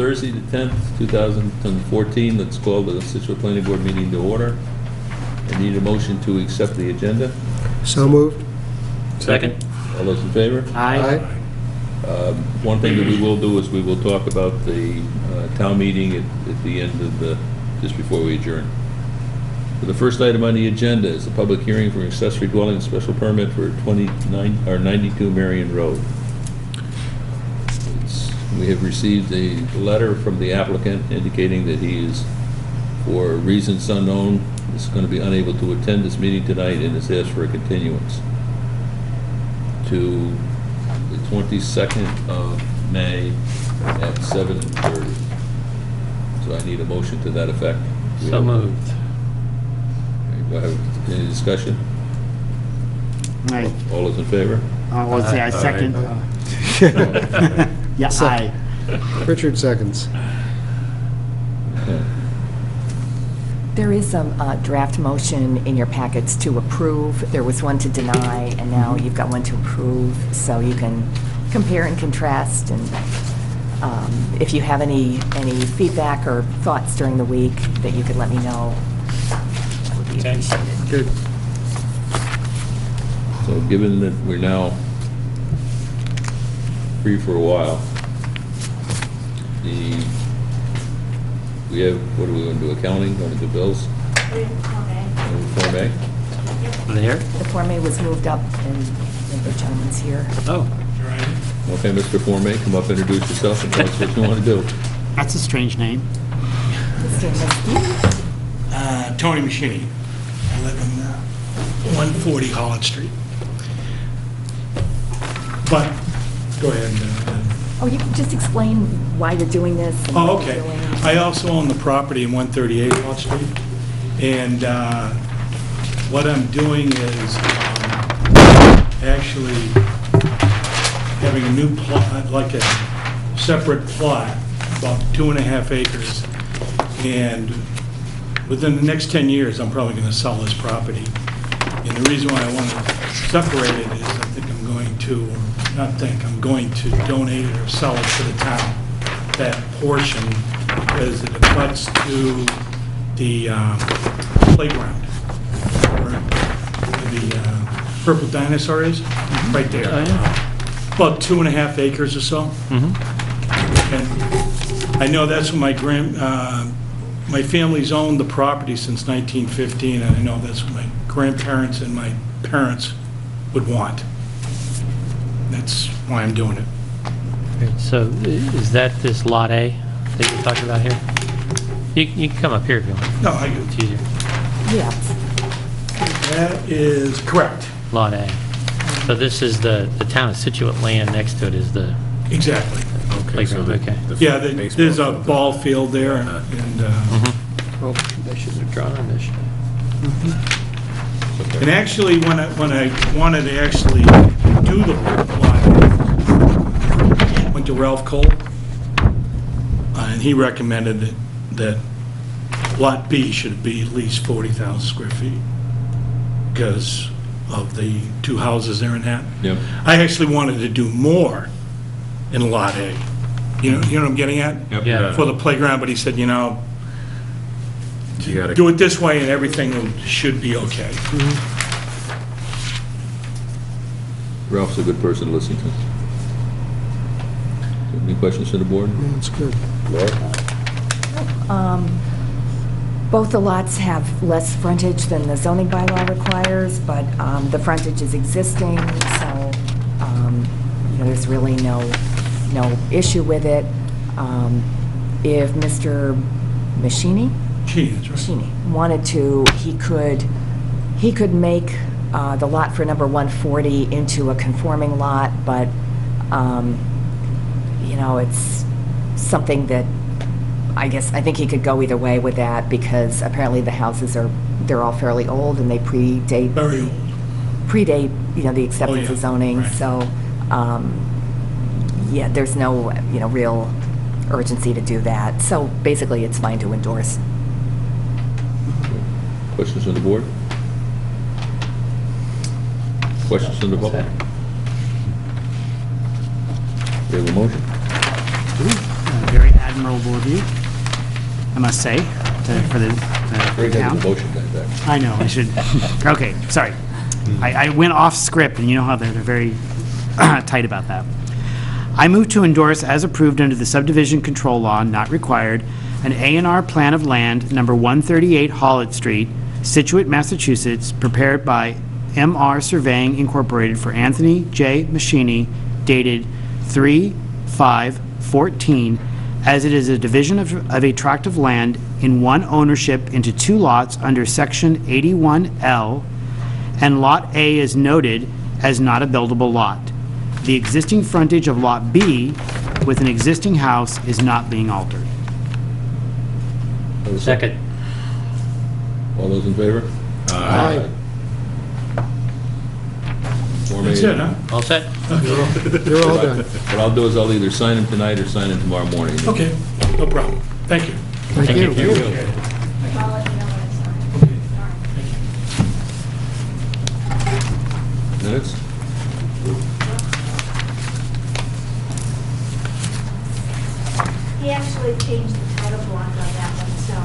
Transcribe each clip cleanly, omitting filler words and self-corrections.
Thursday the 10th, 2014. Let's call the Scituate Planning Board meeting to order. I need a motion to accept the agenda. So moved. Second. All those in favor? Aye. One thing that we will do is we will talk about the town meeting at the end of the, just before we adjourn. So the first item on the agenda is the public hearing for accessory dwelling special permit for 92 Marion Road. We have received a letter from the applicant indicating that he is, for reasons unknown, is going to be unable to attend this meeting tonight and has asked for a continuance to the 22nd of May at 7:30. So I need a motion to that effect. So moved. Do I have any discussion? Aye. All those in favor? Well, say I second. Yeah, aye. Richard seconds. Okay. There is a draft motion in your packets to approve. There was one to deny, and now you've got one to approve, so you can compare and contrast. And if you have any feedback or thoughts during the week that you could let me know, that would be appreciated. Good. So given that we're now free for a while, we have, what are we going to do, accounting, going to do bills? Form A? There? The Form A was moved up, and the gentleman's here. Oh. Okay, Mr. Form A, come up, introduce yourself, and tell us what you want to do. That's a strange name. Mr. Miskey? Tony Machini. I live in 140 Holland Street. But, go ahead. Oh, you can just explain why you're doing this. And Oh, what okay. you're doing. I also own the property in 138 Holland Street. And what I'm doing is actually having a new plot, like a separate plot, about 2.5 acres. And within the next 10 years, I'm probably going to sell this property. And the reason why I want to separate it is I think I'm going to, or not think, I'm going to donate it or sell it to the town, that portion, because it abuts to the playground, where the Purple Dinosaur is, right there. Oh, yeah. About 2.5 acres or so. Mm-hmm. And I know that's what my family's owned the property since 1915, and I know that's what my grandparents and my parents would want. That's why I'm doing it. So is that this Lot A that you're talking about here? You can come up here if you want. No, It's easier. Yeah. that is correct. Lot A. So this is the town of Scituate land next to it is the Exactly. playground, okay. Yeah, there's a ball field there, and Oh, I should have drawn on this. and actually, when I wanted to actually do the lot, went to Ralph Cole, and he recommended that Lot B should be at least 40,000 square feet because of the two houses there in that. Yep. I actually wanted to do more in Lot A. You know what I'm getting at? Yeah. For the playground, but he said, You gotta do it this way and everything should be okay. Ralph's a good person to listen to. Any questions from the board? That's good. Laura? Both the lots have less frontage than the zoning bylaw requires, but the frontage is existing, so there's really no issue with it. If Mr. Machini? Gee, that's right. Machini wanted to, he could make the lot for number 140 into a conforming lot, but it's something that I think he could go either way with that, because apparently the houses they're all fairly old and they predate Very old. the acceptance yeah, of zoning. right. So there's no real urgency to do that. So basically it's fine to endorse. Questions from the board? Questions from the public? We have a motion? Very admirable of you, I must say, for the Very good town. motion, guys. I know, I should, okay, sorry. I went off script, and you know how they're very tight about that. I move to endorse as approved under the subdivision control law, not required, an A&R plan of land, number 138 Hollitt Street, Scituate, Massachusetts, prepared by MR Surveying Incorporated for Anthony J. Machini, dated 3/5/14, as it is a division of a tract of land in one ownership into two lots under Section 81L, and Lot A is noted as not a buildable lot. The existing frontage of Lot B with an existing house is not being altered. Second. All those in favor? Aye. Form That's A. it, huh? All set? You're all done. What I'll do is I'll either sign them tonight or sign them tomorrow morning. Okay, no problem. Thank you. Thank you. I'll let you know when it's signed. Minutes? He actually changed the title block on that one, so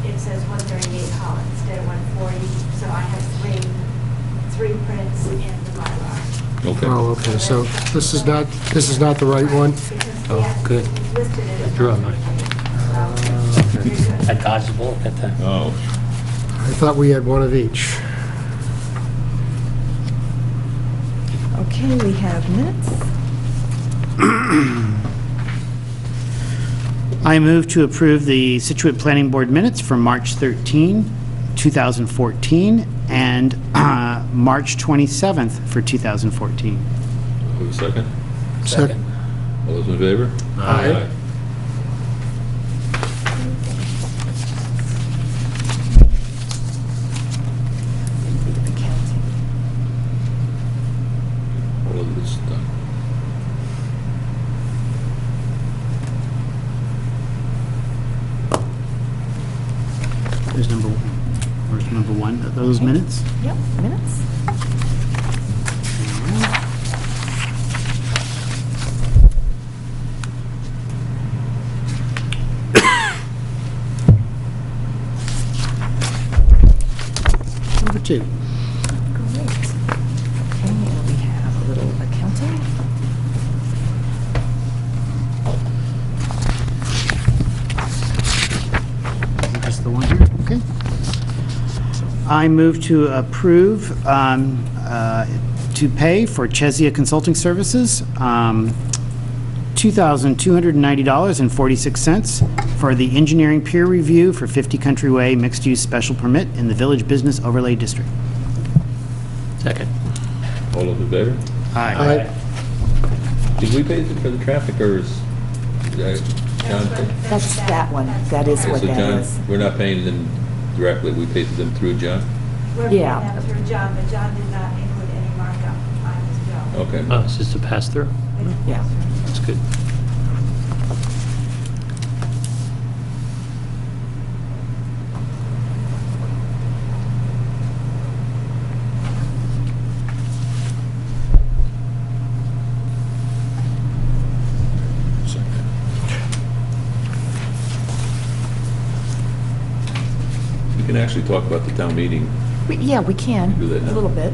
it says 138 Holland instead of 140. So I have three prints in the bylaw. Okay. Oh, okay, so this is not the right one? Because Oh, he actually good. listed it as Drew on mine. 138. So, I dodged the bullet that time. Oh, I thought we had one of each. Okay, we have minutes. I move to approve the Scituate Planning Board minutes from March 13, 2014, and March 27th for 2014. have a second? Second. All those in favor? Aye. Accounting. All of this done. There's where's number one, of those minutes? Yep, minutes. Number two. Great. Okay, and we have a little accounting. That's the one here, okay. I move to approve, to pay for Chesia Consulting Services, $2,290.46 for the engineering peer review for 50 Country Way mixed-use special permit in the Village Business Overlay District. Second. All those in favor? Aye. Did we pay for the traffic or is John? That's that one. That is Okay, what so that John, is. we're not paying them directly, we pay them through John? We're paying Yeah. them through John, but John did not include any markup on his bill. Okay. Oh, it's just a pass-through? Yeah. That's good. We can actually talk about the town meeting. Yeah, we can, Do that now. a little bit.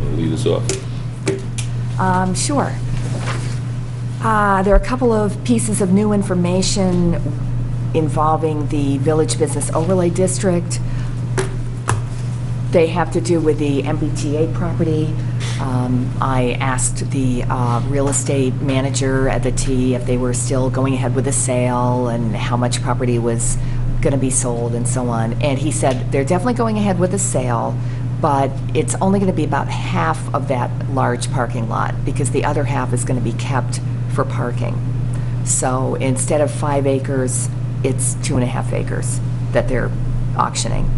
We'll lead us off. Sure. There are a couple of pieces of new information involving the Village Business Overlay District. They have to do with the MBTA property. I asked the real estate manager at the T if they were still going ahead with the sale and how much property was going to be sold and so on. And he said they're definitely going ahead with the sale, but it's only going to be about half of that large parking lot because the other half is going to be kept for parking. So instead of 5 acres, it's 2.5 acres that they're auctioning.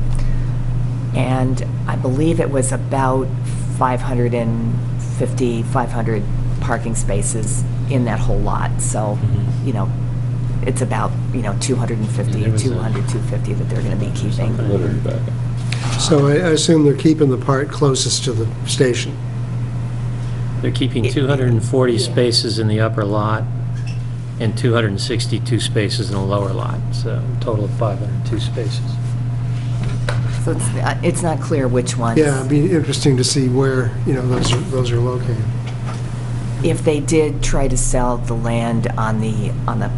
And I believe it was about 500 parking spaces in that whole lot. So, you know, it's about, 250, There was a- 250 that they're going to be keeping. Letter in the back. So I assume they're keeping the part closest to the station. They're keeping 240 spaces in the upper lot and 262 spaces in the lower lot, so a total of 502 spaces. So it's not clear which ones. Yeah, it'd be interesting to see where, those are located. If they did try to sell the land on the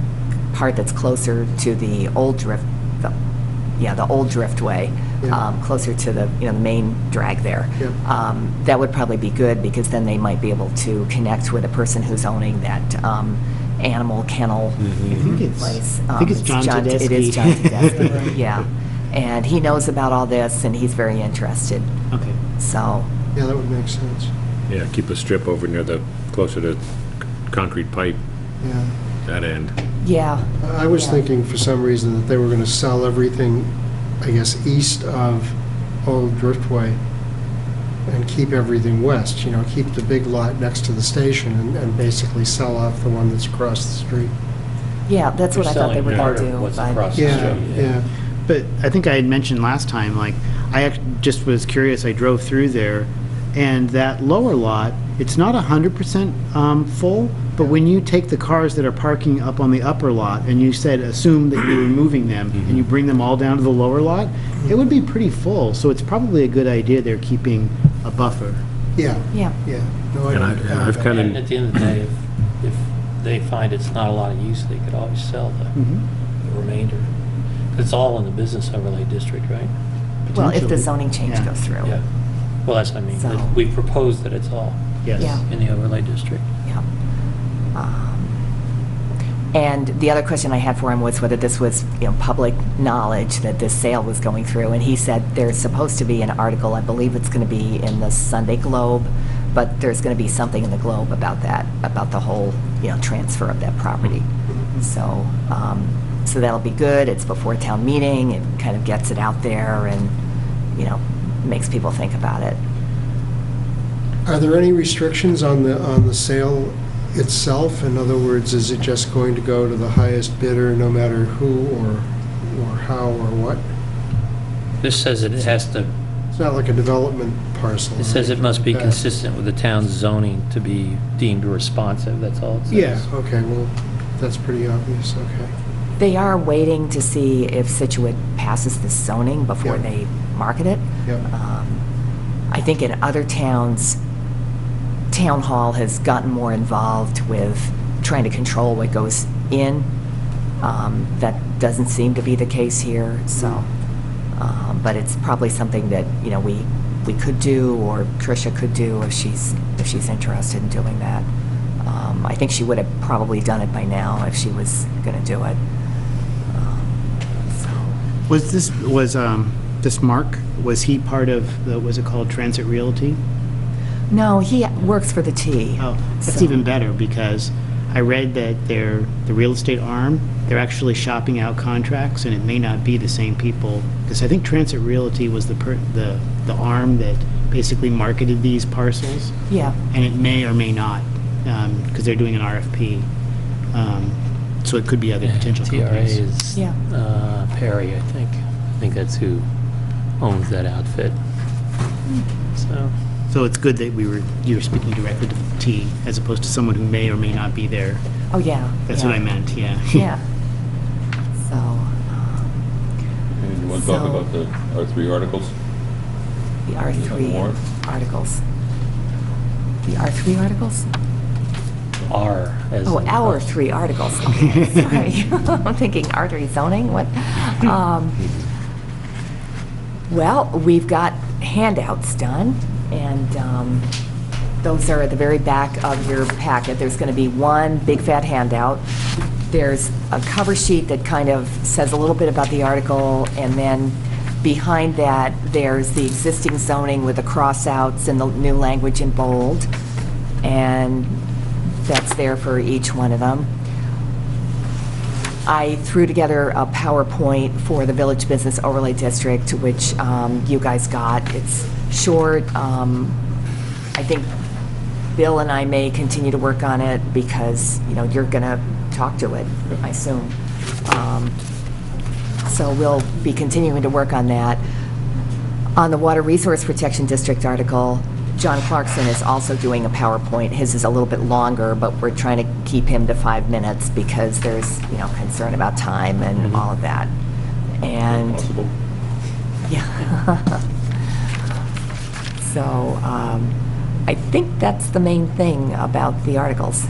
part that's closer to the old the old driftway, Yeah. closer to the main drag there, Yep. that would probably be good, because then they might be able to connect with a person who's owning that animal kennel place. I think it's John Tedeschi. It is John Tedeschi, yeah. And he knows about all this, and he's very interested, Okay. so, Yeah, that would make sense. Yeah, keep a strip over near closer to concrete pipe, Yeah. that end. yeah. I was Yeah. thinking for some reason that they were going to sell everything, I guess, east of Old Driftway and keep everything west, keep the big lot next to the station and basically sell off the one that's across the street. Yeah, that's what I thought they were Part going of to do. what's but- across the Yeah, street. yeah. But I think I had mentioned last time, like, just was curious, I drove through there, and that lower lot, it's not 100% full, but when you take the cars that are parking up on the upper lot, and you said, assume that you're removing them, and you bring them all down to the lower lot, it would be pretty full, so it's probably a good idea they're keeping a buffer. Yeah, Yeah. yeah. No, I And don't doubt I've that. kind And of, at the end of the day, if they find it's not a lot of use, they could always sell the remainder. It's all in the business overlay district, right? Well, if the Potentially. zoning change Yeah. goes through. Yeah. Well, that's what I mean. So- We proposed that it's all Yes. Yeah. in the overlay district. Yeah. And the other question I had for him was whether this was, public knowledge that this sale was going through. And he said there's supposed to be an article, I believe it's going to be in the Sunday Globe, but there's going to be something in the Globe about that, about the whole, transfer of that property. So, so that'll be good. It's before town meeting. It kind of gets it out there and, makes people think about it. Are there any restrictions on the sale itself? In other words, is it just going to go to the highest bidder no matter who or how or what? This says it has to, It's not like a development parcel. it says it must be Yeah. consistent with the town's zoning to be deemed responsive, that's all it says. Yeah, okay, well, that's pretty obvious, okay. They are waiting to see if Scituate passes the zoning before Yeah. they market it. Yep. I think in other towns, town hall has gotten more involved with trying to control what goes in. That doesn't seem to be the case here, so, but it's probably something that, we could do, or Tricia could do if she's interested in doing that. I think she would have probably done it by now if she was gonna do it. So, Was this Mark, was he part of the, was it called Transit Realty? no, he works for the T. Oh, that's So- even better, because I read that the real estate arm, they're actually shopping out contracts, and it may not be the same people, because I think Transit Realty was the arm that basically marketed these parcels, Yeah, and it may or may not, because they're doing an RFP. So it could be other potential TRA companies. is Yeah. Perry, I think. I think that's who owns that outfit. So, So it's good that you were speaking directly to the T, as opposed to someone who may or may not be there. oh, yeah. That's yeah. what I meant, yeah. Yeah. So, And you want to talk So- about our 3 articles? the R3 warrant? articles. The R3 articles? R as. Oh, in- our 3 articles. Okay, sorry. I'm thinking artery zoning, what? Well, we've got handouts done, and those are at the very back of your packet. There's going to be one big fat handout. There's a cover sheet that kind of says a little bit about the article, and then behind that, there's the existing zoning with the cross-outs and the new language in bold, and that's there for each one of them. I threw together a PowerPoint for the Village Business Overlay District, which you guys got. It's short. I think Bill and I may continue to work on it because, you're going to talk to it, I assume. So we'll be continuing to work on that. On the Water Resource Protection District article, John Clarkson is also doing a PowerPoint. His is a little bit longer, but we're trying to keep him to 5 minutes because there's, concern about time and all of that. And, Possible. yeah. So, I think that's the main thing about the articles.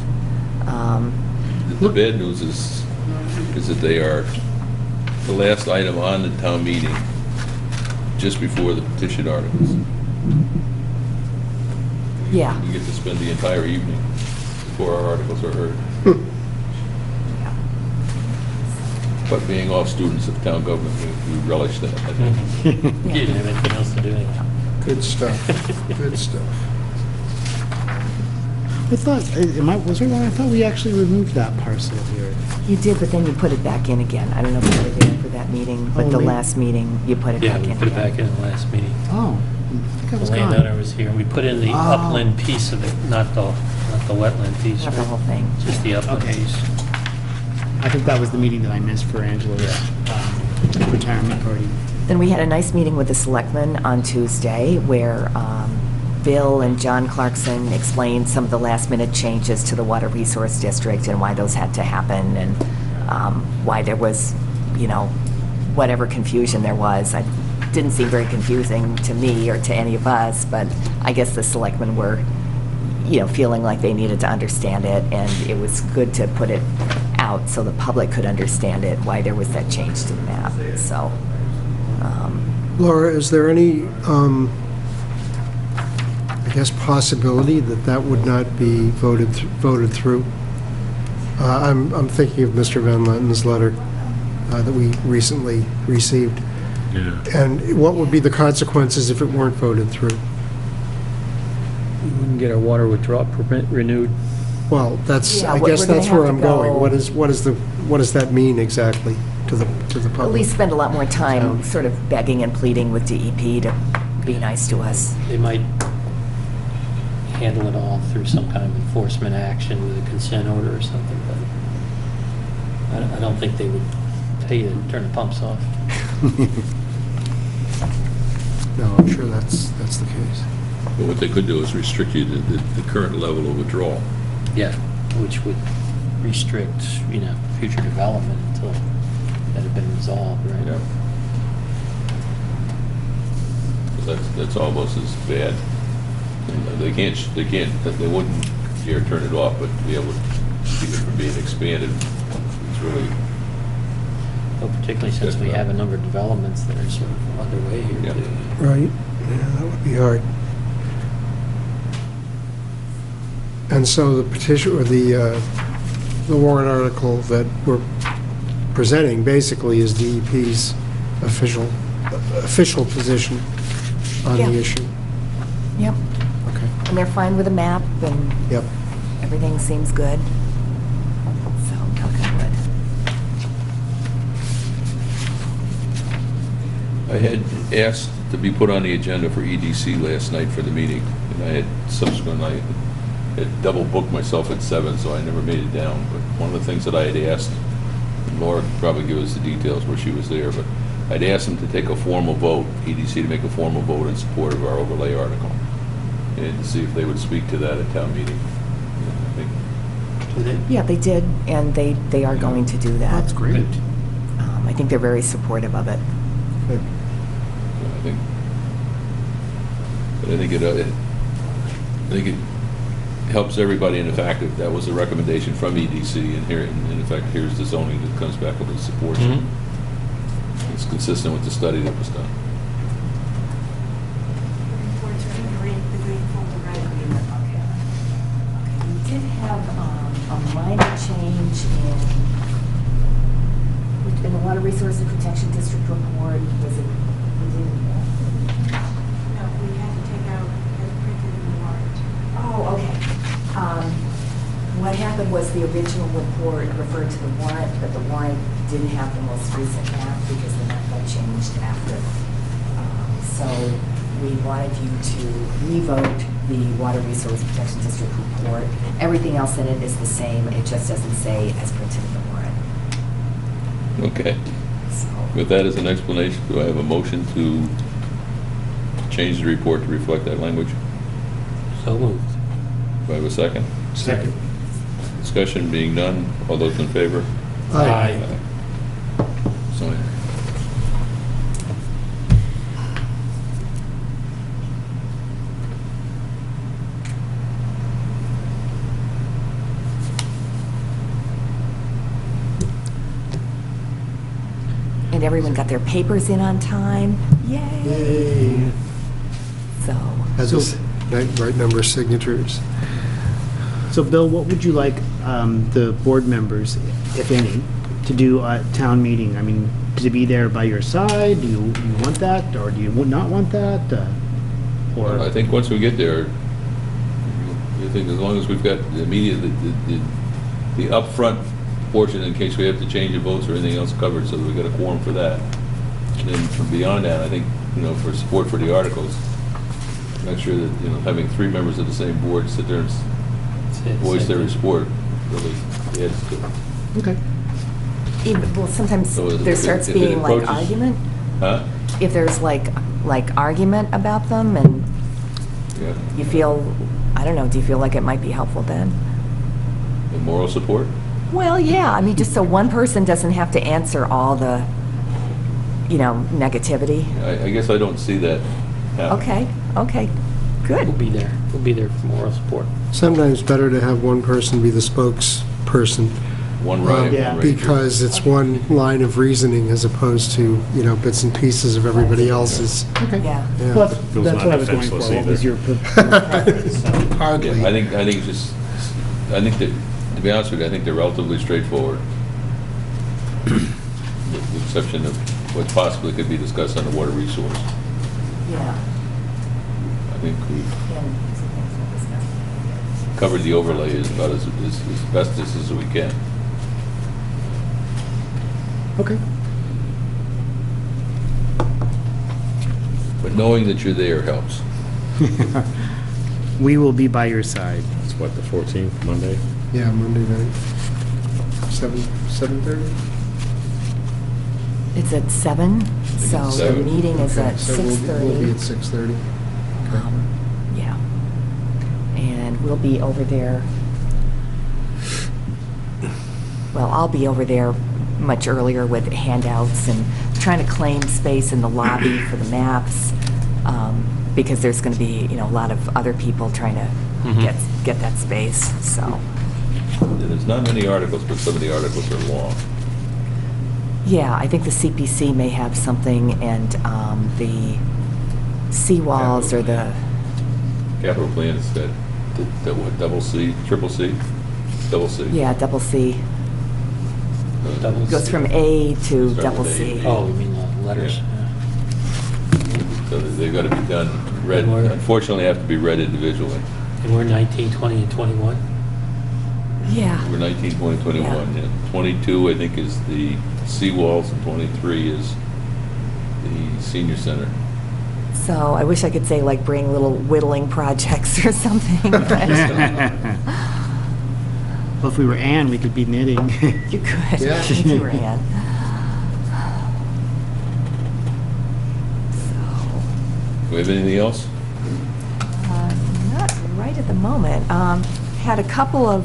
The bad news is that they are the last item on the town meeting, just before the petition articles. Yeah. We get to spend the entire evening before our articles are heard. But being all students of town government, we relish that, I think. You didn't have anything else to do anyway. Good stuff, good stuff. I thought, was I wrong? I thought we actually removed that parcel here. You did, but then you put it back in again. I don't know if you were there for that meeting, but Oh, the maybe. last meeting, you put it Yeah, back in we again. put it back in the last meeting. Oh, I think I The was landowner gone. was here. We put in the Oh. upland piece of it, not the wetland piece. Not the right? whole thing. Just the upland Okay. piece. I think that was the meeting that I missed for Angela's retirement party. Then we had a nice meeting with the selectmen on Tuesday where Bill and John Clarkson explained some of the last-minute changes to the Water Resource District and why those had to happen and why there was, whatever confusion there was. It didn't seem very confusing to me or to any of us, but I guess the selectmen were, feeling like they needed to understand it, and it was good to put it out so the public could understand it, why there was that change to the map, so. Laura, is there any, possibility that would not be voted through? I'm thinking of Mr. Van Lenten's letter that we recently received. Yeah. And what would be the consequences if it weren't voted through? We wouldn't get our water withdrawal permit renewed. Well, that's, Yeah, I we're guess gonna that's where have I'm to going. go- What does that mean exactly to the At public? least spend a lot more time Town. sort of begging and pleading with DEP to be nice to us. They might handle it all through some kind of enforcement action with a consent order or something, but I don't think they would tell you to turn the pumps off. No, I'm sure that's the case. But what they could do is restrict you to the current level of withdrawal. Yeah, which would restrict, future development until that had been resolved, right? Yeah. 'Cause that's almost as bad. They wouldn't dare turn it off, but to be able to keep it from being expanded, it's really, Well, particularly since we have a number of developments that are sort of underway here Yeah. too. Right? Yeah, that would be hard. And so the petition, or the warrant article that we're presenting basically is DEP's official position on Yeah. the issue. Yep. Okay. And they're fine with the map, and Yep. everything seems good. So, knock on wood. I had asked to be put on the agenda for EDC last night for the meeting, and I had had double booked myself at 7, so I never made it down. But one of the things that I had asked, and Laura could probably give us the details where she was there, but I'd asked them to take a formal vote, EDC to make a formal vote in support of our overlay article, and to see if they would speak to that at town meeting. I think, Do they? Yeah, they did, and they are going to do that. That's great. I think they're very supportive of it. Good. I think, but I think it helps everybody in the fact that that was a recommendation from EDC, and here, and in fact, here's the zoning that comes back with the support. Mhm. It's consistent with the study that was done. Reports are in the green folder, right? Okay. We did have a minor change in the Water Resources Protection District report. Was it, we didn't, No, we had to take out as printed in the warrant. oh, okay. What happened was the original report referred to the warrant, but the warrant didn't have the most recent map because the map got changed after. So we wanted you to revote the Water Resource Protection District report. Everything else in it is the same, it just doesn't say as printed in the warrant. Okay. So, With that as an explanation, do I have a motion to change the report to reflect that language? So moved. Do I have a second? Second. Discussion being none, all those in favor? Aye. So, And everyone got their papers in on time. Yay! Yay. So, Has this right number of signatures? So, Bill, what would you like the board members, if any, to do at town meeting? I mean, to be there by your side? Do you want that, or do you not want that? I Or, think once we get there, I think as long as we've got the immediate, the upfront portion in case we have to change the votes or anything else covered, so that we've got a quorum for that. And then from beyond that, I think, for support for the articles, I'm not sure that, having 3 members of the same board sit there and voice their support really adds to it. okay. well, sometimes So there starts if it being like approaches- argument. Huh? If there's like argument about them and Yeah. you feel, I don't know, do you feel like it might be helpful then? And moral support? Well, yeah, I mean, just so one person doesn't have to answer all the, negativity. I guess I don't see that happening. Okay, We'll good. be there. We'll be there for moral support. Sometimes better to have one person be the spokesperson. One right, Yeah. one right. Because it's one line of reasoning as opposed to, bits and pieces of everybody else's. Okay. Yeah. Yeah. Well, Bill's that's not what I was going for. defenseless What was either. your Hardly. Yeah, I think it's just, I think that, to be honest with you, I think they're relatively straightforward. With the exception of what possibly could be discussed on the water resource. Yeah. I think we've covered the overlay as about as best as we can. Okay. But knowing that you're there helps. We will be by your side. It's what, the 14th, Monday? Yeah, Monday night. 7:30? It's at 7, so it's the 7. meeting is at So we'll be at 6:30. 6:30. Yeah. And we'll be over there, well, I'll be over there much earlier with handouts and trying to claim space in the lobby for the maps, because there's going to be, a lot of other people trying to get that space, so. There's not many articles, but some of the articles are long. Yeah, I think the CPC may have something, and the seawalls or the, Capital plan is that what, double C, triple C? Double C. yeah, double C. Double Goes C. from A to Start double with C. A. Oh, you mean the letters? Yeah. Yeah. So they've got to be done, read, And we're- unfortunately have to be read individually. And we're 19, 20, and 21? Yeah. We're 19, 20, 21, yeah. 22, I think, is the seawalls, and 23 is the senior center. So I wish I could say like bring little whittling projects or something. but Well, if we were Ann, we could be knitting. You could, Yeah. if you were Ann. So, Do we have anything else? not right at the moment. Had a couple of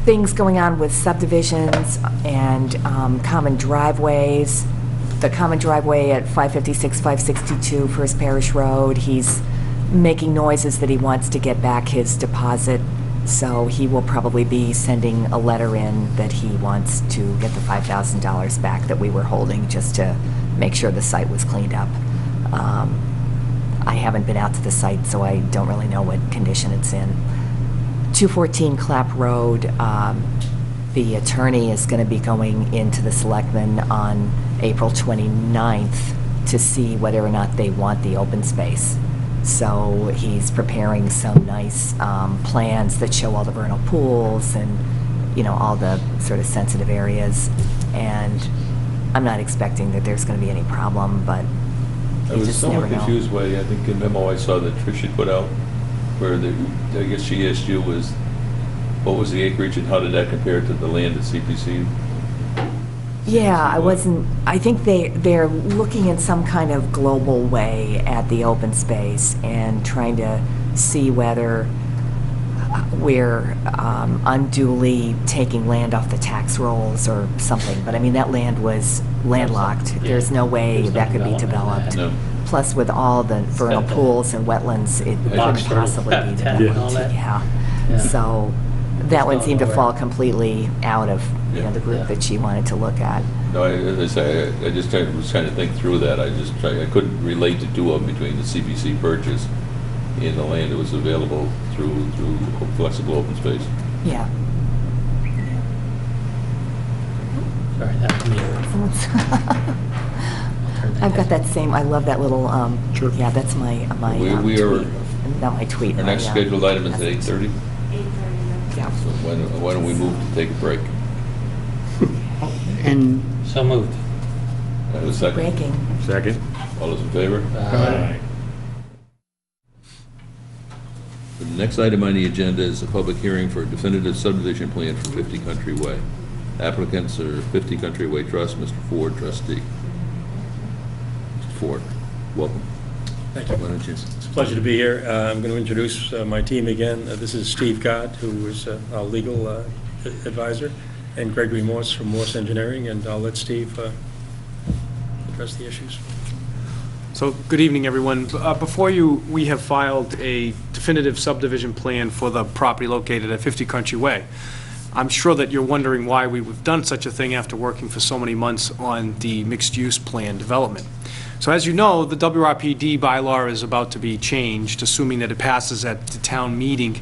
things going on with subdivisions and common driveways. The common driveway at 556, 562 First Parish Road, he's making noises that he wants to get back his deposit, so he will probably be sending a letter in that he wants to get the $5,000 back that we were holding just to make sure the site was cleaned up. I haven't been out to the site, so I don't really know what condition it's in. 214 Clap Road, the attorney is going to be going into the selectmen on April 29th to see whether or not they want the open space. So he's preparing some nice plans that show all the vernal pools and, all the sort of sensitive areas. And I'm not expecting that there's going to be any problem, but I you was just never somewhat know. confused by, I think, a memo I saw that Tricia put out, where I guess she asked you what was the acreage and how did that compare to the land at CPC? Yeah, I wasn't, I think they're looking in some kind of global way at the open space and trying to see whether we're unduly taking land off the tax rolls or something. But I mean, that land was landlocked. Yeah. There's no way There's no that could be development developed. in No. Plus, with all the vernal got the- pools and wetlands, it couldn't Boxford possibly be habitat and all developed. that. Yeah. Yeah. So that one going seemed to nowhere. fall completely out of, you know, Yeah. the group Yeah. that she wanted to look at. No, as I say, I just was trying to think through that. I couldn't relate the two of them between the CPC purchase and the land that was available through flexible open space. Yeah. Sorry, that was me. I've got that same, I love that little, Sure. yeah, that's my We are- tweet. Not my tweet. Our my, next scheduled item is at message. 8:30, 8:30. Yeah. so why don't we move to take a break? And So moved. I have a second. Breaking. Second? All those in favor? Aye. The next item on the agenda is a public hearing for a definitive subdivision plan for 50 Country Way. Applicants are 50 Country Way Trust, Mr. Ford, trustee. Mr. Ford, welcome. Thank you. Why don't you? It's a pleasure to be here. I'm going to introduce my team again. This is Steve Gott, who is our legal advisor, and Gregory Morse from Morse Engineering, and I'll let Steve address the issues. So, good evening, everyone. Before you, we have filed a definitive subdivision plan for the property located at 50 Country Way. I'm sure that you're wondering why we've done such a thing after working for so many months on the mixed-use plan development. So as you know, the WRPD bylaw is about to be changed, assuming that it passes at the town meeting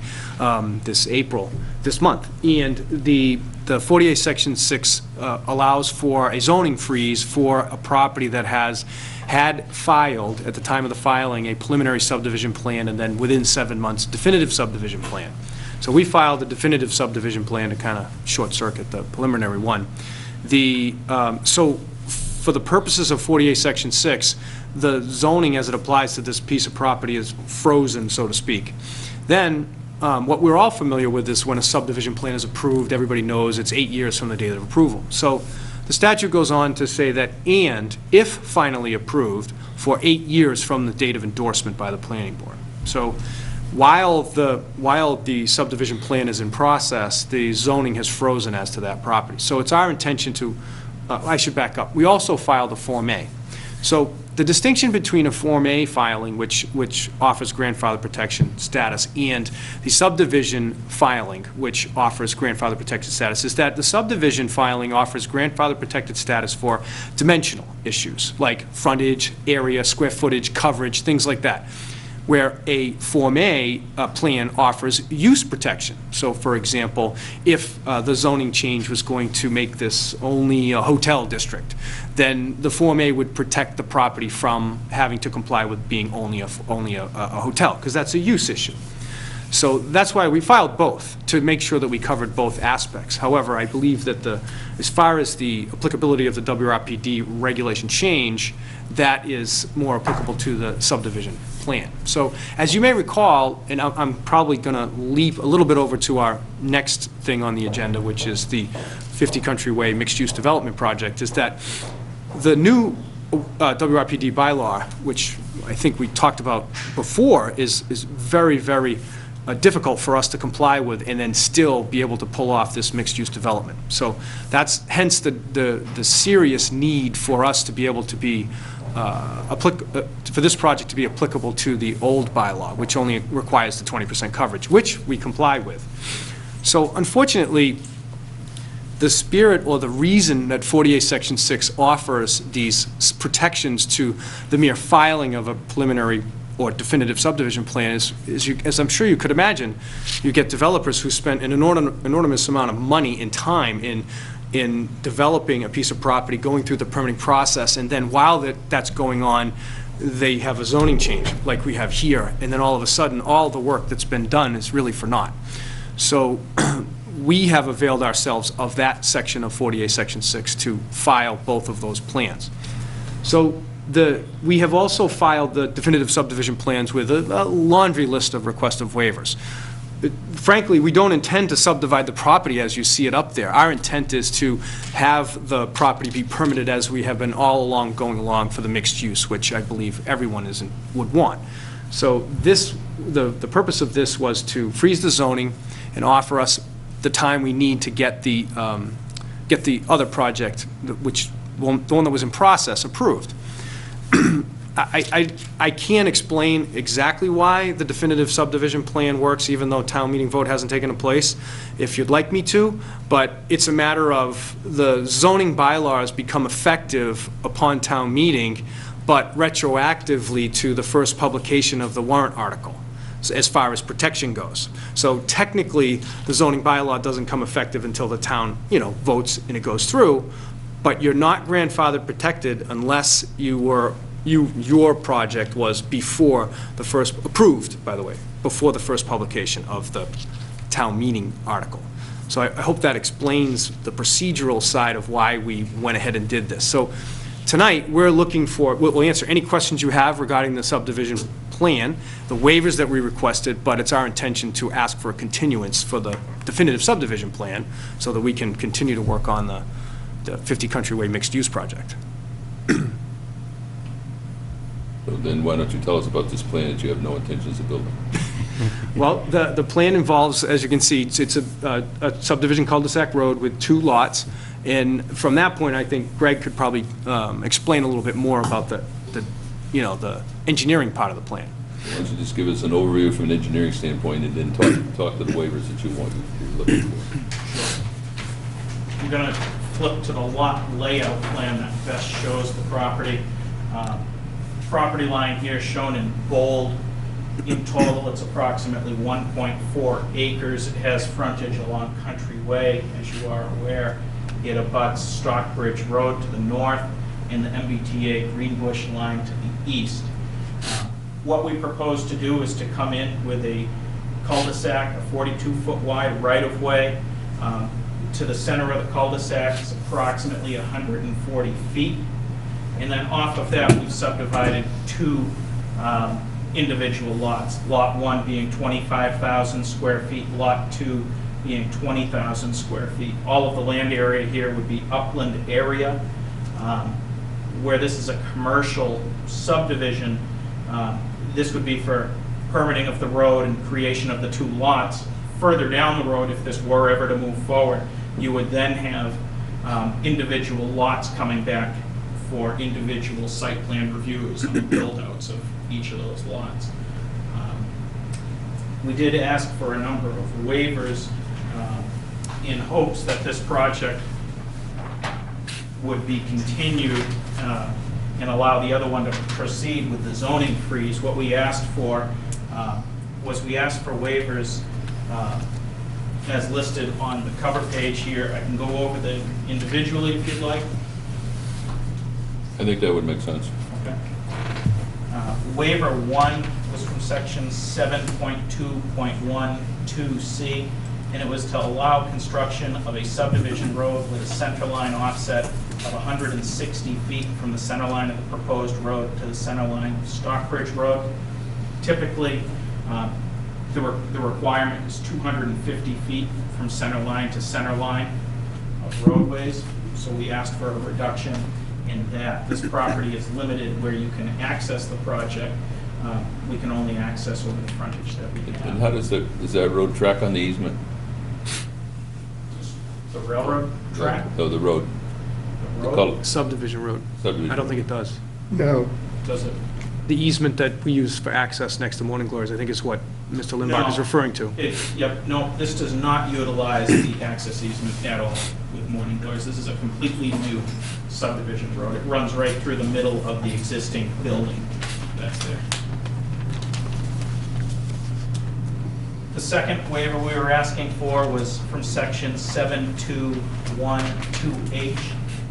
this month. And the 48 Section 6 allows for a zoning freeze for a property that had filed, at the time of the filing, a preliminary subdivision plan, and then within 7 months, definitive subdivision plan. So we filed a definitive subdivision plan to kind of short-circuit the preliminary one. So for the purposes of 48 Section 6, the zoning as it applies to this piece of property is frozen, so to speak. Then, what we're all familiar with is when a subdivision plan is approved, everybody knows it's 8 years from the date of approval. So the statute goes on to say that, and if finally approved, for 8 years from the date of endorsement by the planning board. So while the subdivision plan is in process, the zoning has frozen as to that property. So it's our intention to, I should back up. We also filed a Form A. So the distinction between a Form A filing, which offers grandfather protection status, and the subdivision filing, which offers grandfather protected status, is that the subdivision filing offers grandfather protected status for dimensional issues, like frontage, area, square footage, coverage, things like that, where a Form A plan offers use protection. So, for example, if the zoning change was going to make this only a hotel district, then the Form A would protect the property from having to comply with being only a hotel, because that's a use issue. So that's why we filed both, to make sure that we covered both aspects. However, I believe that as far as the applicability of the WRPD regulation change, that is more applicable to the subdivision plan. So as you may recall, and I'm probably going to leap a little bit over to our next thing on the agenda, which is the 50 Country Way mixed-use development project, is that the new WRPD bylaw, which I think we talked about before, is very, very difficult for us to comply with and then still be able to pull off this mixed-use development. So that's hence the serious need for us to be able to be for this project to be applicable to the old bylaw, which only requires the 20% coverage, which we comply with. So unfortunately, the spirit or the reason that 48 Section 6 offers these protections to the mere filing of a preliminary or definitive subdivision plan is as I'm sure you could imagine, you get developers who spent an enormous amount of money and time in developing a piece of property, going through the permitting process, and then while that's going on, they have a zoning change like we have here, and then all of a sudden all the work that's been done is really for naught. So we have availed ourselves of that section of 48 Section 6 to file both of those plans. So we have also filed the definitive subdivision plans with a laundry list of requested waivers. frankly, we don't intend to subdivide the property as you see it up there. Our intent is to have the property be permitted as we have been all along going along for the mixed use, which I believe everyone would want. So this, the purpose of this was to freeze the zoning and offer us the time we need to get the other project, which, the one that was in process, approved. I can't explain exactly why the definitive subdivision plan works, even though town meeting vote hasn't taken place, if you'd like me to, but it's a matter of the zoning bylaws become effective upon town meeting, but retroactively to the first publication of the warrant article, as far as protection goes. So technically, the zoning bylaw doesn't come effective until the town, votes and it goes through, but you're not grandfathered protected unless your project was before the first, approved, by the way, before the first publication of the town meeting article. So I hope that explains the procedural side of why we went ahead and did this. So tonight, we're looking for, we'll answer any questions you have regarding the subdivision plan, the waivers that we requested, but it's our intention to ask for a continuance for the definitive subdivision plan so that we can continue to work on the 50 Country Way mixed-use project. So then why don't you tell us about this plan that you have no intentions of building? Well, the plan involves, as you can see, it's a subdivision cul-de-sac road with 2 lots, and from that point, I think Greg could probably explain a little bit more about the engineering part of the plan. Why don't you just give us an overview from an engineering standpoint, and then talk to the waivers that you're looking for. I'm going to flip to the lot layout plan that best shows the property. Property line here shown in bold. In total, it's approximately 1.4 acres. It has frontage along Country Way, as you are aware. It abuts Stockbridge Road to the north and the MBTA Greenbush line to the east. What we propose to do is to come in with a cul-de-sac, a 42-foot wide right-of-way. To the center of the cul-de-sac is approximately 140 feet. And then off of that, we've subdivided 2 individual lots. Lot 1 being 25,000 square feet, Lot 2 being 20,000 square feet. All of the land area here would be upland area. Where this is a commercial subdivision, this would be for permitting of the road and creation of the 2 lots. Further down the road, if this were ever to move forward, you would then have individual lots coming back for individual site plan reviews on the build-outs of each of those lots. We did ask for a number of waivers in hopes that this project would be continued and allow the other one to proceed with the zoning freeze. What we asked for was waivers as listed on the cover page here. I can go over them individually if you'd like. I think that would make sense. Okay. Waiver 1 was from section 7.2.12C, and it was to allow construction of a subdivision road with a center line offset of 160 feet from the center line of the proposed road to the center line of Stockbridge Road. Typically, the requirement is 250 feet from center line to center line of roadways, so we asked for a reduction in that. This property is limited where you can access the project. We can only access over the frontage that we have. And how does that road track on the easement? The railroad track? No, the road. The road? Subdivision road. Subdivision. I don't think it does. No. Does it? The easement that we use for access next to Morning Glories, I think is what Mr. Limbach is referring to. Yep, no, this does not utilize the access easement at all with Morning Glories. This is a completely new subdivision road. It runs right through the middle of the existing building that's there. The second waiver we were asking for was from section 7.2.12H,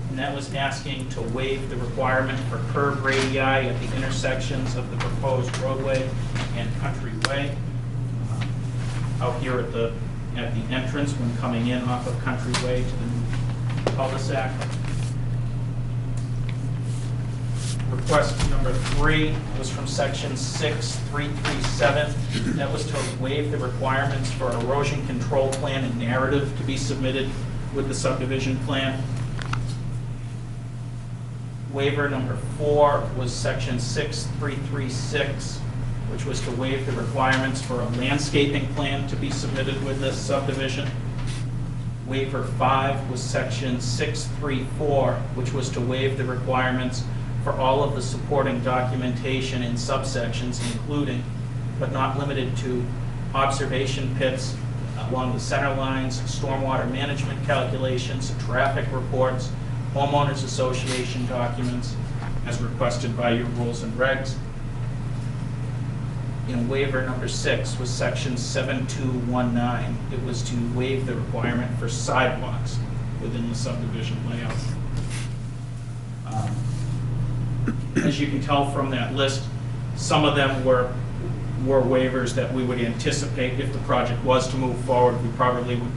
and that was asking to waive the requirement for curb radii at the intersections of the proposed roadway and Country Way. Out here at the entrance when coming in off of Country Way to the cul-de-sac. Request number 3 was from section 6337. That was to waive the requirements for erosion control plan and narrative to be submitted with the subdivision plan. Waiver number 4 was section 6336, which was to waive the requirements for a landscaping plan to be submitted with this subdivision. Waiver 5 was section 634, which was to waive the requirements for all of the supporting documentation in subsections, including, but not limited to, observation pits along the center lines, stormwater management calculations, traffic reports, homeowners association documents, as requested by your rules and regs. In waiver number 6 was section 7219. It was to waive the requirement for sidewalks within the subdivision layout. As you can tell from that list, some of them were waivers that we would anticipate if the project was to move forward. We probably would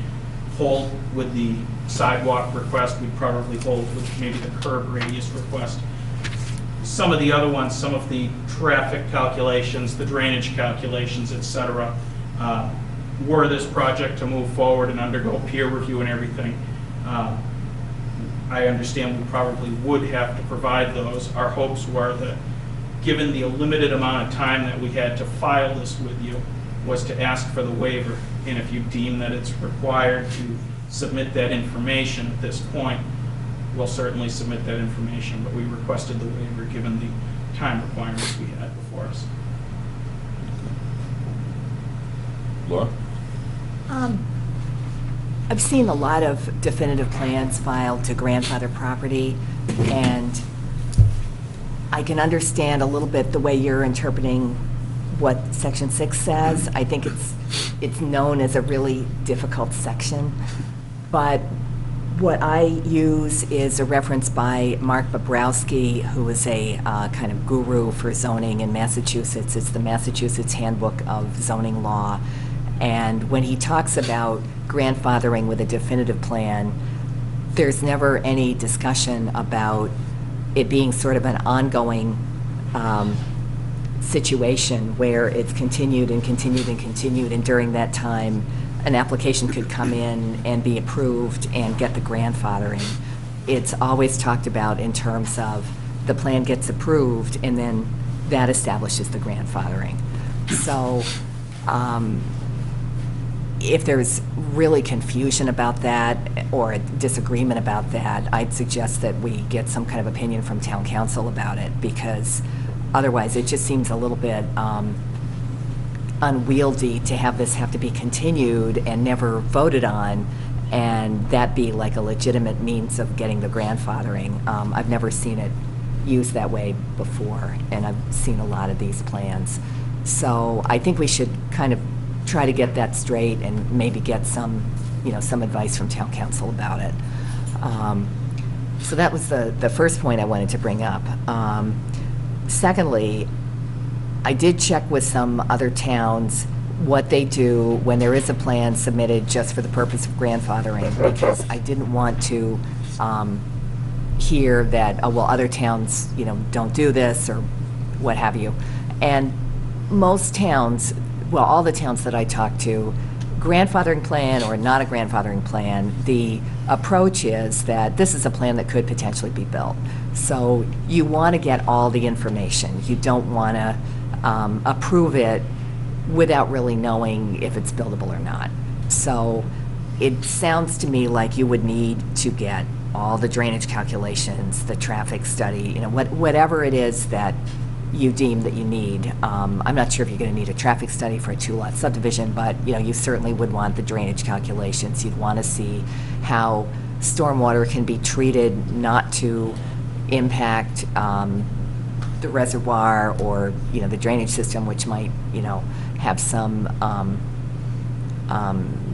hold with the sidewalk request. We'd probably hold with maybe the curb radius request. Some of the other ones, some of the traffic calculations, the drainage calculations, et cetera, were this project to move forward and undergo peer review and everything. I understand we probably would have to provide those. Our hopes were that, given the limited amount of time that we had to file this with you, was to ask for the waiver. And if you deem that it's required to submit that information at this point, we'll certainly submit that information, but we requested the waiver given the time requirements we had before us. Laura? I've seen a lot of definitive plans filed to grandfather property, and I can understand a little bit the way you're interpreting what Section 6 says. I think it's known as a really difficult section, but what I use is a reference by Mark Bobrowski, who is a kind of guru for zoning in Massachusetts. It's the Massachusetts Handbook of Zoning Law. And when he talks about grandfathering with a definitive plan, there's never any discussion about it being sort of an ongoing situation where it's continued and continued and continued, and during that time, an application could come in and be approved and get the grandfathering. It's always talked about in terms of the plan gets approved and then that establishes the grandfathering. So if there's really confusion about that or a disagreement about that, I'd suggest that we get some kind of opinion from town council about it, because otherwise it just seems a little bit unwieldy to have this have to be continued and never voted on, and that be like a legitimate means of getting the grandfathering. I've never seen it used that way before, and I've seen a lot of these plans. So I think we should kind of try to get that straight and maybe get some, some advice from town council about it. So that was the first point I wanted to bring up. Secondly, I did check with some other towns what they do when there is a plan submitted just for the purpose of grandfathering, because I didn't want to hear that, oh, well, other towns, don't do this or what have you. And most towns, well, all the towns that I talked to, grandfathering plan or not a grandfathering plan, the approach is that this is a plan that could potentially be built. So you want to get all the information. You don't want to approve it without really knowing if it's buildable or not. So it sounds to me like you would need to get all the drainage calculations, the traffic study, whatever it is that you deem that you need. I'm not sure if you're going to need a traffic study for a 2-lot subdivision, but you certainly would want the drainage calculations. You'd want to see how stormwater can be treated not to impact the reservoir or the drainage system, which might have some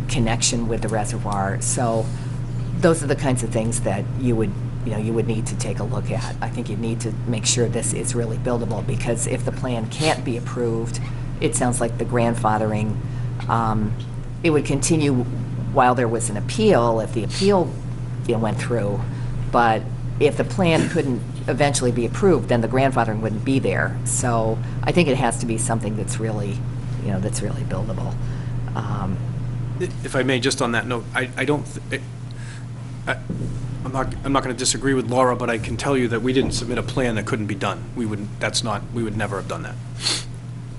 connection with the reservoir. So those are the kinds of things that you would need to take a look at. I think you'd need to make sure this is really buildable, because if the plan can't be approved, it sounds like the grandfathering, it would continue while there was an appeal if the appeal went through. But if the plan couldn't eventually be approved, then the grandfathering wouldn't be there. So I think it has to be something that's really, that's really buildable. If I may, just on that note, I don't, I'm not going to disagree with Laura, but I can tell you that we didn't submit a plan that couldn't be done. We would never have done that.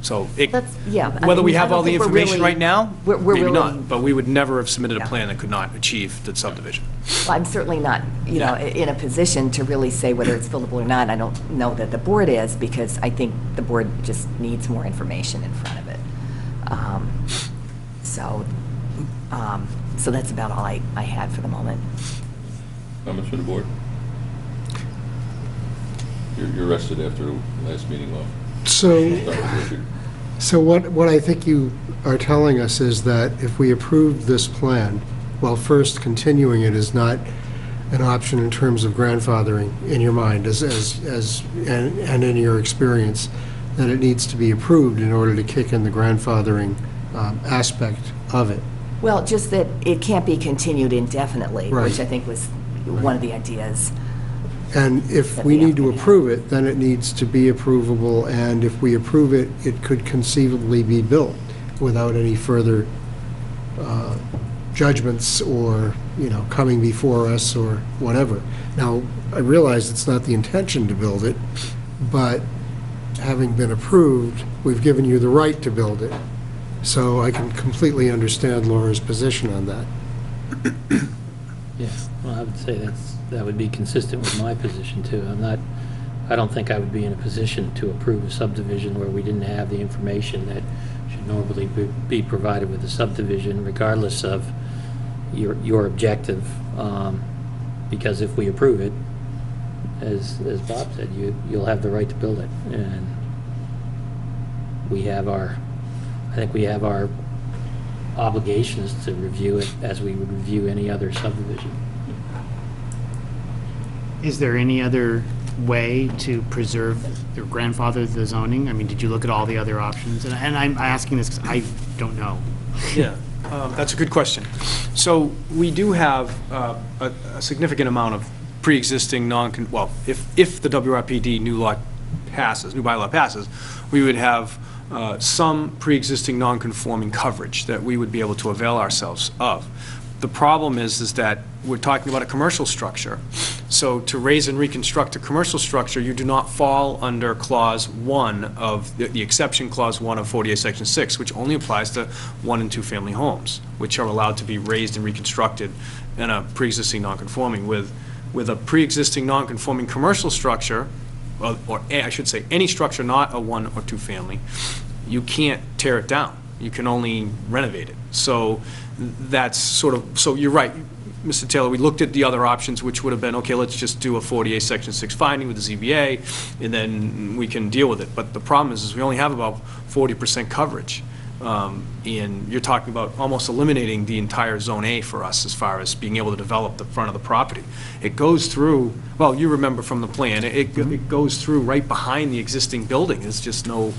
So whether we have all the information right now, maybe not, but we would never have submitted a plan that could not achieve the subdivision. Well, I'm certainly not, in a position to really say whether it's buildable or not. I don't know that the board is, because I think the board just needs more information in front of it. So that's about all I had for the moment. Comments from the board? You're rested after the last meeting off. Start with Richard. So what I think you are telling us is that if we approve this plan, well, first, continuing it is not an option in terms of grandfathering in your mind, and in your experience, that it needs to be approved in order to kick in the grandfathering aspect of it. Well, just that it can't be continued indefinitely, Right. which I think was one of the ideas. And if That we the need to applicant approve it, then it needs to be approvable, and if we approve it, it could conceivably be built without any further judgments or, coming before us or whatever. Now, I realize it's not the intention to build it, but having been approved, we've given you the right to build it. So I can completely understand Laura's position on that. Yeah, well, I would say that would be consistent with my position, too. I don't think I would be in a position to approve a subdivision where we didn't have the information that should normally be provided with a subdivision, regardless of your objective, because if we approve it, as Bob said, you'll have the right to build it, and I think we have our obligations to review it as we would review any other subdivision. Is there any other way to preserve or grandfather the zoning? I mean, did you look at all the other options? And I'm asking this because I don't know. Yeah, that's a good question. So we do have a significant amount of pre-existing if the WRPD new bylaw passes, we would have some pre-existing non-conforming coverage that we would be able to avail ourselves of. The problem is that we're talking about a commercial structure. So to raise and reconstruct a commercial structure, you do not fall under Clause 1 of, the exception Clause 1 of 48 Section 6, which only applies to 1- and 2-family homes, which are allowed to be raised and reconstructed in a pre-existing non-conforming. With a pre-existing non-conforming commercial structure, or I should say any structure not a 1- or 2-family, you can't tear it down. You can only renovate it. So that's so you're right, Mr. Taylor, we looked at the other options, which would have been, okay, let's just do a 48 Section 6 finding with the ZBA, and then we can deal with it. But the problem is we only have about 40% coverage. And you're talking about almost eliminating the entire Zone A for us as far as being able to develop the front of the property. It goes through, well, you remember from the plan, it goes through right behind the existing building. There's just no,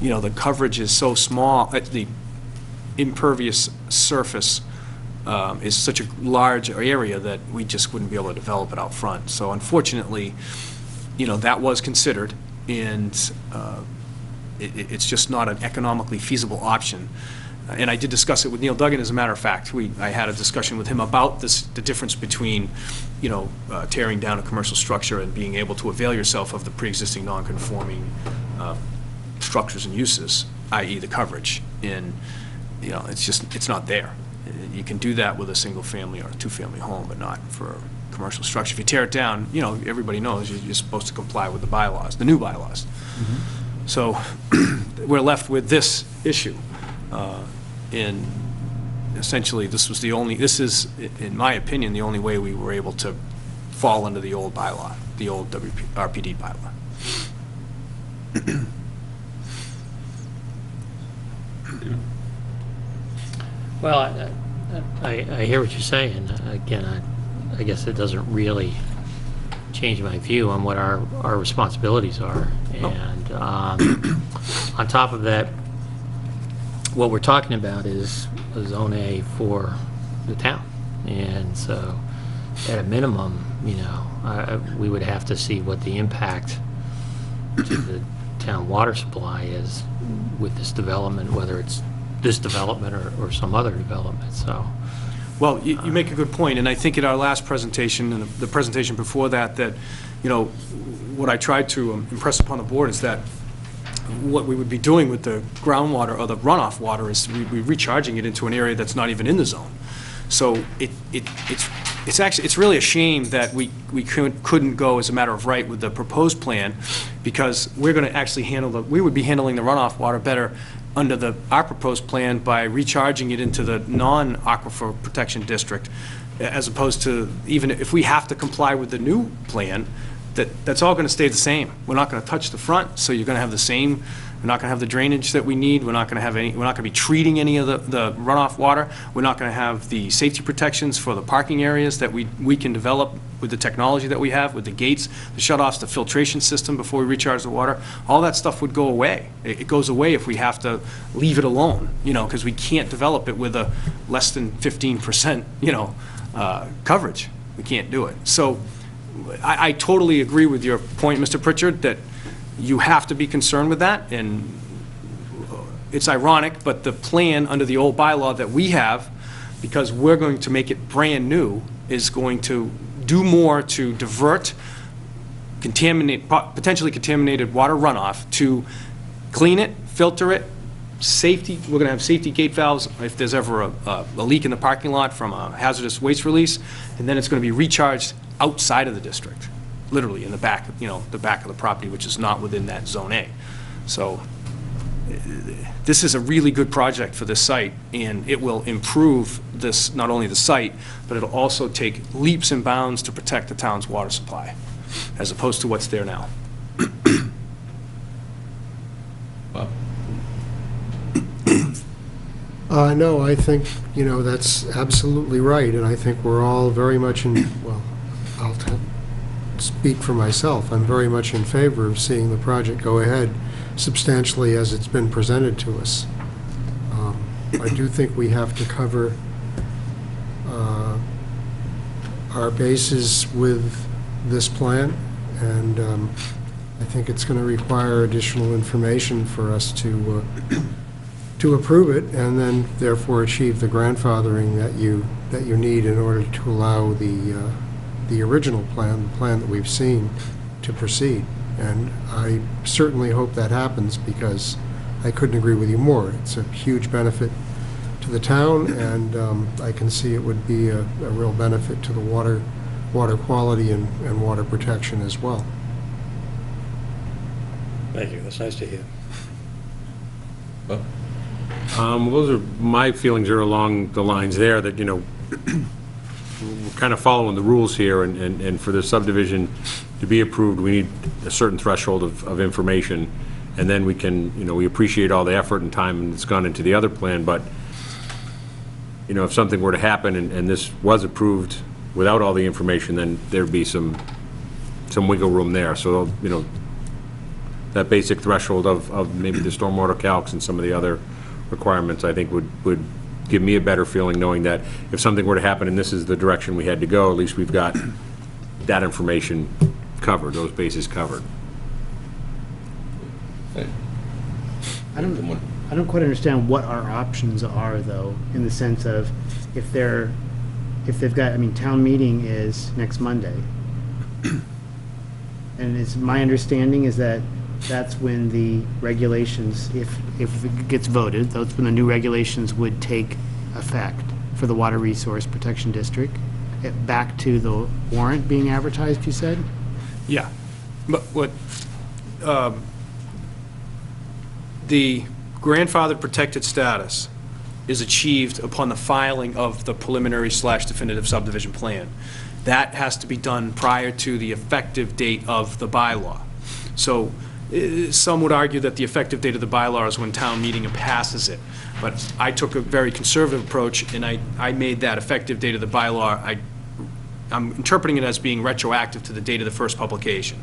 the coverage is so small, the impervious surface is such a large area that we just wouldn't be able to develop it out front. So unfortunately, that was considered, and it's just not an economically feasible option. And I did discuss it with Neil Duggan, as a matter of fact. I had a discussion with him about the difference between, tearing down a commercial structure and being able to avail yourself of the pre-existing non-conforming structures and uses, i.e. the coverage. And, it's not there. You can do that with a single-family or a 2-family home, but not for a commercial structure. If you tear it down, everybody knows you're supposed to comply with the bylaws, the new bylaws. Mm-hmm. So we're left with this issue. And essentially, this is, in my opinion, the only way we were able to fall under the old bylaw, the old RPD bylaw. Well, I hear what you're saying. Again, I guess it doesn't really change my view on what our responsibilities are. And on top of that, what we're talking about is a Zone A for the town. And so at a minimum, we would have to see what the impact to the town water supply is with this development, whether it's this development or some other development, so. Well, you make a good point, and I think in our last presentation and the presentation before that, what I tried to impress upon the board is that what we would be doing with the groundwater or the runoff water is we're recharging it into an area that's not even in the zone. So it's really a shame that we couldn't go as a matter of right with the proposed plan, because we're going to actually we would be handling the runoff water better under our proposed plan by recharging it into the non-aquifer protection district, as opposed to, even if we have to comply with the new plan, that's all going to stay the same. We're not going to touch the front, so you're going to have the same. We're not going to have the drainage that we need. We're not going to be treating any of the runoff water. We're not going to have the safety protections for the parking areas that we can develop with the technology that we have, with the gates, the shutoffs, the filtration system before we recharge the water. All that stuff would go away. It goes away if we have to leave it alone, because we can't develop it with a less than 15%, coverage. We can't do it. So I totally agree with your point, Mr. Pritchard, that you have to be concerned with that, and it's ironic, but the plan under the old bylaw that we have, because we're going to make it brand new, is going to do more to divert potentially contaminated water runoff, to clean it, filter it, safety. We're going to have safety gate valves if there's ever a leak in the parking lot from a hazardous waste release, and then it's going to be recharged outside of the district, literally in the back, the back of the property, which is not within that Zone A. So this is a really good project for this site, and it will improve this, not only the site, but it'll also take leaps and bounds to protect the town's water supply, as opposed to what's there now. Bob? No, I think, that's absolutely right, and I think we're all very much I'll speak for myself. I'm very much in favor of seeing the project go ahead substantially as it's been presented to us. I do think we have to cover our bases with this plan, and I think it's going to require additional information for us to approve it, and then therefore achieve the grandfathering that you need in order to allow the original plan, the plan that we've seen, to proceed. And I certainly hope that happens, because I couldn't agree with you more. It's a huge benefit to the town, and I can see it would be a real benefit to the water quality and water protection as well. Thank you, that's nice to hear. Bob? Those are, my feelings are along the lines there that, we're kind of following the rules here, and for the subdivision to be approved, we need a certain threshold of information, and then we can, we appreciate all the effort and time that's gone into the other plan, but, if something were to happen and this was approved without all the information, then there'd be some wiggle room there. So, that basic threshold of maybe the stormwater calcs and some of the other requirements, I think would give me a better feeling, knowing that if something were to happen and this is the direction we had to go, at least we've got that information covered, those bases covered. Hey. I don't quite understand what our options are, though, in the sense of if they've got, town meeting is next Monday. And it's my understanding is that that's when the regulations, if it gets voted, that's when the new regulations would take effect for the Water Resource Protection District. Back to the warrant being advertised, you said? Yeah. But what, the grandfathered protected status is achieved upon the filing of the preliminary/definitive subdivision plan. That has to be done prior to the effective date of the bylaw. So some would argue that the effective date of the bylaw is when town meeting passes it. But I took a very conservative approach, and I made that effective date of the bylaw, I'm interpreting it as being retroactive to the date of the first publication.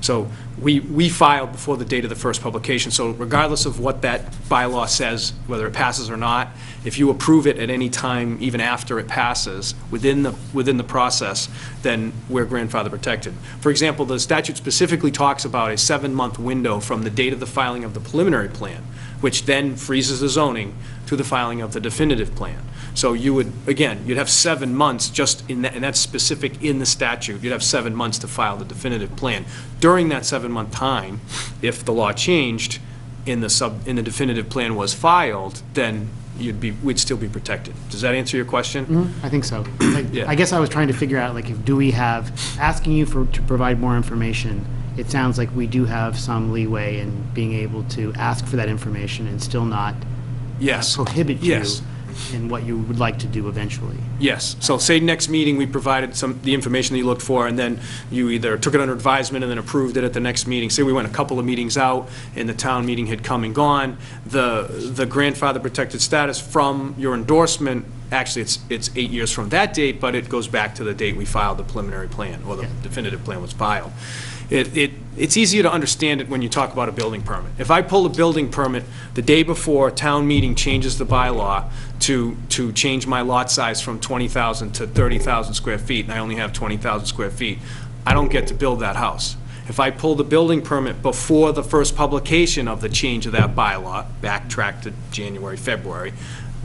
So we filed before the date of the first publication, so regardless of what that bylaw says, whether it passes or not, if you approve it at any time, even after it passes, within the process, then we're grandfather protected. For example, the statute specifically talks about a 7-month window from the date of the filing of the preliminary plan, which then freezes the zoning to the filing of the definitive plan. So you would, again, you'd have 7 months just in that, and that's specific in the statute, you'd have 7 months to file the definitive plan. During that 7-month time, if the law changed and the definitive plan was filed, then we'd still be protected. Does that answer your question? I think so. Yeah. I guess I was trying to figure out, like, do we have, asking you to provide more information, it sounds like we do have some leeway in being able to ask for that information and still not Yes. prohibit you Yes. in what you would like to do eventually. Yes. So say next meeting, we provided the information that you looked for, and then you either took it under advisement and then approved it at the next meeting. Say we went a couple of meetings out, and the town meeting had come and gone. The grandfather protected status from your endorsement, actually, it's 8 years from that date, but it goes back to the date we filed the preliminary plan, or the definitive plan was filed. It's easier to understand it when you talk about a building permit. If I pull a building permit the day before town meeting changes the bylaw to change my lot size from 20,000 to 30,000 square feet, and I only have 20,000 square feet, I don't get to build that house. If I pull the building permit before the first publication of the change of that bylaw, backtrack to January, February,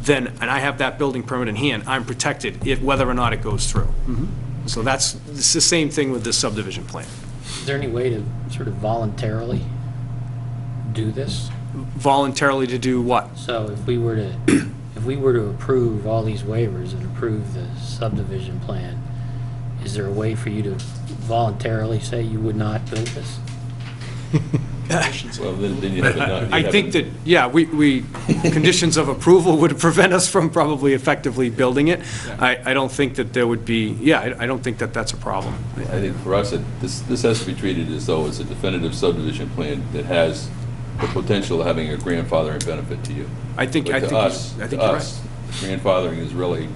then, and I have that building permit in hand, I'm protected whether or not it goes through. So it's the same thing with this subdivision plan. Is there any way to sort of voluntarily do this? Voluntarily to do what? So if we were to approve all these waivers and approve the subdivision plan, is there a way for you to voluntarily say you would not build this? Well, then you have to not. I think that, yeah, we conditions of approval would prevent us from probably effectively building it. I don't think that there would be, I don't think that that's a problem. I think for us, this has to be treated as though it's a definitive subdivision plan that has the potential of having a grandfathering benefit to you. I think But to you're us, right. grandfathering is really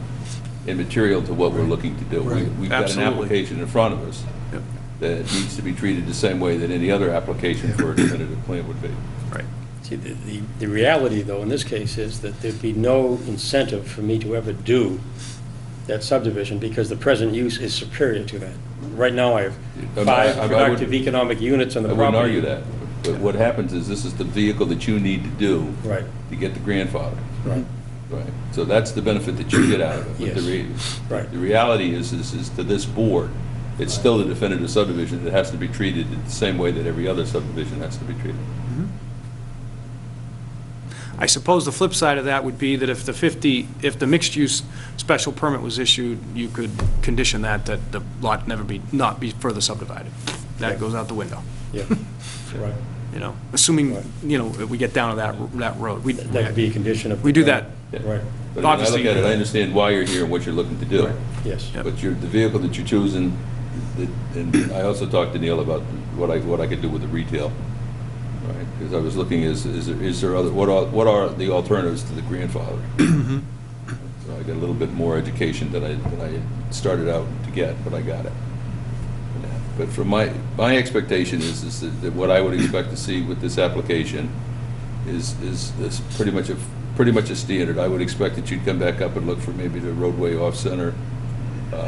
immaterial to what we're looking to do. We've got an Absolutely. application in front of us Yep. that needs to be treated the same way that any other application for a definitive plan would be. Right. See, the reality, though, in this case, is that there'd be no incentive for me to ever do that subdivision because the present use is superior to that. Right now, I have five I productive wouldn't- economic units on the I property. wouldn't argue that. But what happens is this is the vehicle that you need to do Right, to get the grandfather. right. Right. So that's the benefit that you get out of it. But Yes. Right. The reality is to this board, it's still a definitive subdivision that has to be treated the same way that every other subdivision has to be treated. I suppose the flip side of that would be that if the mixed-use special permit was issued, you could condition that the lot not be further subdivided. That goes out the window, Yeah, right. assuming, we get down to that road. That could be a condition of. We do that. Right, But when I Obviously, look at it, I understand why you're here and what you're looking to do. right, yes. Yep. But the vehicle that you're choosing, and I also talked to Neil about what I could do with the retail. Right, because I was looking, is there other, what are the alternatives to the grandfather? So I got a little bit more education than I started out to get, but I got it. But from my expectation is that what I would expect to see with this application is pretty much a standard. I would expect that you'd come back up and look for maybe the roadway off-center.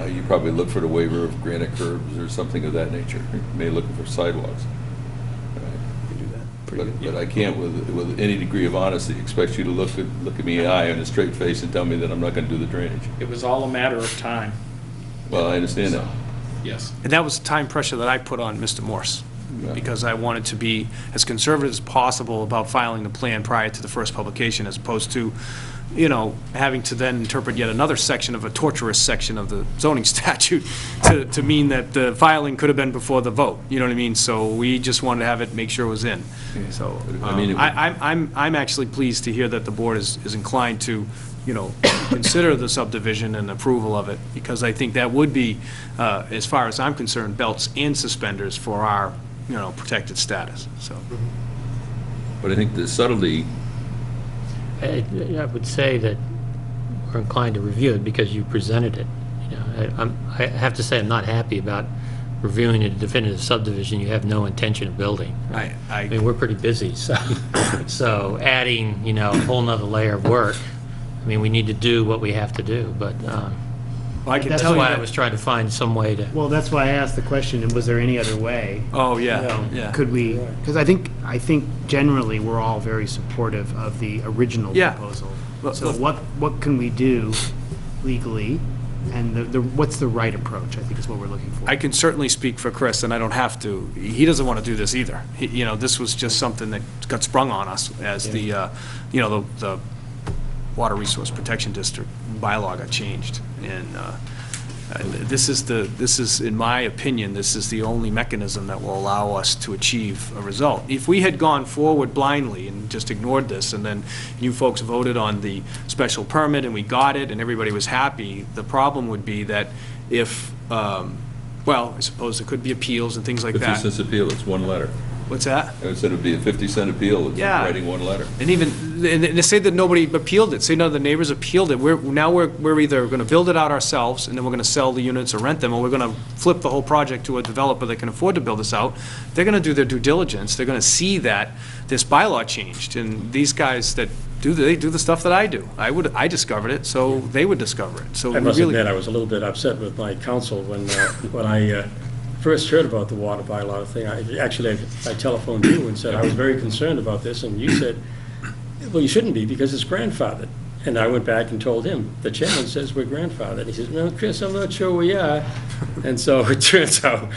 You probably look for the waiver of granite curbs or something of that nature. You may look for sidewalks. But I can't, with any degree of honesty, expect you to look at me in the eye in a straight face and tell me that I'm not going to do the drainage. It was all a matter of time. Well, I understand that. Yes. And that was the time pressure that I put on Mr. Morse, Yeah. because I wanted to be as conservative as possible about filing the plan prior to the first publication, as opposed to, having to then interpret yet another section of a torturous section of the zoning statute to mean that the filing could have been before the vote, you know what I mean? So we just wanted to have it, make sure it was in. So, I mean, I'm actually pleased to hear that the board is inclined to, consider the subdivision and approval of it, because I think that would be, as far as I'm concerned, belts and suspenders for our, protected status, so. But I think the subtlety, I would say that we're inclined to review it because you presented it. I have to say, I'm not happy about reviewing a definitive subdivision you have no intention of building. I mean, we're pretty busy, so, so adding, you know, a whole nother layer of work, I mean, we need to do what we have to do, but I can that's tell you why I that- was trying to find some way to, Well, that's why I asked the question, and was there any other way? Oh, You yeah, know, yeah. Could we, because I think generally, we're all very supportive of the original Yeah. proposal. Look- So look- what can we do legally, and what's the right approach, I think is what we're looking for. I can certainly speak for Chris, and I don't have to. He doesn't want to do this either. You know, this was just something that got sprung on us as the, you know, the Water Resource Protection District bylaw got changed. And this is, in my opinion, this is the only mechanism that will allow us to achieve a result. If we had gone forward blindly and just ignored this, and then you folks voted on the special permit and we got it and everybody was happy, the problem would be that if, well, I suppose there could be appeals and things like 50 that. cents appeal, it's one letter. What's that? I said it'd be a 50-cent appeal, it's Yeah. writing one letter. And even, and they say that nobody appealed it, say none of the neighbors appealed it. We're either gonna build it out ourselves, and then we're gonna sell the units or rent them, or we're gonna flip the whole project to a developer that can afford to build this out. They're gonna do their due diligence, they're gonna see that this bylaw changed, and these guys that they do the stuff that I do. I discovered it, so they would discover it, so I we must really. admit, I was a little bit upset with my counsel when I first heard about the water bylaw thing. I telephoned you and said I was very concerned about this, and you said, well, you shouldn't be because it's grandfathered. And I went back and told him, the chairman says we're grandfathered. And he says, no, Chris, I'm not sure we are. And so it turns out,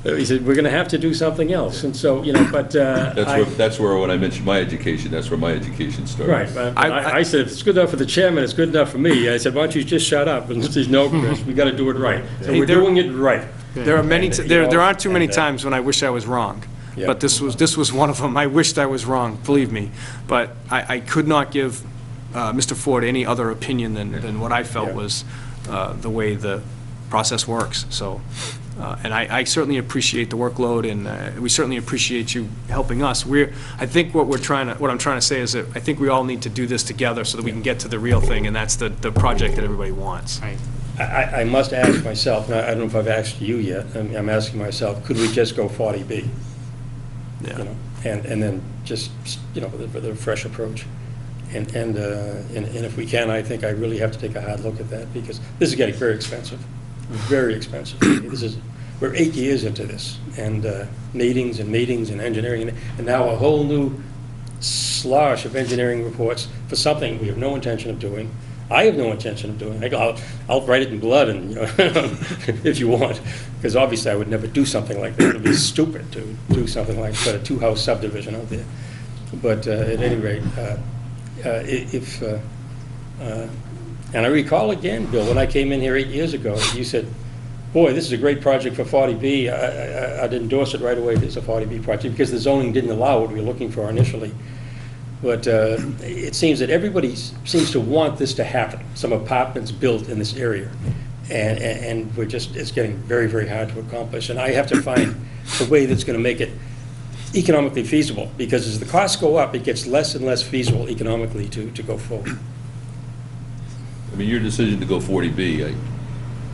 he said, we're going to have to do something else. And so, you know, but That's where, when I mentioned my education, that's where my education started. Right, but I said, if it's good enough for the chairman, it's good enough for me. I said, why don't you just shut up? And he says, no, Chris, we got to do it right. So Hey, we're there- doing it right. There are many, And, you there know, aren't too many and, times when I wish I was wrong. Yeah. But this was one of them. I wished I was wrong, believe me. But I could not give Mr. Ford any other opinion than what I felt Yeah. was the way the process works. So, and I certainly appreciate the workload, and we certainly appreciate you helping us. I think what I'm trying to say is that I think we all need to do this together so that we can get to the real thing, and that's the project that everybody wants. Right. I must ask myself, and I don't know if I've asked you yet, I'm asking myself, could we just go 40B? Yeah. You know, and then just, you know, with a fresh approach. And if we can, I think I really have to take a hard look at that, because this is getting very expensive, very expensive. We're 8 years into this, and meetings and meetings and engineering, and now a whole new slosh of engineering reports for something we have no intention of doing. I have no intention of doing it. I'll write it in blood, and, you know, if you want, because obviously I would never do something like that. It would be stupid to do something like put a two-house subdivision out there. But at any rate, and I recall again, Bill, when I came in here 8 years ago, you said, boy, this is a great project for 40B. I'd endorse it right away as a 40B project, because the zoning didn't allow what we were looking for initially. But it seems that everybody seems to want this to happen, some apartments built in this area. And it's getting very, very hard to accomplish. And I have to find a way that's going to make it economically feasible, because as the costs go up, it gets less and less feasible economically to go forward. I mean, your decision to go 40B,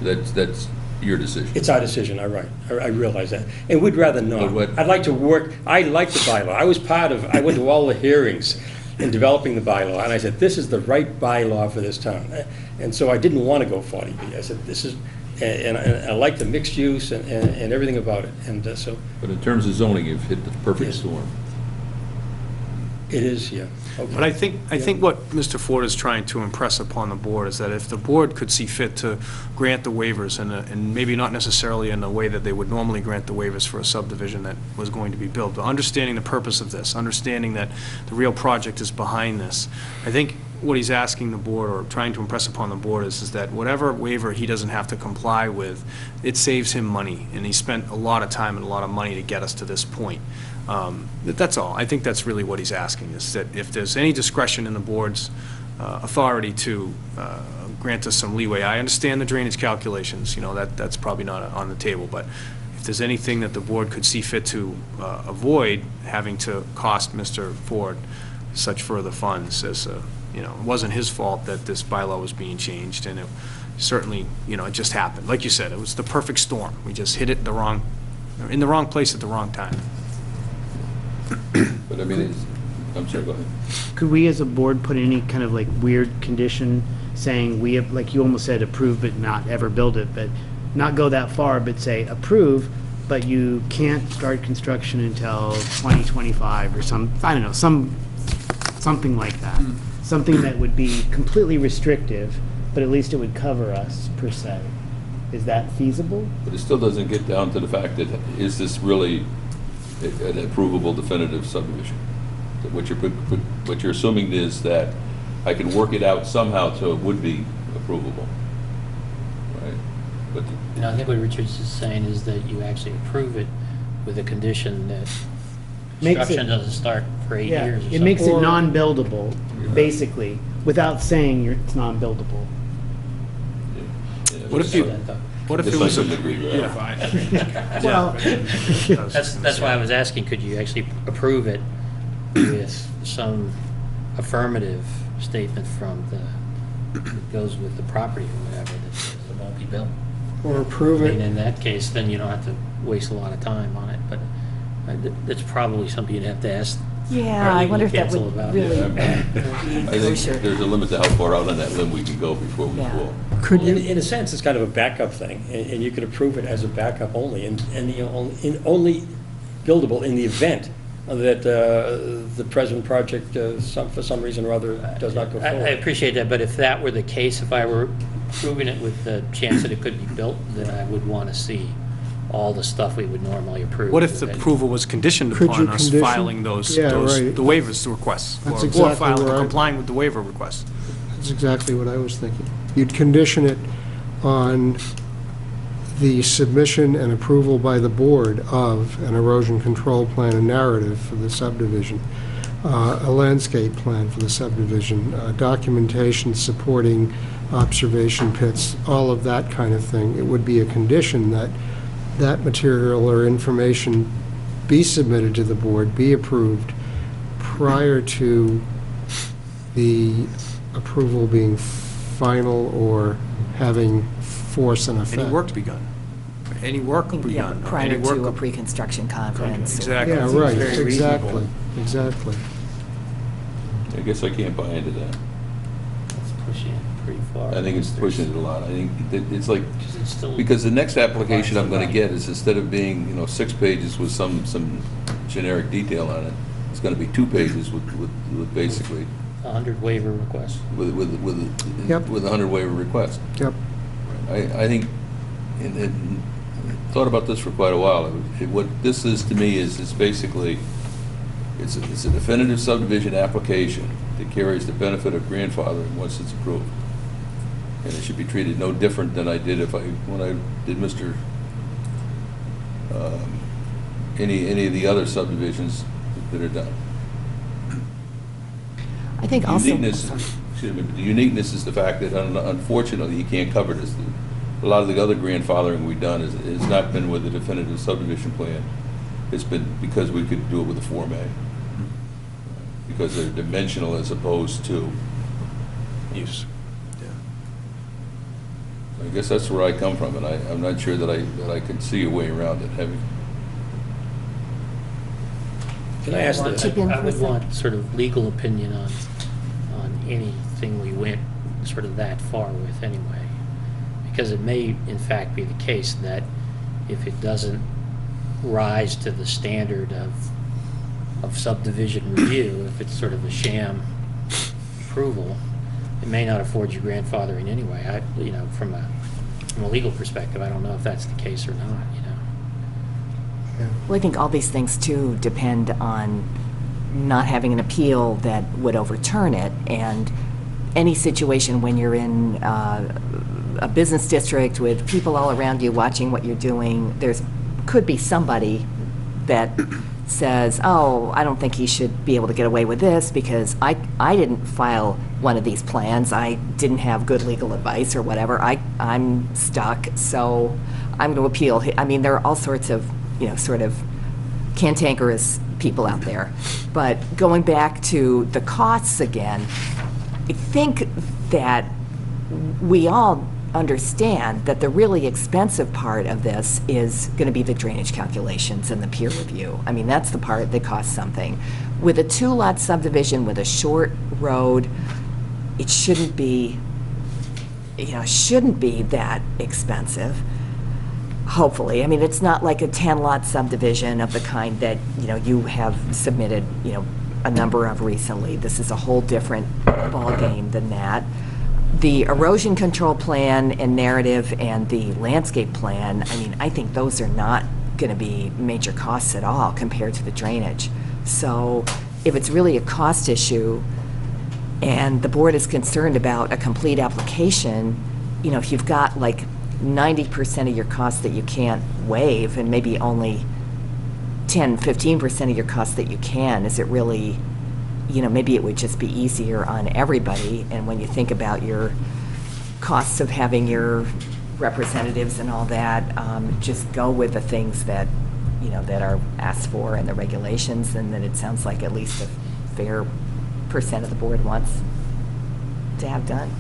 that's your decision. It's our decision, I realize that. And we'd rather not. But what- I'd like to work, I like the bylaw. I went to all the hearings in developing the bylaw, and I said, this is the right bylaw for this town. And so I didn't want to go 40B. I said, this is, and I like the mixed use and everything about it. And so But in terms of zoning, you've hit the perfect Yes. storm. it is, yeah. Okay. But I think what Mr. Ford is trying to impress upon the board is that if the board could see fit to grant the waivers, and maybe not necessarily in the way that they would normally grant the waivers for a subdivision that was going to be built, but understanding the purpose of this, understanding that the real project is behind this, I think what he's asking the board, or trying to impress upon the board, is that whatever waiver he doesn't have to comply with, it saves him money, and he spent a lot of time and a lot of money to get us to this point. That's all. I think that's really what he's asking, is that if there's any discretion in the board's authority to grant us some leeway. I understand the drainage calculations, you know, that's probably not on the table, but if there's anything that the board could see fit to avoid having to cost Mr. Ford such further funds, as, you know, it wasn't his fault that this bylaw was being changed, and certainly, it just happened. Like you said, it was the perfect storm. We just hit it in the wrong place at the wrong time. But I mean, I'm sorry, go ahead. Could we as a board put any kind of like weird condition saying we have, like you almost said, approve but not ever build it, but not go that far, but say approve, but you can't start construction until 2025 or I don't know, something like that. Something that would be completely restrictive, but at least it would cover us, per se. Is that feasible? But it still doesn't get down to the fact that, is this really an approvable definitive subdivision? That what you're assuming is that I can work it out somehow so it would be approvable, right? But No, I think what Richard's is saying is that you actually approve it with a condition that Makes construction it- doesn't start for 8 Yeah, years or something. it makes it Or- non-buildable, basically, without saying it's non-buildable. yeah, What if you- What if This it I was couldn't agree with that. Fine. Well, That's why I was asking, could you actually approve it with some affirmative statement from that goes with the property or whatever, that says it won't be built? Or approve I mean, it, in that case, then you don't have to waste a lot of time on it, but that's probably something you'd have to ask Yeah, our I legal wonder if that counsel would about. really Yeah, be I think kosher. there's a limit to how far out on that limb we can go before we Yeah. fall. could In you, a sense, it's kind of a backup thing, and you could approve it as a backup only, and only buildable in the event that the present project, for some reason or other, does not go I forward. appreciate that, but if that were the case, if I were proving it with the chance that it could be built, then I would want to see all the stuff we would normally approve. What if the with it. approval was conditioned Could you upon us condition- filing those, Yeah, the right. waivers requests? That's or exactly filing, where I- complying with the waiver request? that's exactly what I was thinking. You'd condition it on the submission and approval by the board of an erosion control plan and narrative for the subdivision, a landscape plan for the subdivision, documentation supporting observation pits, all of that kind of thing. It would be a condition that that material or information be submitted to the board, be approved prior to the approval being final or having force and effect. Any work begun? Any work Yeah, begun? prior Any work to a pre-construction conference. Exactly. Yeah, Seems right, very exactly, reasonable. exactly. I guess I can't buy into that. It's pushing it pretty far. I think it's pushing it a lot. I think it's like, Because it's still. because the next application I'm gonna get is, instead of being, 6 pages with some generic detail on it, it's gonna be 2 pages with basically, 100 waiver requests. with Yep. 100 waiver requests. Yep. I think, and thought about this for quite a while. What this is to me is basically, it's a definitive subdivision application that carries the benefit of grandfathering once it's approved. And it should be treated no different than I did when I did any of the other subdivisions that are done. I think also. Uniqueness, excuse me, the uniqueness is the fact that unfortunately, you can't cover this. A lot of the other grandfathering we've done has not been with the definitive subdivision plan. It's been because we could do it with a Form A. Because they're dimensional as opposed to use. I guess that's where I come from, and I'm not sure that I can see a way around it. Can I ask I Chip in I for a would sec. want sort of legal opinion on anything we went sort of that far with anyway. Because it may, in fact, be the case that if it doesn't rise to the standard of subdivision review, if it's sort of a sham approval, it may not afford you grandfathering anyway. From a legal perspective, I don't know if that's the case or not, Well, I think all these things, too, depend on not having an appeal that would overturn it, and any situation when you're in a business district with people all around you watching what you're doing, could be somebody that says, oh, I don't think he should be able to get away with this because I didn't file one of these plans, I didn't have good legal advice or whatever, I'm stuck, so I'm going to appeal. I mean, there are all sorts of sort of cantankerous people out there. But going back to the costs again, I think that we all understand that the really expensive part of this is going to be the drainage calculations and the peer review. I mean, that's the part that costs something. With a two-lot subdivision with a short road, it shouldn't be, shouldn't be that expensive, hopefully. I mean, it's not like a 10-lot subdivision of the kind that, you have submitted, a number of recently. This is a whole different ballgame than that. The erosion control plan and narrative and the landscape plan, I mean, I think those are not going to be major costs at all compared to the drainage. So if it's really a cost issue and the board is concerned about a complete application, if you've got like 90% of your costs that you can't waive and maybe only 10, 15% of your costs that you can, is it really, maybe it would just be easier on everybody. And when you think about your costs of having your representatives and all that, just go with the things that, that are asked for in the regulations, and that it sounds like at least a fair percent of the board wants to have done.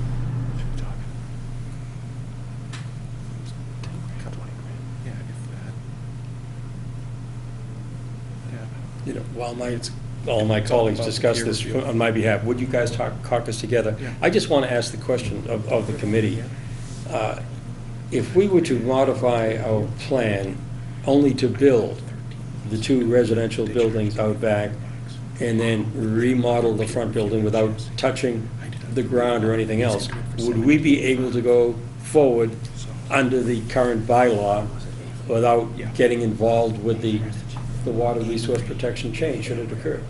While all my colleagues discuss this on my behalf, would you guys caucus together? I just want to ask the question of the committee. If we were to modify our plan only to build the two residential buildings out back and then remodel the front building without touching the ground or anything else, would we be able to go forward under the current bylaw without getting involved with the water resource protection change should it occur?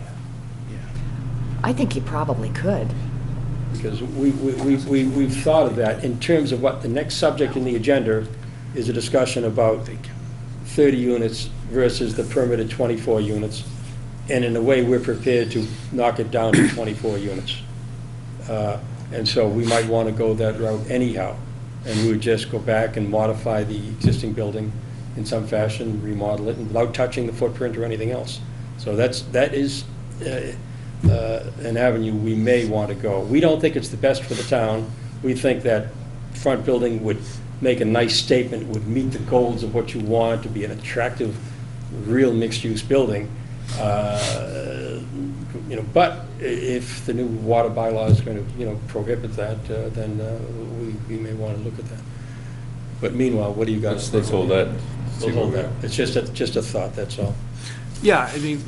I think you probably could. Because we've thought of that in terms of what the next subject in the agenda is, a discussion about 30 units versus the permitted 24 units. And in a way, we're prepared to knock it down to 24 units. And so we might want to go that route anyhow. And we would just go back and modify the existing building in some fashion, remodel it, and without touching the footprint or anything else. So that is an avenue we may want to go. We don't think it's the best for the town. We think that front building would make a nice statement, would meet the goals of what you want to be an attractive, real mixed-use building. But if the new water bylaw is going to, prohibit that, then we may want to look at that. But meanwhile, what do you guys think? Let's hold that. We'll hold that. It's just a thought, that's all. Yeah, I mean,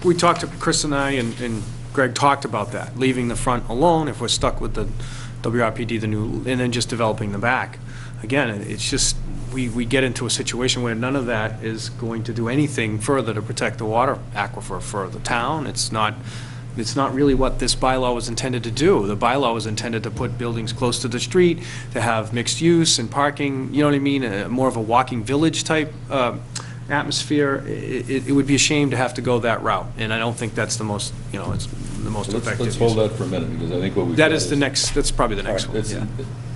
we talked to Chris and I, and Greg talked about that, leaving the front alone if we're stuck with the WRPD, and then just developing the back. Again, it's just, we get into a situation where none of that is going to do anything further to protect the water aquifer for the town. It's not really what this bylaw was intended to do. The bylaw was intended to put buildings close to the street, to have mixed use and parking, you know what I mean, more of a walking village type atmosphere. It would be a shame to have to go that route, and I don't think that's the most, it's the most effective. Let's hold that for a minute, because I think what we've That got is the next, that's probably the next one. It's yeah.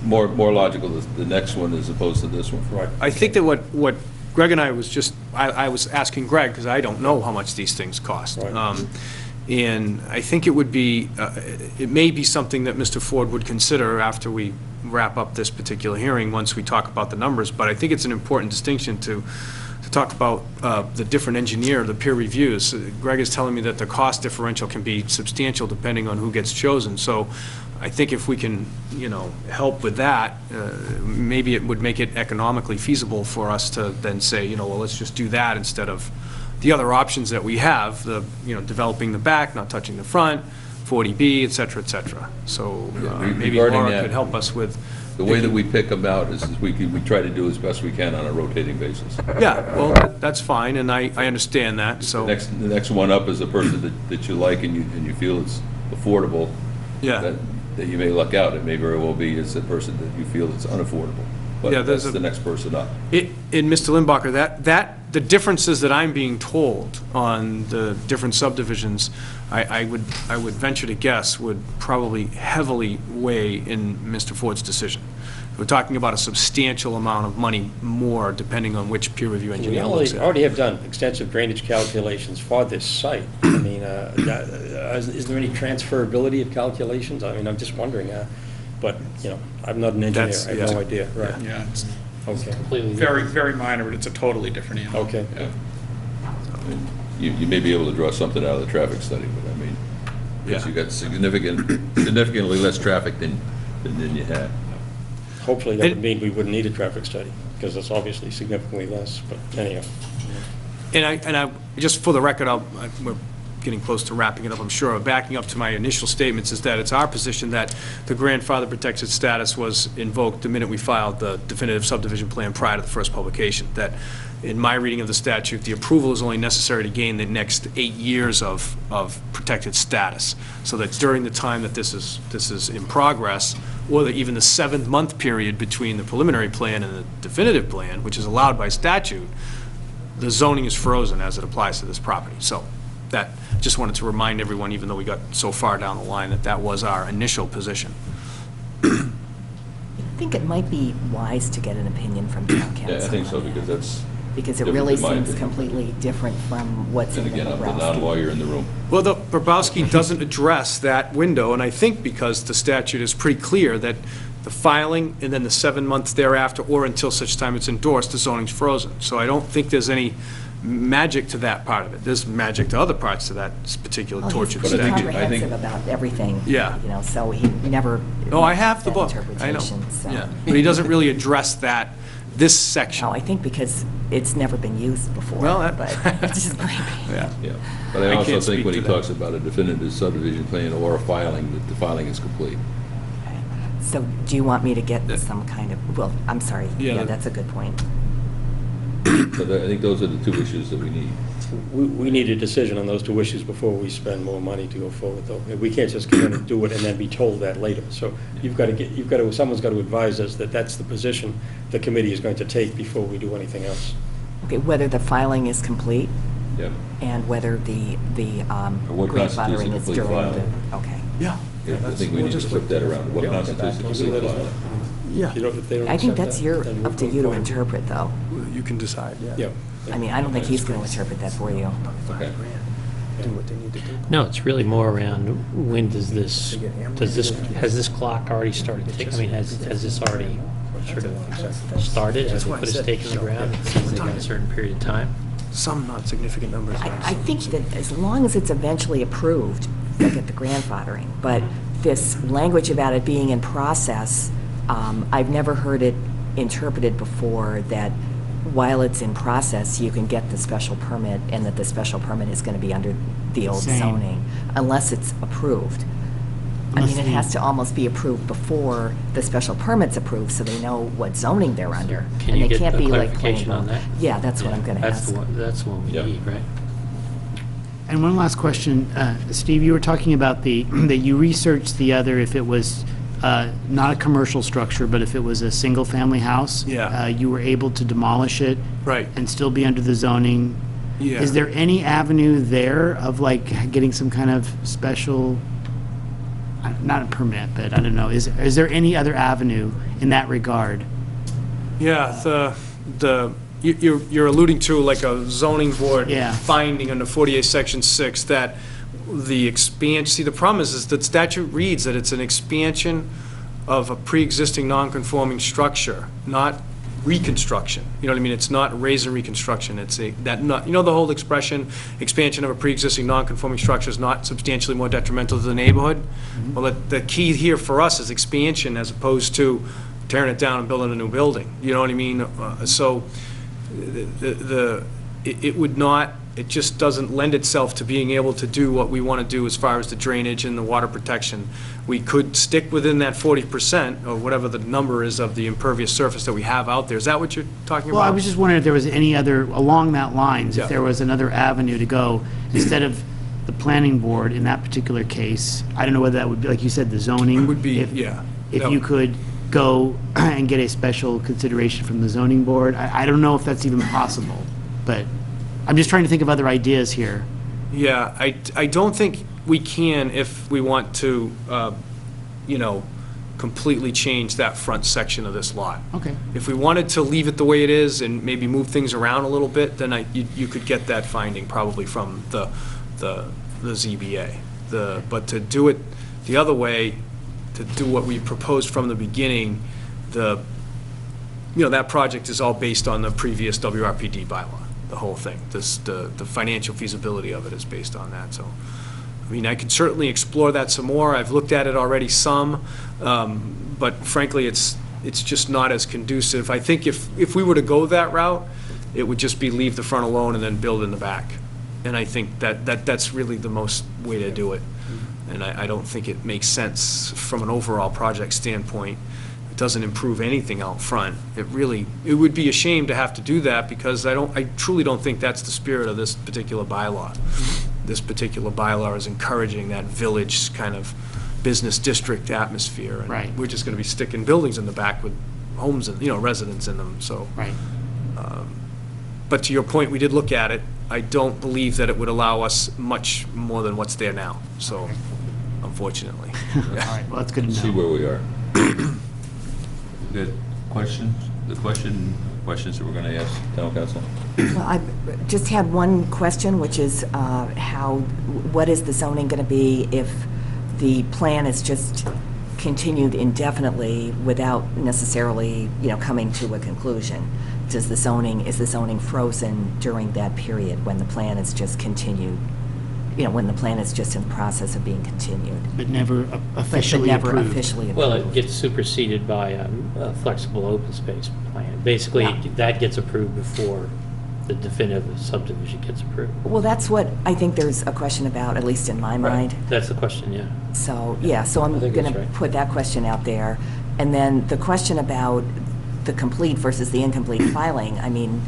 more logical, the next one as opposed to this one. Right. I think that what Greg and I was just, I was asking Greg, because I don't know how much these things cost. Right. And I think it would be, it may be something that Mr. Ford would consider after we wrap up this particular hearing, once we talk about the numbers. But I think it's an important distinction to talk about the different engineer, the peer reviews. Greg is telling me that the cost differential can be substantial depending on who gets chosen. So I think if we can, help with that, maybe it would make it economically feasible for us to then say, well, let's just do that instead of the other options that we have, developing the back, not touching the front, 40B, et cetera, et cetera. So maybe Laura could help us with. The way that we pick them out is we try to do as best we can on a rotating basis. Yeah, well, that's fine, and I understand that, so. The next one up is a person that you like and you feel it's affordable. Yeah. That you may luck out. It may very well be it's a person that you feel it's unaffordable. But Yeah, that's the next person up. In Mr. Limbacher, the differences that I'm being told on the different subdivisions, I would venture to guess would probably heavily weigh in Mr. Ford's decision. We're talking about a substantial amount of money more, depending on which peer review We engineer looks at it. already have done extensive drainage calculations for this site. I mean, is there any transferability of calculations? I mean, I'm just wondering. but, I'm not an engineer, That's- I have no yeah. idea, right? Yeah, it's Okay, Completely very, very minor, but it's a totally different animal. okay. Yeah. You may be able to draw something out of the traffic study, but I mean, because Yeah. you got significantly less traffic than you had. Hopefully that would mean we wouldn't need a traffic study, because it's obviously significantly less, but anyhow. And I, just for the record, we're getting close to wrapping it up, I'm sure. Backing up to my initial statements is that it's our position that the grandfather protected status was invoked the minute we filed the definitive subdivision plan prior to the first publication. That, in my reading of the statute, the approval is only necessary to gain the next 8 years of protected status. So that during the time that this is in progress, or even the 7-month period between the preliminary plan and the definitive plan, which is allowed by statute, the zoning is frozen as it applies to this property. So that, just wanted to remind everyone, even though we got so far down the line, that that was our initial position. I think it might be wise to get an opinion from town council. Yeah, I think so, on that, because that's, because it different really in my seems opinion. completely different from what's in and the again, I'm the Bobrowski. non-lawyer in the room. Well, the Bobrowski doesn't address that window, and I think because the statute is pretty clear that the filing and then the 7 months thereafter, or until such time it's endorsed, the zoning's frozen. So I don't think there's any magic to that part of it. There's magic to other parts to that particular Well, tortured he's But I statute. think- comprehensive about everything. Yeah. You know, so he never. Oh, I have the that book, I know. interpretation, so. Yeah, but he doesn't really address that, this section. No, I think because it's never been used before. Well, that- But it's just maybe. Yeah. Yeah, but I I also can't think speak when he to that. talks about a definitive subdivision plan or a filing, that the filing is complete. So do you want me to get some kind of, well, I'm sorry. Yeah. Yeah, that's a good point. So I think those are the two issues that we need. We need a decision on those two issues before we spend more money to go forward, though. We can't just come in and do it and then be told that later. So someone's got to advise us that that's the position the committee is going to take before we do anything else. Okay, whether the filing is complete Yep. and whether the Or what constitutes a grandfathering is complete during filing. the, okay. Yeah. Yeah, I think we need to flip that around. What constitutes a complete filing? Yeah, If they don't I think accept that's that, then up to we'll you to go forward. interpret, though. you can decide, yeah. Yeah. I mean, I don't think he's going to interpret that for you. Okay. Do what they need to do. No, it's really more around when has this clock already started ticking? I mean, has this already sort of started? Has they put a stake in the ground and says they got a certain period of time? Some not significant numbers. I think that as long as it's eventually approved, they'll get the grandfathering. But this language about it being in process, I've never heard it interpreted before that while it's in process, you can get the special permit and that the special permit is going to be under the old Same. zoning, unless it's approved. I mean, it has to almost be approved before the special permit's approved, so they know what zoning they're under. Can And you they get can't a be like clarification on plain- that? Yeah, that's what I'm going to That's ask. the one we Yep. need, right? And one last question, Steve, you were talking about that you researched the other, if it was not a commercial structure, but if it was a single-family house. Yeah. You were able to demolish it. Right. And still be under the zoning. Yeah. Is there any avenue there of like getting some kind of special, not a permit, but I don't know, is there any other avenue in that regard? Yeah, you're alluding to like a zoning board Yeah. finding under 48 Section 6 that the expansion, see, the problem is that statute reads that it's an expansion of a pre-existing non-conforming structure, not reconstruction. You know what I mean? It's not raise and reconstruction. It's you know the whole expression, expansion of a pre-existing non-conforming structure is not substantially more detrimental to the neighborhood? Well, the key here for us is expansion as opposed to tearing it down and building a new building. You know what I mean? So it would not, it just doesn't lend itself to being able to do what we want to do as far as the drainage and the water protection. We could stick within that 40%, or whatever the number is of the impervious surface that we have out there. Is that what you're talking about? Well, I was just wondering if there was any other, along that lines, Yeah. if there was another avenue to go, instead of the planning board in that particular case. I don't know whether that would be, like you said, the zoning. It would be, if- yeah. If That- you could go and get a special consideration from the zoning board. I don't know if that's even possible, but I'm just trying to think of other ideas here. Yeah, I don't think we can if we want to, completely change that front section of this lot. Okay. If we wanted to leave it the way it is and maybe move things around a little bit, then you could get that finding probably from the ZBA. But to do it the other way, to do what we proposed from the beginning, that project is all based on the previous WRPD bylaw, the whole thing. The financial feasibility of it is based on that, so. I mean, I could certainly explore that some more. I've looked at it already some, but frankly, it's just not as conducive. I think if we were to go that route, it would just be leave the front alone and then build in the back. And I think that's really the most way to do it. And I don't think it makes sense from an overall project standpoint. It doesn't improve anything out front. It would be a shame to have to do that, because I truly don't think that's the spirit of this particular bylaw. This particular bylaw is encouraging that village kind of business district atmosphere. And Right. we're just going to be sticking buildings in the back with homes and, residents in them, so. Right. But to your point, we did look at it. I don't believe that it would allow us much more than what's there now, so, unfortunately. All right, well, that's good to know. See where we are. Good questions? Questions that we're going to ask town council? Well, I just had one question, which is what is the zoning going to be if the plan is just continued indefinitely without necessarily, coming to a conclusion? Is the zoning frozen during that period when the plan is just continued, when the plan is just in the process of being continued? But never officially But never approved. officially approved. Well, it gets superseded by a flexible open space plan. Basically, Yeah. that gets approved before the definitive subdivision gets approved. Well, that's what I think there's a question about, at least in my mind. That's the question, yeah. So, yeah, so I'm I think going that's to right. put that question out there. And then the question about the complete versus the incomplete filing, I mean,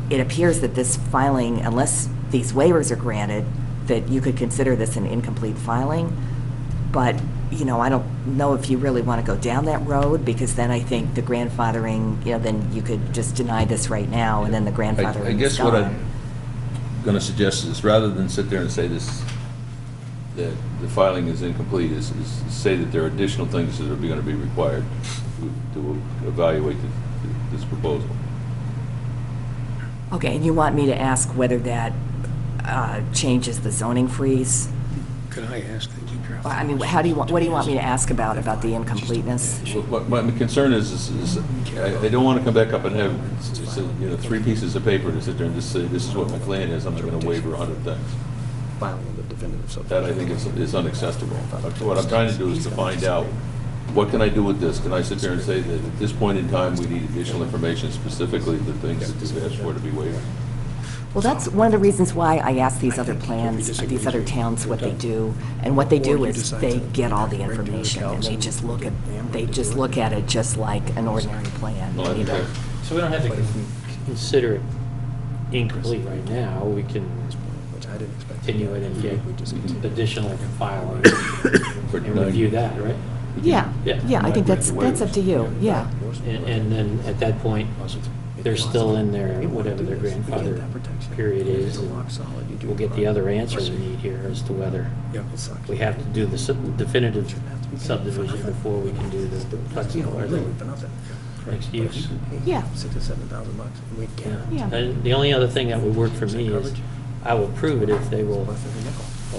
it appears that this filing, unless these waivers are granted, that you could consider this an incomplete filing. But, I don't know if you really want to go down that road, because then I think the grandfathering, then you could just deny this right now, and then the grandfathering I is guess what I'm gone. going to suggest is, rather than sit there and say that the filing is incomplete, is say that there are additional things that are going to be required to evaluate this proposal. Okay, and you want me to ask whether that changes the zoning freeze? Could I ask that you draft? I mean, what do you want me to ask about the incompleteness? Well, my concern is I don't want to come back up and have 3 pieces of paper to sit there and just say, this is what my plan is, I'm not going to waiver 100 things. That I think is unacceptable. What I'm trying to do is to find out, what can I do with this? Can I sit there and say that at this point in time, we need additional information, specifically the things that you've asked for to be waived? Well, that's one of the reasons why I asked these other these other towns what they do. And what they do is they get all the information, and they just look at it just like an ordinary plan. Well, you know. okay. So we don't have to consider it incomplete right now. We can continue it and get additional filing and review that, right? Yeah, Yeah. yeah, I think that's up to you, yeah. And then at that point, they're still in their, whatever their grandfather period is. And we'll get the other answer we need here as to whether we have to do the definitive subdivision before we can do the flexible or the mixed use. Yeah, Yeah. Yeah. And the only other thing that would work for me is I will prove it if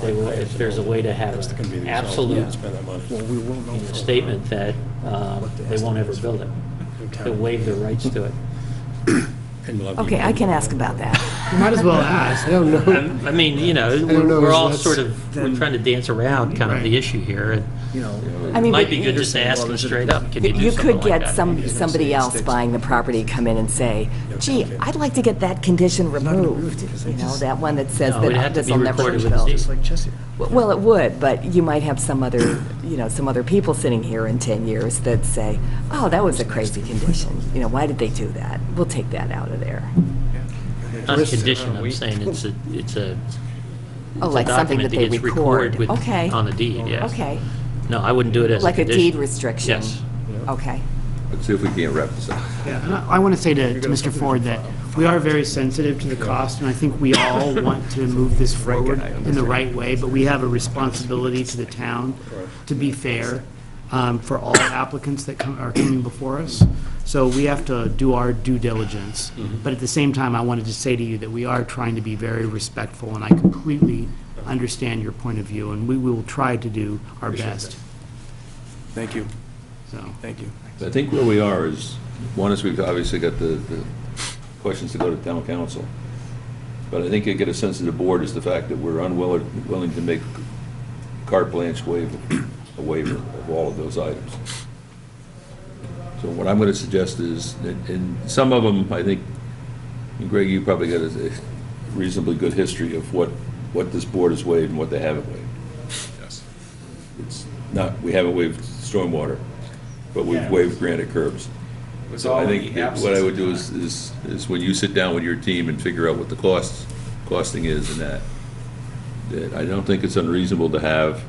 if there's a way to have an absolute statement that they won't ever build it. They'll waive their rights to it. okay, I can ask about that. You might as well ask. I don't know. I mean, don't know we're if all that's- sort of, we're trying to dance around kind of the issue here. and I It mean, might be good just to ask them straight up, can you do You something could like get that? somebody else buying the property come in and say, gee, I'd like to get that condition removed. That one that says No, it'd have that to be this will never recorded be with the built. deed. Well, it would, but you might have some other people sitting here in 10 years that say, oh, that was a crazy condition. Why did they do that? We'll take that out of there. Not a condition, I'm saying it's a Oh, like something document that they gets record. recorded with, Okay. on the deed, yes. Okay, No, I wouldn't do it as a like a condition. deed restriction. Yes. Okay. Let's see if we can't wrap this up. Yeah, and I want to say to Mr. Ford that we are very sensitive to the cost, and I think we all want to move this forward in the right way, but we have a responsibility to the town to be fair for all applicants that are coming before us. So we have to do our due diligence. But at the same time, I wanted to say to you that we are trying to be very respectful, and I completely understand your point of view, and we will try to do our best. Thank you, So, thank you. I think where we are is, one is we've obviously got the questions to go to town council. But I think I get a sense of the board is the fact that we're willing to make carte blanche a waiver of all of those items. So what I'm going to suggest is, that in some of them, I think, and Greg, you probably got a reasonably good history of what this board has waived and what they haven't waived. Yes. It's not, we haven't waived stormwater, but we've waived granite curbs. It's So all I in think the what I would absence do of is when you sit down with your team and figure out what the costing is and that I don't think it's unreasonable to have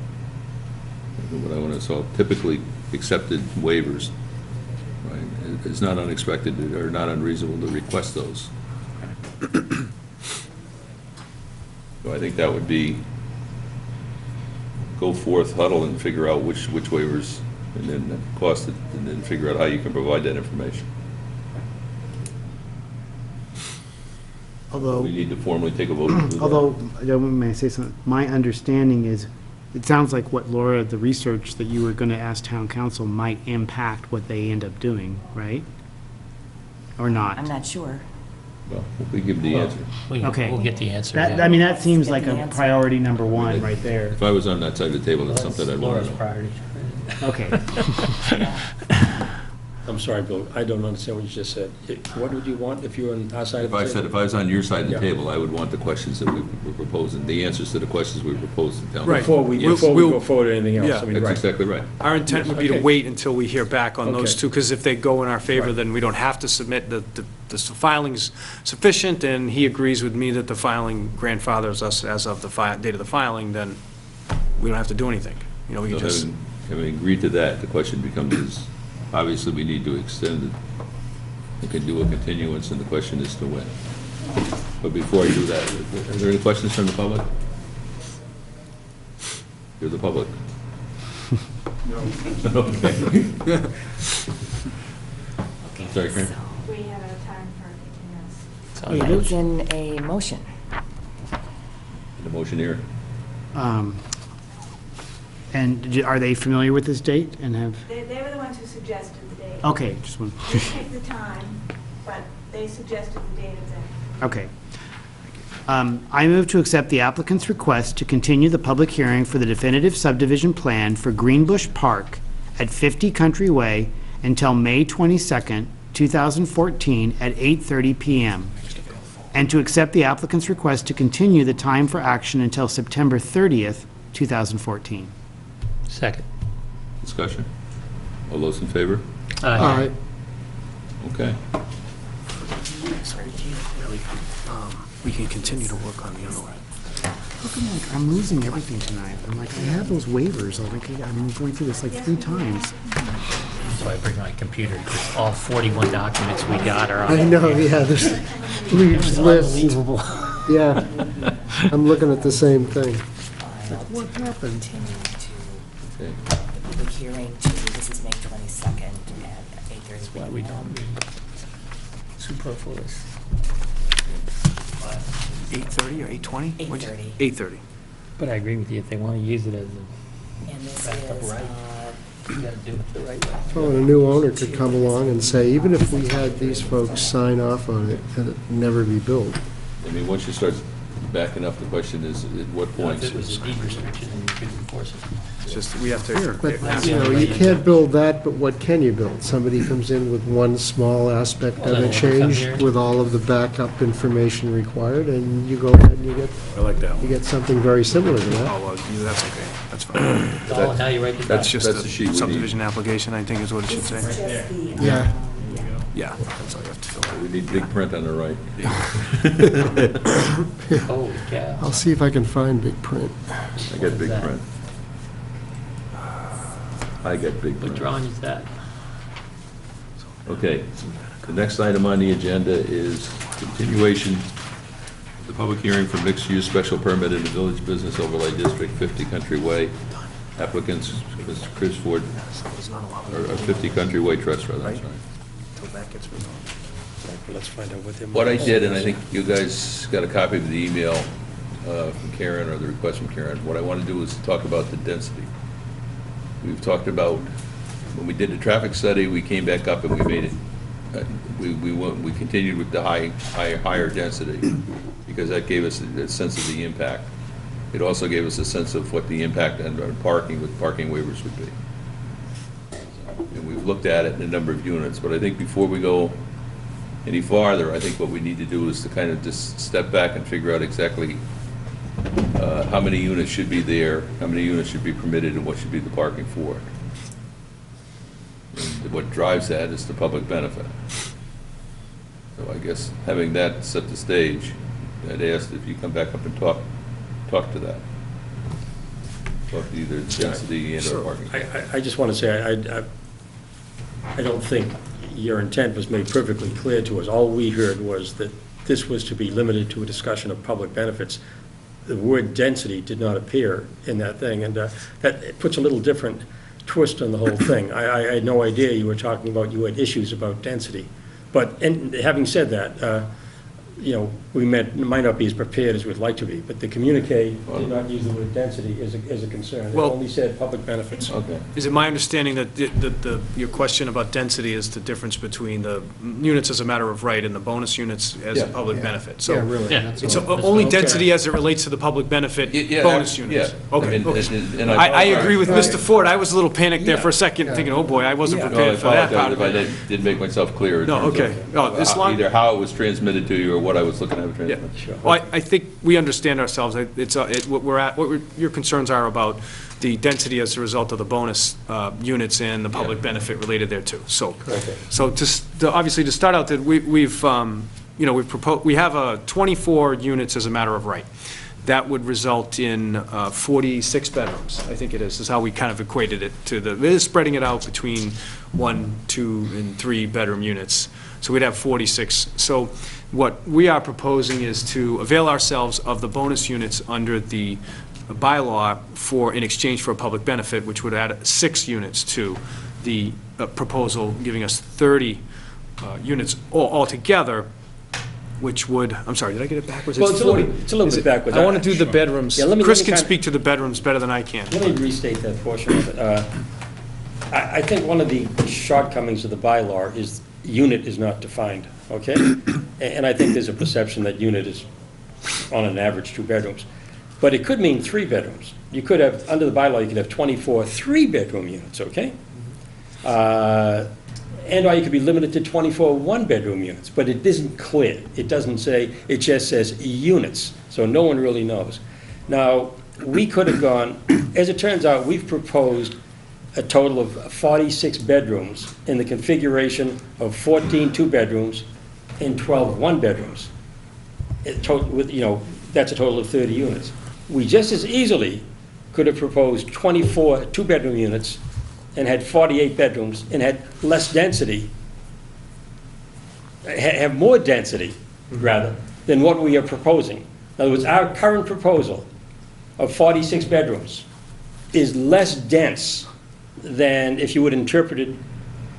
what I want to call typically accepted waivers, right? It's not unexpected or not unreasonable to request those. So I think that would be, go forth, huddle, and figure out which waivers, and then cost it, and then figure out how you can provide that information. although, We need to formally take a vote to do that. although, may I say something? My understanding is, it sounds like what Laura, the research that you were going to ask town council might impact what they end up doing, right? Or not? I'm not sure. Well, we give the answer. Okay. We'll get the answer. That, yeah. I mean, that seems Get like the a answer. priority number one right there. If I was on that side of the table, Well, that's that's something I'd want Laura's to know. priority. Okay. I'm sorry, Bill, I don't understand what you just said. What would you want if you were on our side of If the I table? said, if I was on your side of the Yeah. table, I would want the questions that we were proposing, the answers to the questions we proposed to town. Right. Before we We'll- go forward with anything else, Yeah. I mean, That's right. exactly right. Our intent would be to Okay. wait until we hear back on those Okay. two, because if they go in our favor, Right. then we don't have to submit, the filing's sufficient, and he agrees with me that the filing grandfathers us as of the date of the filing, then we don't have to do anything. You know, we So can just, having agreed to that, the question becomes is, obviously, we need to extend it. We can do a continuance, and the question is to when. But before I do that, are there any questions from the public? You're the public. Okay. Sorry, Karen? We have a time for continuance. It's on the It's in a motion. The motion here. And are they familiar with this date and have, They were the ones who suggested the date. okay, just one, We picked the time, but they suggested the date of the. okay. I move to accept the applicant's request to continue the public hearing for the definitive subdivision plan for Greenbush Park at 50 Country Way until May 22nd, 2014 at 8:30 PM. And to accept the applicant's request to continue the time for action until September 30th, 2014. Second. Discussion. All those in favor? Aye. Okay. we can continue to work on the other one. How come, like, I'm losing everything tonight? I'm like, I have those waivers, I'm like, I'm going through this like 3 times. So I bring my computer, because all 41 documents we got are on. I know, yeah, there's a huge It's list. unbelievable. Yeah, I'm looking at the same thing. What happened? Continue to Okay. the public hearing to, this is May 22nd at 8:30. Why we don't read superfluous. 8:30 or 8:20? 8:30. 8:30. But I agree with you, if they want to use it as a, And this Backup is, right. you gotta do it the right way. Well, and a new owner could come along and say, even if we had these folks sign off on it, it'd never be built. I mean, once you start backing up, the question is, at what If point? it was a deed restriction, then you could enforce it. It's just, we have to. But, you know, you can't build that, but what can you build? Somebody comes in with one small aspect Well, of then it it'll come changed here. with all of the backup information required, and you go ahead and I like that you one. get something very similar to that. Oh, well, that's okay, that's fine. It's all in how you write the That's document. just That's the sheet we a need. subdivision application, I think is what it should this is say. just the. Yeah. Yeah, that's all you have to fill out. We need big print on the right. Holy cow. I'll see if I can find big print. I get big that? print. I get big What print. drawing is that? Okay, the next item on the agenda is continuation of the public hearing for mixed-use special permit in the Village Business Overlay District, 50 Country Way. Applicants, Mr. Chris Ford, or 50 Country Way Trust, rather, I'm sorry. Let's find out what they're. What I did, and I think you guys got a copy of the email from Karen, or the request from Karen, what I want to do is talk about the density. We've talked about when we did the traffic study, we came back up and we made it, we continued with the higher density, because that gave us a sense of the impact. It also gave us a sense of what the impact on parking with parking waivers would be. And we've looked at it in a number of units, but I think before we go any farther, I think what we need to do is to kind of just step back and figure out exactly how many units should be there, how many units should be permitted, and what should be the parking for it. And what drives that is the public benefit. So I guess having that set the stage, I'd ask if you come back up and talk to that. Talk to either density and or parking. I just want to say, I don't think your intent was made perfectly clear to us. All we heard was that this was to be limited to a discussion of public benefits. The word density did not appear in that thing, and that puts a little different twist on the whole thing. I had no idea you were talking about, you had issues about density. But, and having said that, we might not be as prepared as we'd like to be, but the communique did not use the word density as a concern. It Well- only said public benefits. Okay. Is it my understanding that your question about density is the difference between the units as a matter of right and the bonus units as a Yeah. public benefit? So Yeah, really, that's it's all. only Okay. density as it relates to the public benefit Yeah, bonus units? yeah. Okay, I mean, okay. and I agree with Right. Mr. Ford. I was a little panicked there for a Yeah. second, thinking, oh boy, I wasn't No, I prepared for that part apologize of if I it. didn't make myself clear in No, terms okay. No, this of long- either how it was transmitted to you or what I was looking at Yeah. transmitted. Well, I think we understand ourselves. Your concerns are about the density as a result of the bonus units and the public benefit related thereto. So, obviously, to start out, that we've proposed, we have 24 units as a matter of right. That would result in 46 bedrooms, I think it is how we kind of equated it to it is spreading it out between 1, 2, and 3 bedroom units. So we'd have 46. So what we are proposing is to avail ourselves of the bonus units under the bylaw in exchange for a public benefit, which would add 6 units to the proposal, giving us 30 units altogether, which would, I'm sorry, did I get it backwards? Well, it's a little bit backwards. I want to do the bedrooms. Yeah, let me Chris kind can of- speak to the bedrooms better than I can. Let me restate that portion of it. I think one of the shortcomings of the bylaw is unit is not defined, okay? And I think there's a perception that unit is, on an average, 2 bedrooms. But it could mean 3 bedrooms. You could have, under the bylaw, you could have 24 3-bedroom units, okay? And/or you could be limited to 24 1-bedroom units, but it isn't clear. It doesn't say, it just says units, so no one really knows. Now, we could have gone, as it turns out, we've proposed a total of 46 bedrooms in the configuration of 14 2-bedrooms and 12 1-bedrooms. That's a total of 30 units. We just as easily could have proposed 24 2-bedroom units and had 48 bedrooms and had less density, have more density, rather, than what we are proposing. In other words, our current proposal of 46 bedrooms is less dense than, if you would interpret it,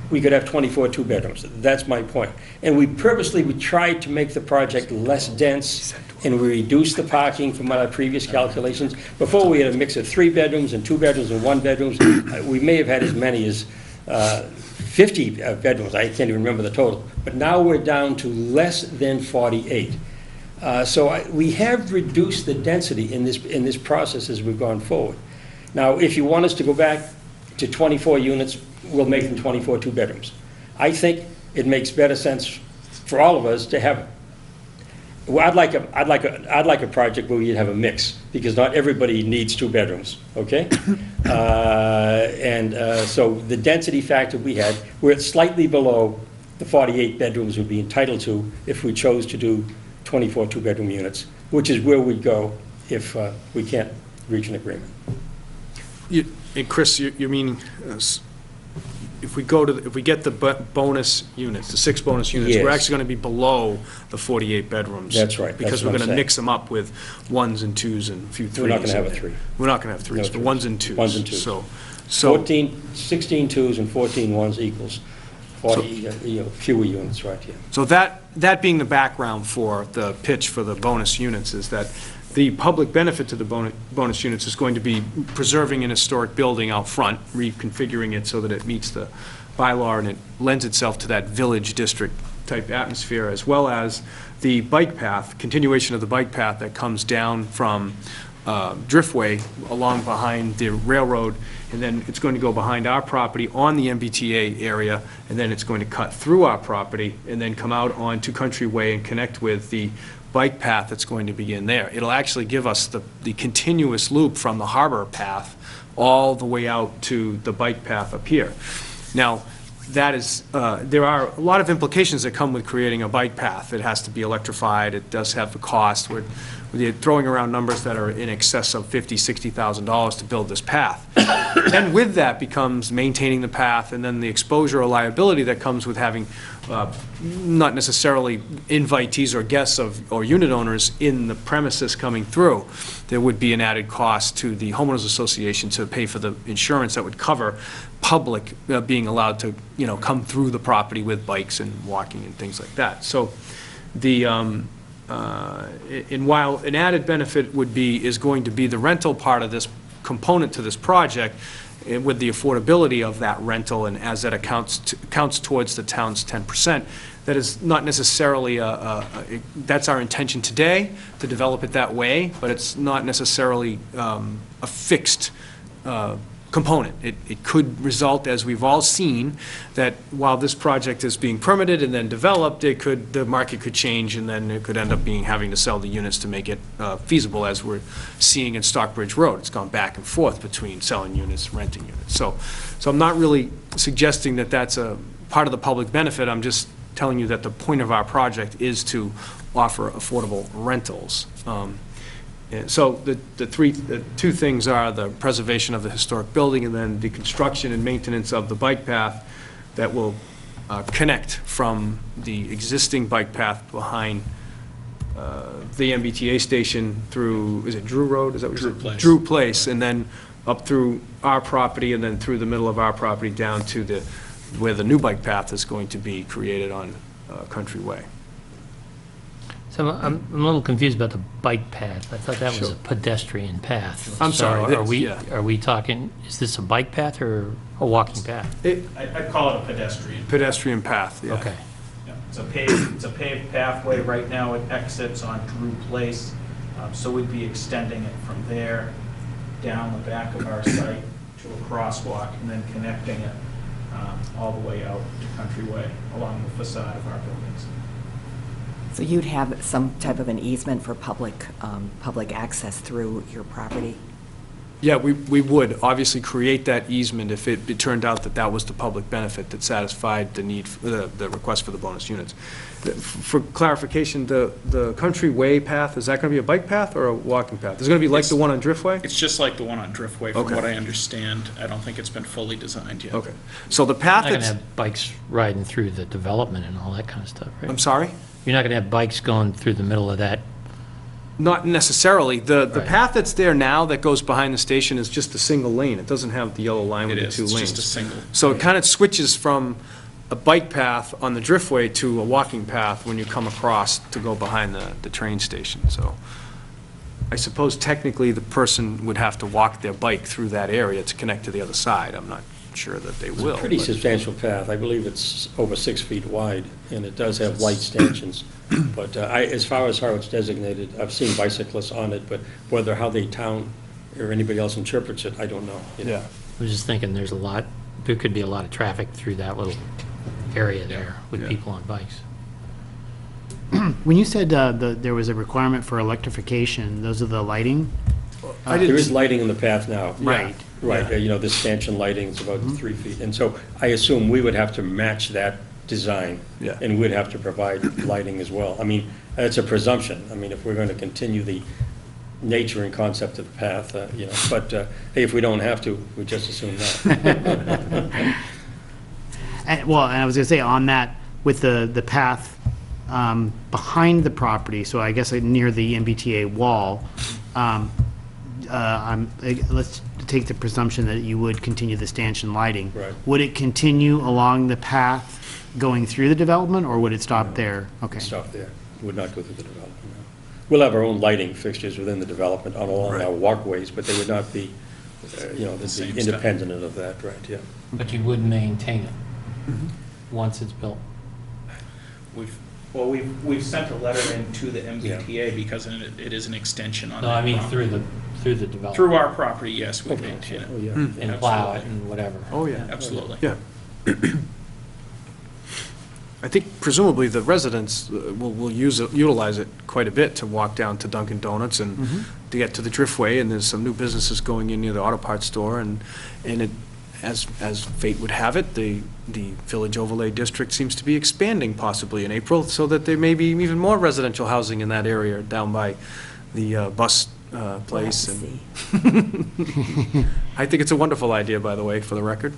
we could have 24 2-bedrooms. That's my point. And we tried to make the project less dense, and we reduced the parking from our previous calculations. Before, we had a mix of 3 bedrooms and 2 bedrooms and 1 bedrooms. We may have had as many as 50 bedrooms. I can't even remember the total. But now we're down to less than 48. We have reduced the density in this process as we've gone forward. Now, if you want us to go back to 24 units, we'll make them 24 2-bedrooms. I think it makes better sense for all of us to have. Well, I'd like a project where you'd have a mix, because not everybody needs 2 bedrooms. Okay, so the density factor we had, we're slightly below the 48 bedrooms we'd be entitled to if we chose to do 24 2-bedroom units, which is where we'd go if we can't reach an agreement. And Chris, you mean, if we get the bonus units, the 6 bonus units, we're Yes. actually going to be below the 48 bedrooms? That's right. Because That's we're what I'm going to saying. mix them up with 1s and 2s and a few 3s. We're not going to have a 3. We're not going to have 3s, but No 1s and 2s. 1s and 2s. So 16 2s and 14 1s equals 40, fewer units, right here. So that being the background for the pitch for the bonus units is that The public benefit to the bonus units is going to be preserving an historic building out front, reconfiguring it so that it meets the bylaw and it lends itself to that village district type atmosphere, as well as the bike path, continuation of the bike path that comes down from Driftway along behind the railroad, and then it's going to go behind our property on the MBTA area, and then it's going to cut through our property and then come out onto Country Way and connect with the bike path that's going to begin there. It'll actually give us the continuous loop from the harbor path all the way out to the bike path up here. Now, that is, there are a lot of implications that come with creating a bike path. It has to be electrified. It does have a cost. We're throwing around numbers that are in excess of $50,000, $60,000 to build this path. And with that becomes maintaining the path, and then the exposure or liability that comes with having not necessarily invitees or guests or unit owners in the premises coming through. There would be an added cost to the homeowners association to pay for the insurance that would cover public being allowed to, come through the property with bikes and walking and things like that. So the and while an added benefit is going to be the rental part of this component to this project, with the affordability of that rental, and as that counts towards the town's 10%, that is not necessarily that's our intention today, to develop it that way, but it's not necessarily a fixed component. It could result, as we've all seen, that while this project is being permitted and then developed, the market could change, and then it could end up having to sell the units to make it feasible, as we're seeing in Stockbridge Road. It's gone back and forth between selling units, renting units. So I'm not really suggesting that that's a part of the public benefit. I'm just telling you that the point of our project is to offer affordable rentals. So the two things are the preservation of the historic building, and then the construction and maintenance of the bike path that will connect from the existing bike path behind the MBTA station through, is it Drew Road? Is that what you said? Drew Place. Drew Place, and then up through our property, and then through the middle of our property down to where the new bike path is going to be created on Country Way. So I'm a little confused about the bike path. I thought that was Sure. a pedestrian path. I'm sorry, So yeah. are we talking, is this a bike path or a walking path? I'd call it a pedestrian. Pedestrian path, yeah. Okay. Yeah, it's a paved pathway. Right now, it exits on Drew Place, so we'd be extending it from there down the back of our site to a crosswalk, and then connecting it all the way out to Country Way along the facade of our buildings. So you'd have some type of an easement for public access through your property? Yeah, we would obviously create that easement if it turned out that was the public benefit that satisfied the need, the request for the bonus units. For clarification, the Country Way path, is that going to be a bike path or a walking path? Is it going to be like the one on Driftway? It's just like the one on Driftway, from Okay. what I understand. I don't think it's been fully designed yet. Okay. So the path You're not going to that's, have bikes riding through the development and all that kind of stuff, right? I'm sorry? You're not going to have bikes going through the middle of that. Not necessarily. The Right. path that's there now that goes behind the station is just a single lane. It doesn't have the yellow line with It the is, two it's lanes. just a single. So it kind of switches from a bike path on the Driftway to a walking path when you come across to go behind the train station. So I suppose technically the person would have to walk their bike through that area to connect to the other side. I'm not sure that they will. It's a pretty but- substantial path. I believe it's over 6 feet wide, and it does have light stanchions. But as far as how it's designated, I've seen bicyclists on it, but how the town or anybody else interprets it, I don't know. Yeah. I was just thinking there could be a lot of traffic through that little area there with Yeah. people on bikes. When you said there was a requirement for electrification, those are the lighting? I didn't- There is lighting in the path now. Right. Right, the stanchion lighting is about 3 feet. And so I assume we would have to match that design. Yeah. And we'd have to provide lighting as well. I mean, that's a presumption. I mean, if we're going to continue the nature and concept of the path, but hey, if we don't have to, we just assume not. And I was going to say, on that, with the path behind the property, so I guess near the MBTA wall, let's take the presumption that you would continue the stanchion lighting. Right. Would it continue along the path going through the development, or would it stop there? Okay. Stop there. Would not go through the development, no. We'll have our own lighting fixtures within the development on all our walkways, but they would not be, they'd be Same independent of that, right, yeah. But you would maintain it once it's built. We've sent a letter in to the MBTA because it is an extension on No, that I mean property. through the development. Through our property, yes, we maintain it. Oh, yeah. And plow it and whatever. Oh, yeah. Absolutely. Yeah. I think presumably the residents will utilize it quite a bit to walk down to Dunkin' Donuts and to get to the Driftway, and there's some new businesses going in near the auto parts store, and it, as fate would have it, the Village Overlay District seems to be expanding possibly in April, so that there may be even more residential housing in that area down by the bus place. We'll And have to see. I think it's a wonderful idea, by the way, for the record.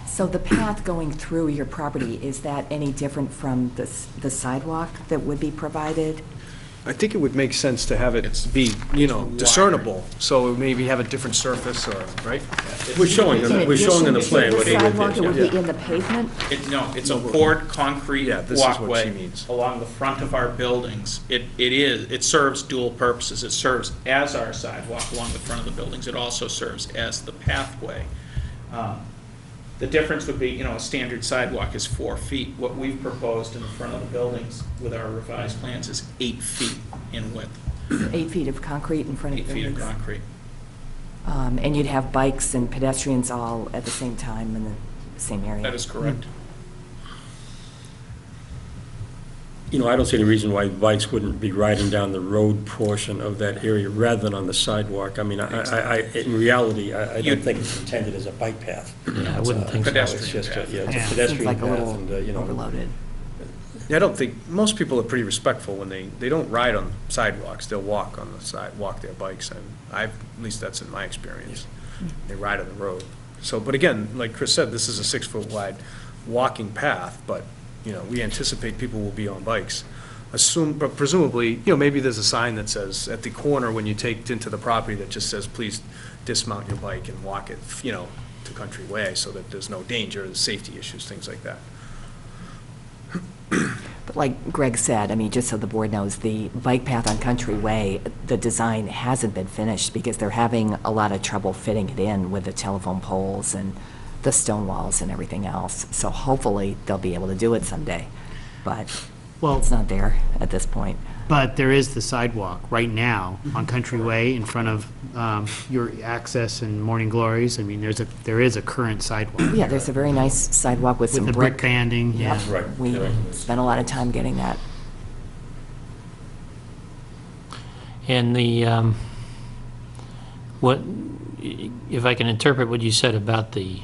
So the path going through your property, is that any different from the sidewalk that would be provided? I think it would make sense to have it be, discernible, so maybe have a different surface, or, right? We're showing In them, we're showing in the addition plan to what the they sidewalk, did. it would Yeah. be in the pavement? No, it's a poured concrete Yeah, this is what she walkway means. along the front of our buildings. It serves dual purposes. It serves as our sidewalk along the front of the buildings. It also serves as the pathway. The difference would be, a standard sidewalk is 4 feet. What we've proposed in the front of the buildings with our revised plans is 8 feet in width, 8 feet of concrete in front of 8 the feet of buildings? concrete. And you'd have bikes and pedestrians all at the same time in the same area? That is correct. I don't see any reason why bikes wouldn't be riding down the road portion of that area rather than on the sidewalk. I mean, in reality, I don't think it's intended as a bike path. I wouldn't think so. It's just, it's Yeah. a Seems pedestrian like a path little and, overloaded. I don't think, most people are pretty respectful when they don't ride on sidewalks, they'll walk on the side, walk their bikes, and at least that's in my experience. They ride on the road. So, but again, like Chris said, this is a 6-foot wide walking path, but, we anticipate people will be on bikes. But presumably, maybe there's a sign that says, at the corner when you take into the property, that just says, please dismount your bike and walk it, to Country Way, so that there's no danger, safety issues, things like that. But like Greg said, I mean, just so the board knows, the bike path on Country Way, the design hasn't been finished because they're having a lot of trouble fitting it in with the telephone poles and the stone walls and everything else. So hopefully they'll be able to do it someday, but Well, it's not there at this point. but there is the sidewalk right now on Country Way in front of your Access and Morning Glories. I mean, there is a current sidewalk. Yeah, there's a very nice sidewalk with With some the brick brick. banding, yeah. Yep, Right, we right. spent a lot of time getting that. And what, if I can interpret what you said about the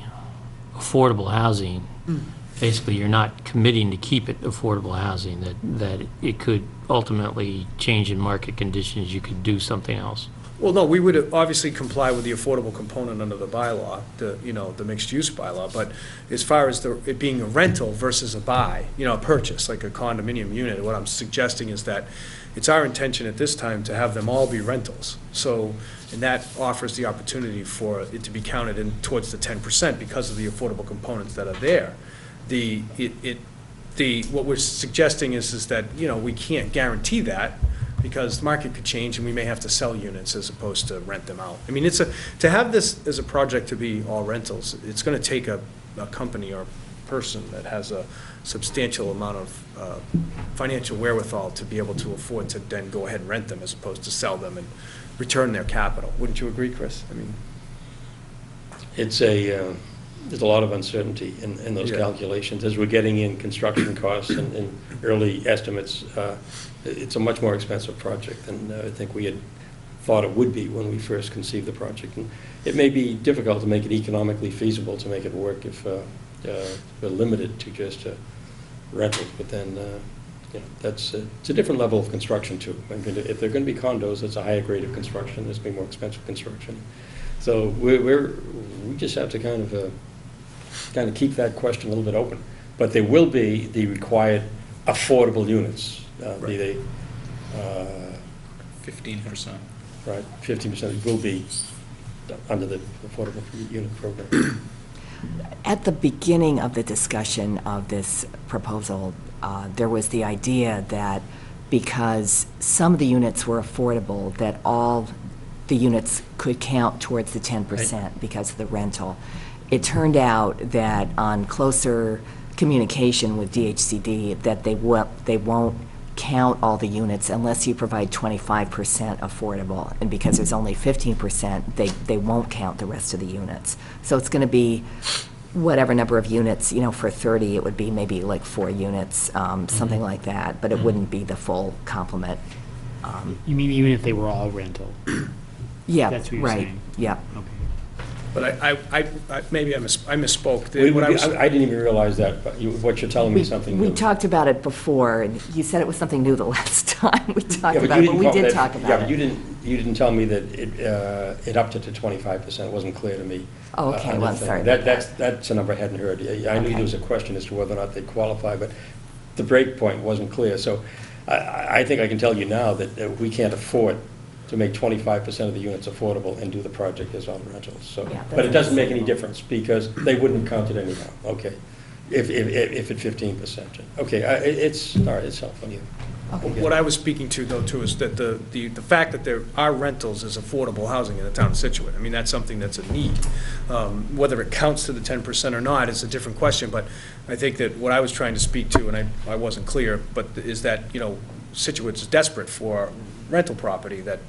affordable housing, basically you're not committing to keep it affordable housing, that it could ultimately change in market conditions, you could do something else. Well, no, we would obviously comply with the affordable component under the bylaw, the mixed-use bylaw, but as far as it being a rental versus a buy, a purchase, like a condominium unit, what I'm suggesting is that it's our intention at this time to have them all be rentals. So, and that offers the opportunity for it to be counted in towards the 10% because of the affordable components that are there. What we're suggesting is that, we can't guarantee that, because the market could change and we may have to sell units as opposed to rent them out. I mean, to have this as a project to be all rentals, it's gonna take a company or person that has a substantial amount of financial wherewithal to be able to afford to then go ahead and rent them as opposed to sell them and return their capital. Wouldn't you agree, Chris? I mean, There's a lot of uncertainty in those Yeah. calculations. As we're getting in construction costs and early estimates, it's a much more expensive project than I think we had thought it would be when we first conceived the project. And it may be difficult to make it economically feasible to make it work if we're limited to just rentals, but then, it's a different level of construction too. I mean, if they're going to be condos, it's a higher grade of construction, it's going to be more expensive construction. So we just have to kind of keep that question a little bit open. But there will be the required affordable units, be they, 15%. right, 15% will be under the affordable unit program. At the beginning of the discussion of this proposal, there was the idea that because some of the units were affordable, that all the units could count towards the 10% because of the rental. It turned out that on closer communication with DHCD, that they won't count all the units unless you provide 25% affordable. And because there's only 15%, they won't count the rest of the units. So it's going to be whatever number of units, for 30, it would be maybe like 4 units, something like that, but it wouldn't be the full complement. You mean even if they were all rental? Yeah, That's what you're right, saying? yeah. Okay. But maybe I misspoke. We- What I was- I didn't even realize that, but what you're telling me is something We new. talked about it before, and you said it was something new the last time we talked Yeah, about it, you but we didn't did that- talk Yeah, about but it. you didn't tell me that it upped it to 25%. It wasn't clear to me. Oh, okay, on well, the thing. sorry about That's a number I hadn't heard. I knew Okay. there was a question as to whether or not they qualify, but the break point wasn't clear. So I think I can tell you now that we can't afford to make 25% of the units affordable and do the project as on rentals, so. Yeah, But it that's doesn't make any understandable. difference, because they wouldn't count it anyhow, okay? If at 15%. Okay, it's, all right, it's helpful, yeah. Okay. What I was speaking to, though, too, is that the fact that there are rentals is affordable housing in the town of Scituate. I mean, that's something that's a need. Whether it counts to the 10% or not is a different question, but I think that what I was trying to speak to, and I wasn't clear, but is that, Scituate's desperate for rental property, that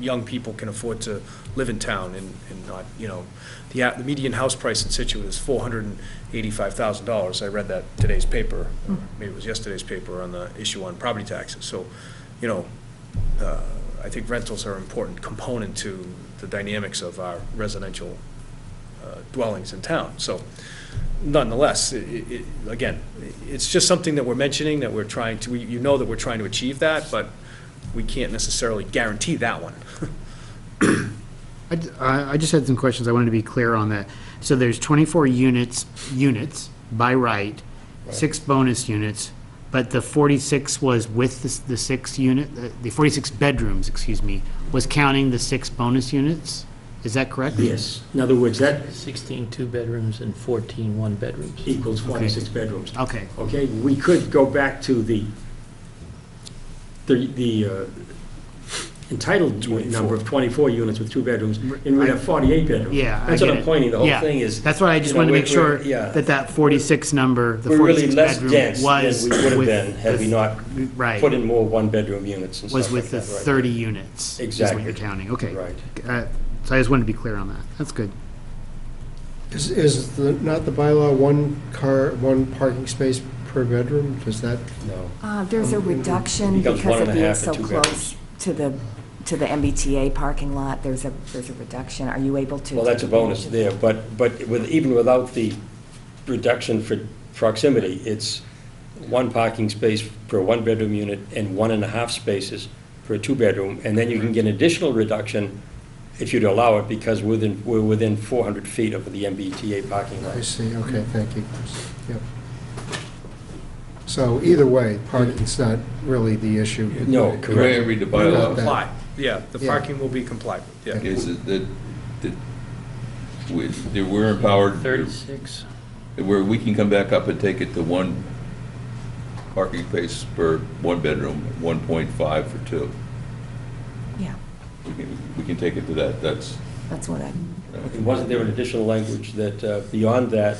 young people can afford to live in town and not, the median house price in Scituate is $485,000. I read that today's paper, or maybe it was yesterday's paper, on the issue on property taxes. So, I think rentals are an important component to the dynamics of our residential dwellings in town. So nonetheless, again, it's just something that we're mentioning, that we're trying to, that we're trying to achieve that, but we can't necessarily guarantee that one. I just had some questions. I wanted to be clear on that. So there's 24 units by right, 6 bonus units, but the 46 was with the 6 unit, the 46 bedrooms, excuse me, was counting the 6 bonus units? Is that correct? Yes, in other words, that 16 two-bedrooms and 14 one-bedrooms. equals 46 bedrooms. Okay. Okay, we could go back to the entitled number of 24 units with 2 bedrooms, and we'd have 48 bedrooms. Yeah, I That's what get I'm it. pointing, the whole Yeah. thing is. That's why I just wanted to make sure that 46 number, the We're really 46 less bedroom dense was than we would have with been had we not right, put in more one-bedroom units and stuff was like with the that, right. 30 units. Is Exactly. what you're counting, okay. Right. So I just wanted to be clear on that. That's good. Is not the bylaw one parking space per bedroom? Does that, No. There's a reduction Becomes because of being 1.5 so to 2 close to the MBTA parking lot. There's a reduction. Are you able to? Well, that's a take bonus advantage of there, that? but even without the reduction for proximity, it's 1 parking space per 1-bedroom unit and 1.5 spaces per 2-bedroom, and then you can get an additional reduction if you'd allow it, because we're within 400 feet of the MBTA parking lot. I see, okay, thank you. Yep. So either way, parking's not really the issue. No, The way I correct. read the Not bylaw that. Comply, yeah, the Yeah. parking will be complied with, yeah. is that we're empowered, 36. where we can come back up and take it to 1 parking space per 1-bedroom, 1.5 for 2. Yeah, We can take it to that, that's, that's what I, Wasn't there an additional language that beyond that,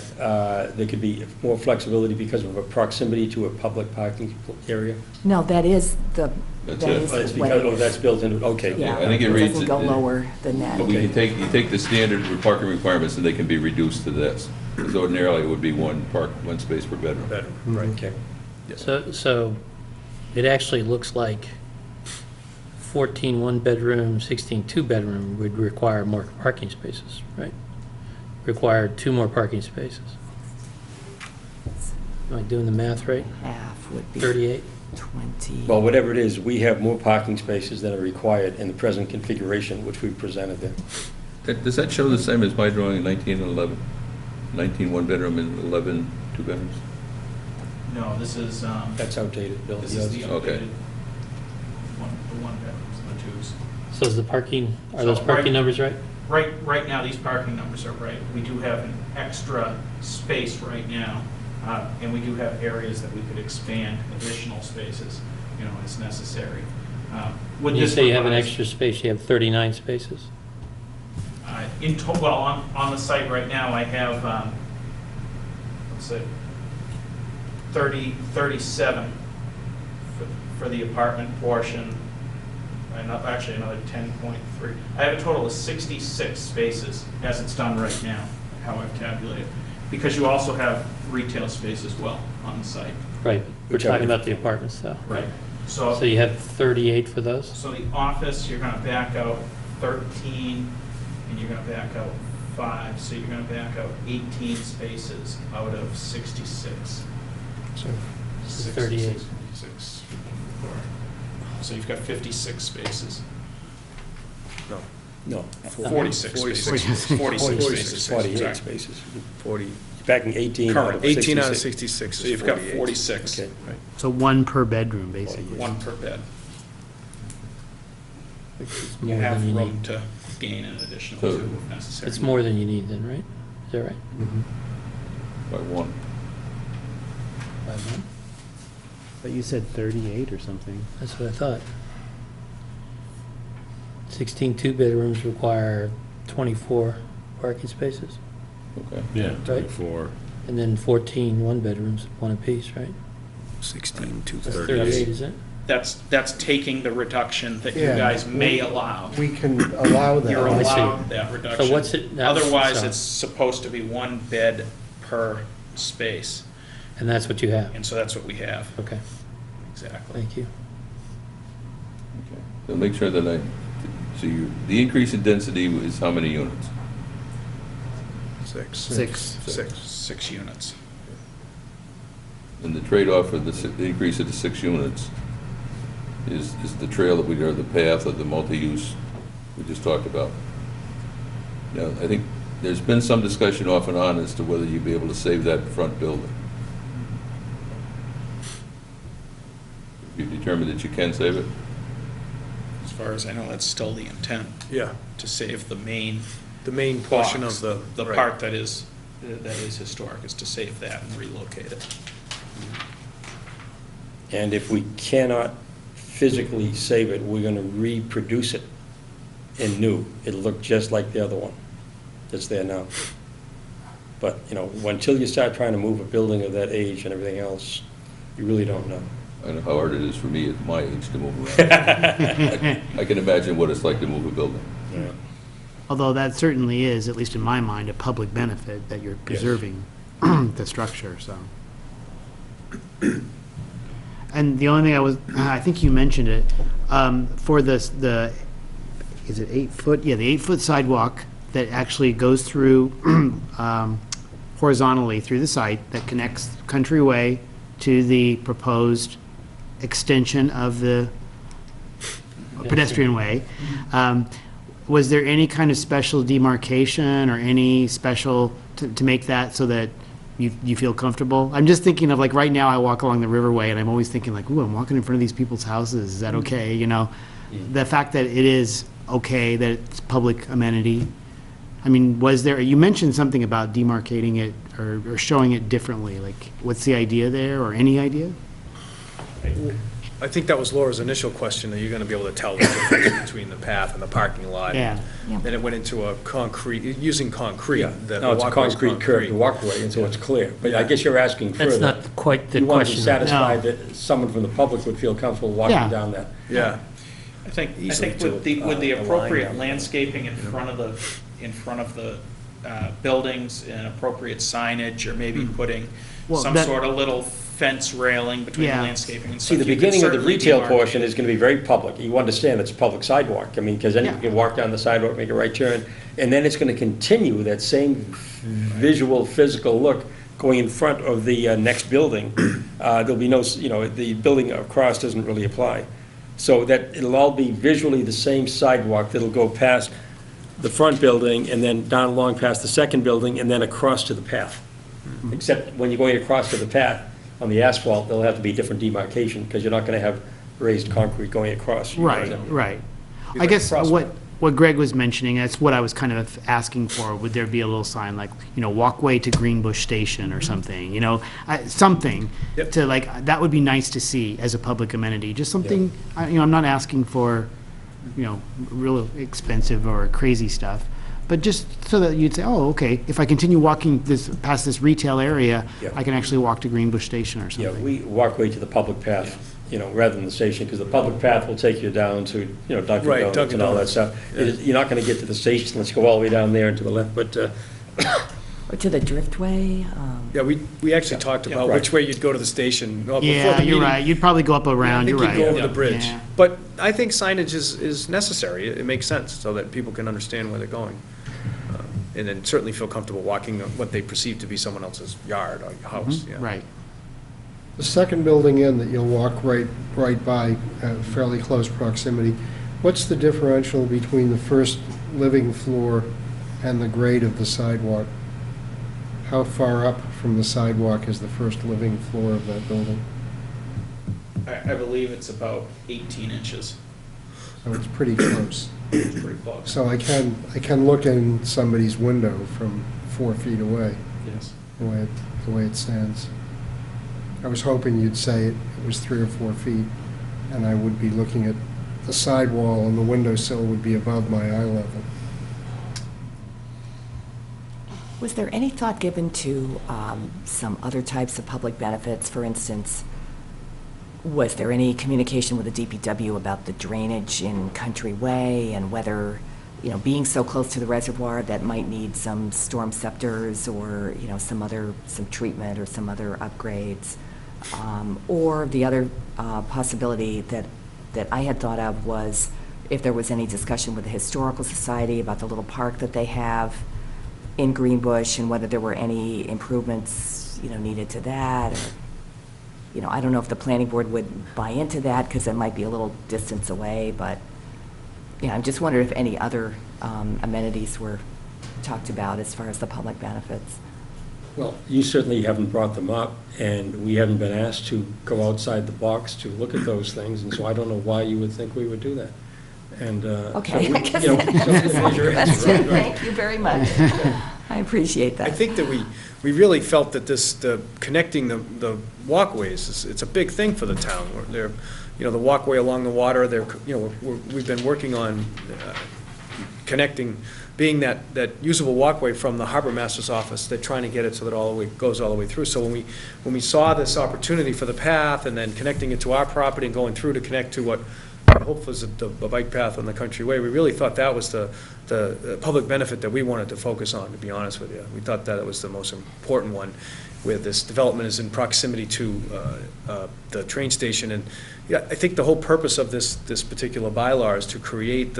there could be more flexibility because of a proximity to a public parking area? no, that is the, That's that it. is Oh, it's the way because, it oh, is. that's built into, okay. Yeah, I think it it reads doesn't go it- lower than that. but you take the standard parking requirements and they can be reduced to this. Because ordinarily it would be 1 space per bedroom. Bedroom. Right, okay. So it actually looks like 14 one-bedroom, 16 two-bedroom would require more parking spaces, right? Require 2 more parking spaces. Am I doing the math right? Half would be 38? 20. Well, whatever it is, we have more parking spaces than are required in the present configuration, which we presented there. Does that show the same as my drawing in 19 and 11? 19 one-bedroom and 11 two-bedrooms? No, this is, That's outdated, Bill. this is the Okay. updated the 1-bedrooms and the 2s. So is the parking, are So, those parking right- numbers right? Right now, these parking numbers are right. We do have an extra space right now, and we do have areas that we could expand additional spaces. as necessary. When you say you have an extra space, you have 39 spaces? Well, on the site right now, I have, let's see, 37 for the apartment portion, and actually another 10.3. I have a total of 66 spaces as it's done right now, how I've tabulated. Because you also have retail space as well on the site. Right, we're talking about the apartments, though. Right. So you have 38 for those? So the office, you're gonna back out 13, and you're gonna back out 5, so you're gonna back out 18 spaces out of 66. So, This is 38. 66, 4. So you've got 56 spaces. No. 46 spaces. 46 spaces, 48 sorry. spaces. 40, you're backing 18 out Current, of 18 out of 66. 66 So is you've got 48. 46. Okay. So one per bedroom, basically. One per bed. It's You more than have you room need. to gain an additional So- 2 if necessary. It's more than you need then, right? Is that right? By one. By one? But you said 38 or something. That's what I thought. 16 two-bedrooms require 24 parking spaces, Okay. Yeah, Right. 24. and then 14 one-bedrooms, one apiece, right? 16 to That's 30. 38, is it? That's taking the reduction that you Yeah. guys may allow. we can allow that. You're I see. allowed that reduction. So what's it now? Otherwise, So- it's supposed to be 1 bed per space, And that's what you have? and so that's what we have, Okay, exactly. thank you. Okay. So make sure that the increase in density is how many units? 6. 6 units. And the trade-off of the increase of the 6 units is the trail that or the path of the multi-use we just talked about. Now, I think there's been some discussion off and on as to whether you'd be able to save that front building. You've determined that you can save it? As far as I know, that's still the intent, Yeah, to save the main the main portion box. of The right. part that is historic, is to save that and relocate it. And if we cannot physically save it, we're going to reproduce it in new. It'll look just like the other one that's there now. But, until you start trying to move a building of that age and everything else, you really don't know. I know how hard it is for me at my age to move around. I can imagine what it's like to move a building. Although that certainly is, at least in my mind, a public benefit that you're preserving the structure, so. And the only thing I think you mentioned it, for is it 8 foot? Yeah, the 8-foot sidewalk that actually goes through horizontally through the site that connects Country Way to the proposed extension of the pedestrian way. Was there any kind of special demarcation or any special to make that so that you feel comfortable? I'm just thinking of, like, right now I walk along the Riverway and I'm always thinking, like, ooh, I'm walking in front of these people's houses. Is that okay? The fact that it is okay, that it's public amenity. I mean, you mentioned something about demarcating it or showing it differently. Like, what's the idea there, or any idea? I think that was Laura's initial question, are you going to be able to tell the difference between the path and the parking lot? Yeah. Then it went into a using concrete. Yeah, that no, it's a walkway's concrete curb, the walkway, and so it's clear. But I guess you're asking further. That's not quite the You want to be question. satisfied No. that someone from the public would feel comfortable Yeah. walking down that. Yeah. I think Easily with to, the a line appropriate down. landscaping in front of the buildings and appropriate signage, or maybe putting Well, some that- sort of little fence railing between the Yeah. landscaping and See, stuff. the You could beginning of the certainly retail demarcate portion it. is going to be very public. You understand it's a public sidewalk. I mean, because then you Yeah. can walk down the sidewalk, make a right turn, and then it's going to continue that same visual, physical look going in front of the next building. There'll be no, the building across doesn't really apply. So that it'll all be visually the same sidewalk that'll go past the front building and then down along past the second building and then across to the path. Except when you're going across to the path on the asphalt, there'll have to be different demarcation because you're not going to have raised concrete going across. Right. I like guess a crosswalk. what what Greg was mentioning, that's what I was kind of asking for. Would there be a little sign like, walkway to Greenbush Station or something, something Yep. to like, that would be nice to see as a public amenity, just something, I'm not asking for, real expensive or crazy stuff, but just so that you'd say, oh, okay, if I continue walking past this retail area, Yeah. I can actually walk to Greenbush Station or Yeah, something. we walkway to the public path, rather than the station, because the public path will take you down to, Dunkin' Right, Donuts Dunkin' and all that Donuts. stuff. Yeah. You're not gonna get to the station unless you go all the way down there and to the left, but, Or to the Driftway. Yeah, we actually talked about right. which way you'd go to the station. Before Yeah, the you're meeting. right, you'd probably go up around, you're I think right. you'd go over Yeah. the bridge. Yeah. But I think signage is necessary. It makes sense so that people can understand where they're going. And then certainly feel comfortable walking what they perceive to be someone else's yard or house, yeah. Right. The second building in that you'll walk right by, fairly close proximity, what's the differential between the first living floor and the grade of the sidewalk? How far up from the sidewalk is the first living floor of that building? I believe it's about 18 inches. So it's pretty close. It's pretty close. So I can look in somebody's window from 4 feet away, Yes. the way it stands. I was hoping you'd say it was 3 or 4 feet, and I would be looking at the sidewall and the windowsill would be above my eye level. Was there any thought given to some other types of public benefits? For instance, was there any communication with the DPW about the drainage in Country Way and whether, being so close to the reservoir, that might need some storm scepters or, some treatment or some other upgrades? Or the other possibility that I had thought of was if there was any discussion with the Historical Society about the little park that they have in Greenbush and whether there were any improvements, needed to that, or, I don't know if the planning board would buy into that because it might be a little distance away, but, I'm just wondering if any other amenities were talked about as far as the public benefits. well, you certainly haven't brought them up, and we haven't been asked to go outside the box to look at those things, and so I don't know why you would think we would do that. And, Okay, so we- I guess so there's your answer, right, right. Thank you very much. I appreciate that. I think that we really felt that connecting the walkways, it's a big thing for the town. The walkway along the water, we've been working on connecting, being that usable walkway from the harbor master's office. They're trying to get it so that it goes all the way through. So when we saw this opportunity for the path and then connecting it to our property and going through to connect to what I hope was the bike path on the Country Way, we really thought that was the public benefit that we wanted to focus on, to be honest with you. We thought that it was the most important one, where this development is in proximity to the train station. And yeah, I think the whole purpose of this particular bylaw is to create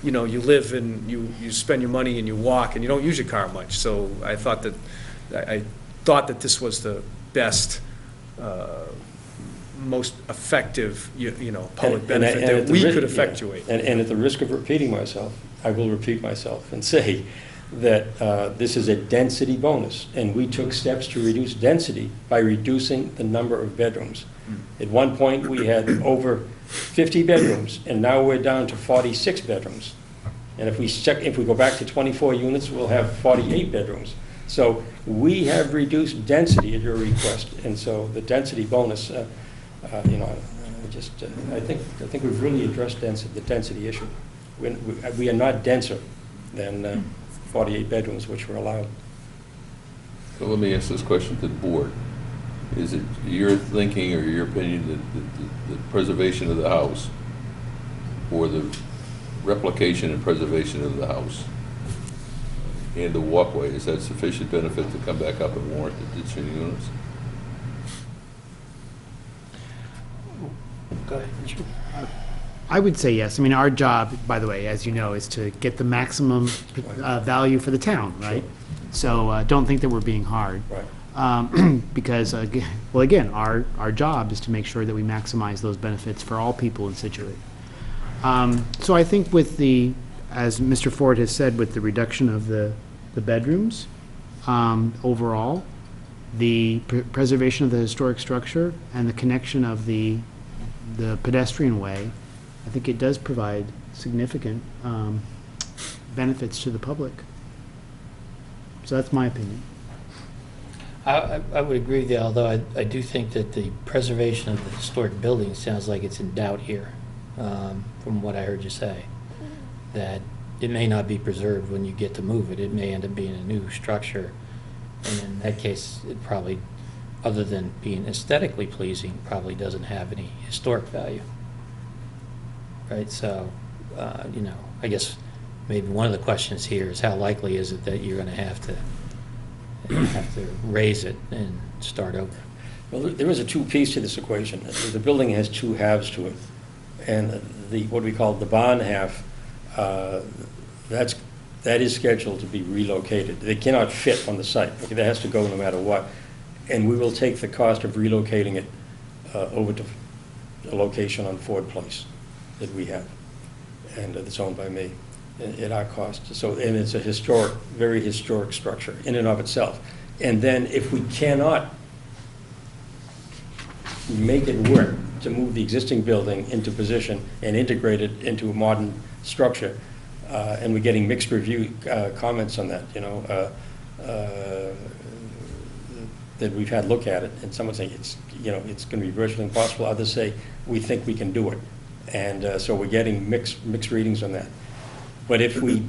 you live and you spend your money and you walk and you don't use your car much. So I thought that this was the best, most effective, public benefit And that at the we ri- could yeah. effectuate. And at the risk of repeating myself, I will repeat myself and say that this is a density bonus, and we took steps to reduce density by reducing the number of bedrooms. At one point, we had over 50 bedrooms, and now we're down to 46 bedrooms. And if we go back to 24 units, we'll have 48 bedrooms. So we have reduced density at your request, and so the density bonus, I think we've really addressed the density issue. We are not denser than 48 bedrooms, which were allowed. So let me ask this question to the board. Is it your thinking or your opinion that the preservation of the house or the replication and preservation of the house and the walkway, is that sufficient benefit to come back up and warrant the ditching units? Go ahead. I would say yes. I mean, our job, by the way, as you know, is to get the maximum value for the town, right? So don't think that we're being hard. Right. Because, again, our job is to make sure that we maximize those benefits for all people in Scituate. So I think as Mr. Ford has said, with the reduction of the bedrooms, overall, the preservation of the historic structure and the connection of the pedestrian way, I think it does provide significant benefits to the public. So that's my opinion. I would agree with you, although I do think that the preservation of the historic building sounds like it's in doubt here, from what I heard you say. That it may not be preserved when you get to move it. It may end up being a new structure. And in that case, it probably, other than being aesthetically pleasing, probably doesn't have any historic value. Right, so, I guess maybe one of the questions here is how likely is it that you're gonna have to raise it and start over? Well, there is a two-piece to this equation. The building has two halves to it, and what we call the barn half, that is scheduled to be relocated. They cannot fit on the site. Okay, that has to go no matter what. And we will take the cost of relocating it over to a location on Ford Place that we have, and it's owned by me at our cost. So, and it's a historic, very historic structure in and of itself. And then if we cannot make it work to move the existing building into position and integrate it into a modern structure, and we're getting mixed review comments on that, that we've had look at it, and someone saying it's going to be virtually impossible. Others say we think we can do it, and so we're getting mixed readings on that. But if we,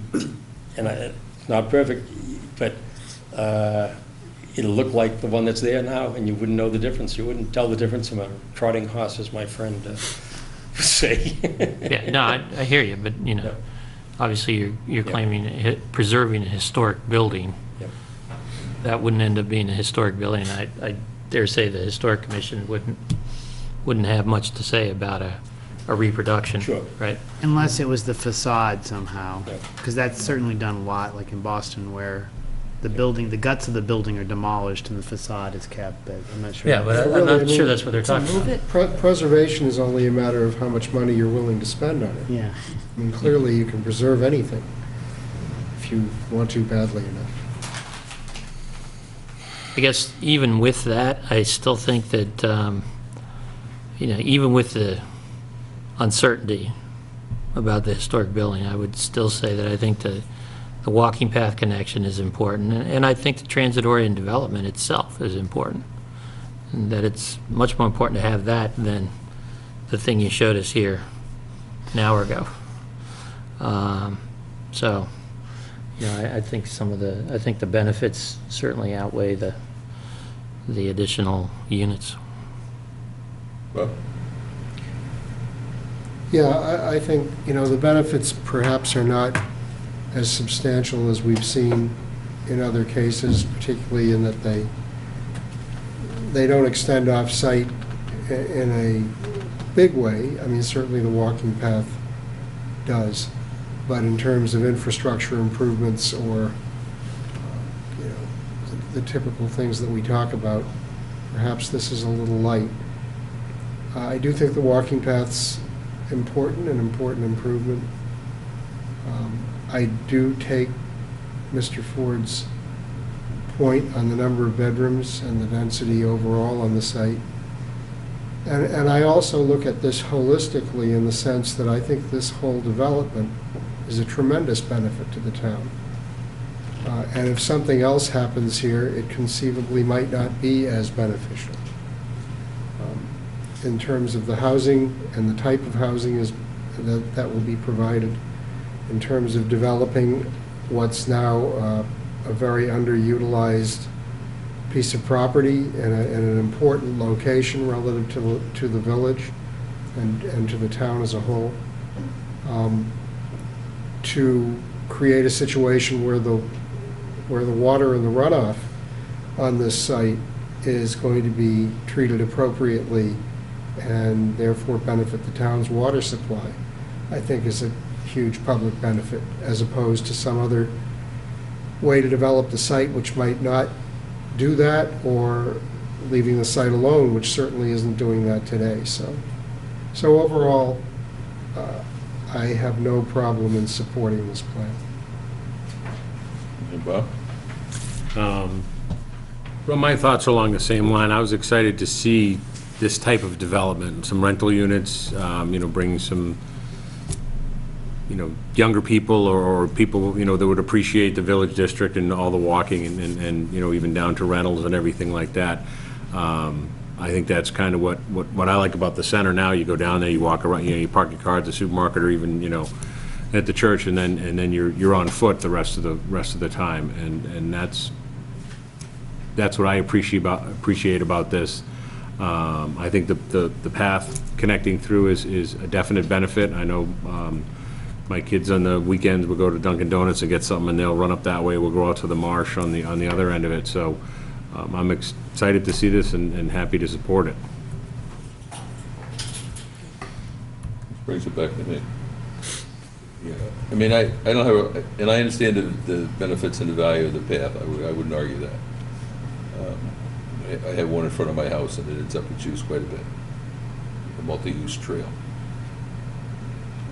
and it's not perfect, but it'll look like the one that's there now, and you wouldn't know the difference. You wouldn't tell the difference from a trotting horse, as my friend would say. Yeah, no, I hear you, but, Yep. obviously you're Yep. claiming preserving a historic building. Yep. That wouldn't end up being a historic building. I dare say the Historic Commission wouldn't have much to say about a reproduction. Sure. Right? Unless it was the facade somehow, Yeah. because that's certainly done a lot, like in Boston, where the building, the guts of the building are demolished and the facade is kept, but I'm not sure. Yeah, but I'm not sure that's what they're talking Move about. it, Preservation is only a matter of how much money you're willing to spend on it. Yeah. I mean, clearly, you can preserve anything if you want to badly enough. I guess even with that, I still think that, even with the uncertainty about the historic building, I would still say that I think the walking path connection is important, and I think the transit-oriented development itself is important, and that it's much more important to have that than the thing you showed us here an hour ago. So, I think I think the benefits certainly outweigh the additional units. Well, Yeah, I think, the benefits perhaps are not as substantial as we've seen in other cases, particularly in that they don't extend off-site in a big way. I mean, certainly the walking path does, but in terms of infrastructure improvements or, the typical things that we talk about, perhaps this is a little light. I do think the walking path's important, an important improvement. I do take Mr. Ford's point on the number of bedrooms and the density overall on the site. And I also look at this holistically in the sense that I think this whole development is a tremendous benefit to the town. And if something else happens here, it conceivably might not be as beneficial. In terms of the housing and the type of housing that will be provided, in terms of developing what's now a very underutilized piece of property in an important location relative to the village and to the town as a whole, to create a situation where the water and the runoff on this site is going to be treated appropriately and therefore benefit the town's water supply, I think is a huge public benefit, as opposed to some other way to develop the site which might not do that, or leaving the site alone, which certainly isn't doing that today. So overall, I have no problem in supporting this plan. and Bob? Well, my thoughts are along the same line. I was excited to see this type of development, some rental units, bring some, younger people or people, that would appreciate the Village District and all the walking and even down to rentals and everything like that. I think that's kind of what I like about the center now. You go down there, you walk around, you park your car at the supermarket or even, at the church, and then you're on foot the rest of the time, and that's what I appreciate about this. I think the path connecting through is a definite benefit. I know my kids on the weekends will go to Dunkin' Donuts and get something, and they'll run up that way. We'll go out to the marsh on the other end of it. So I'm excited to see this and happy to support it. Brings it back to me. Yeah, I mean, I don't have, and I understand the benefits and the value of the path. I wouldn't argue that. I have one in front of my house, and it ends up it's used quite a bit. A multi-use trail.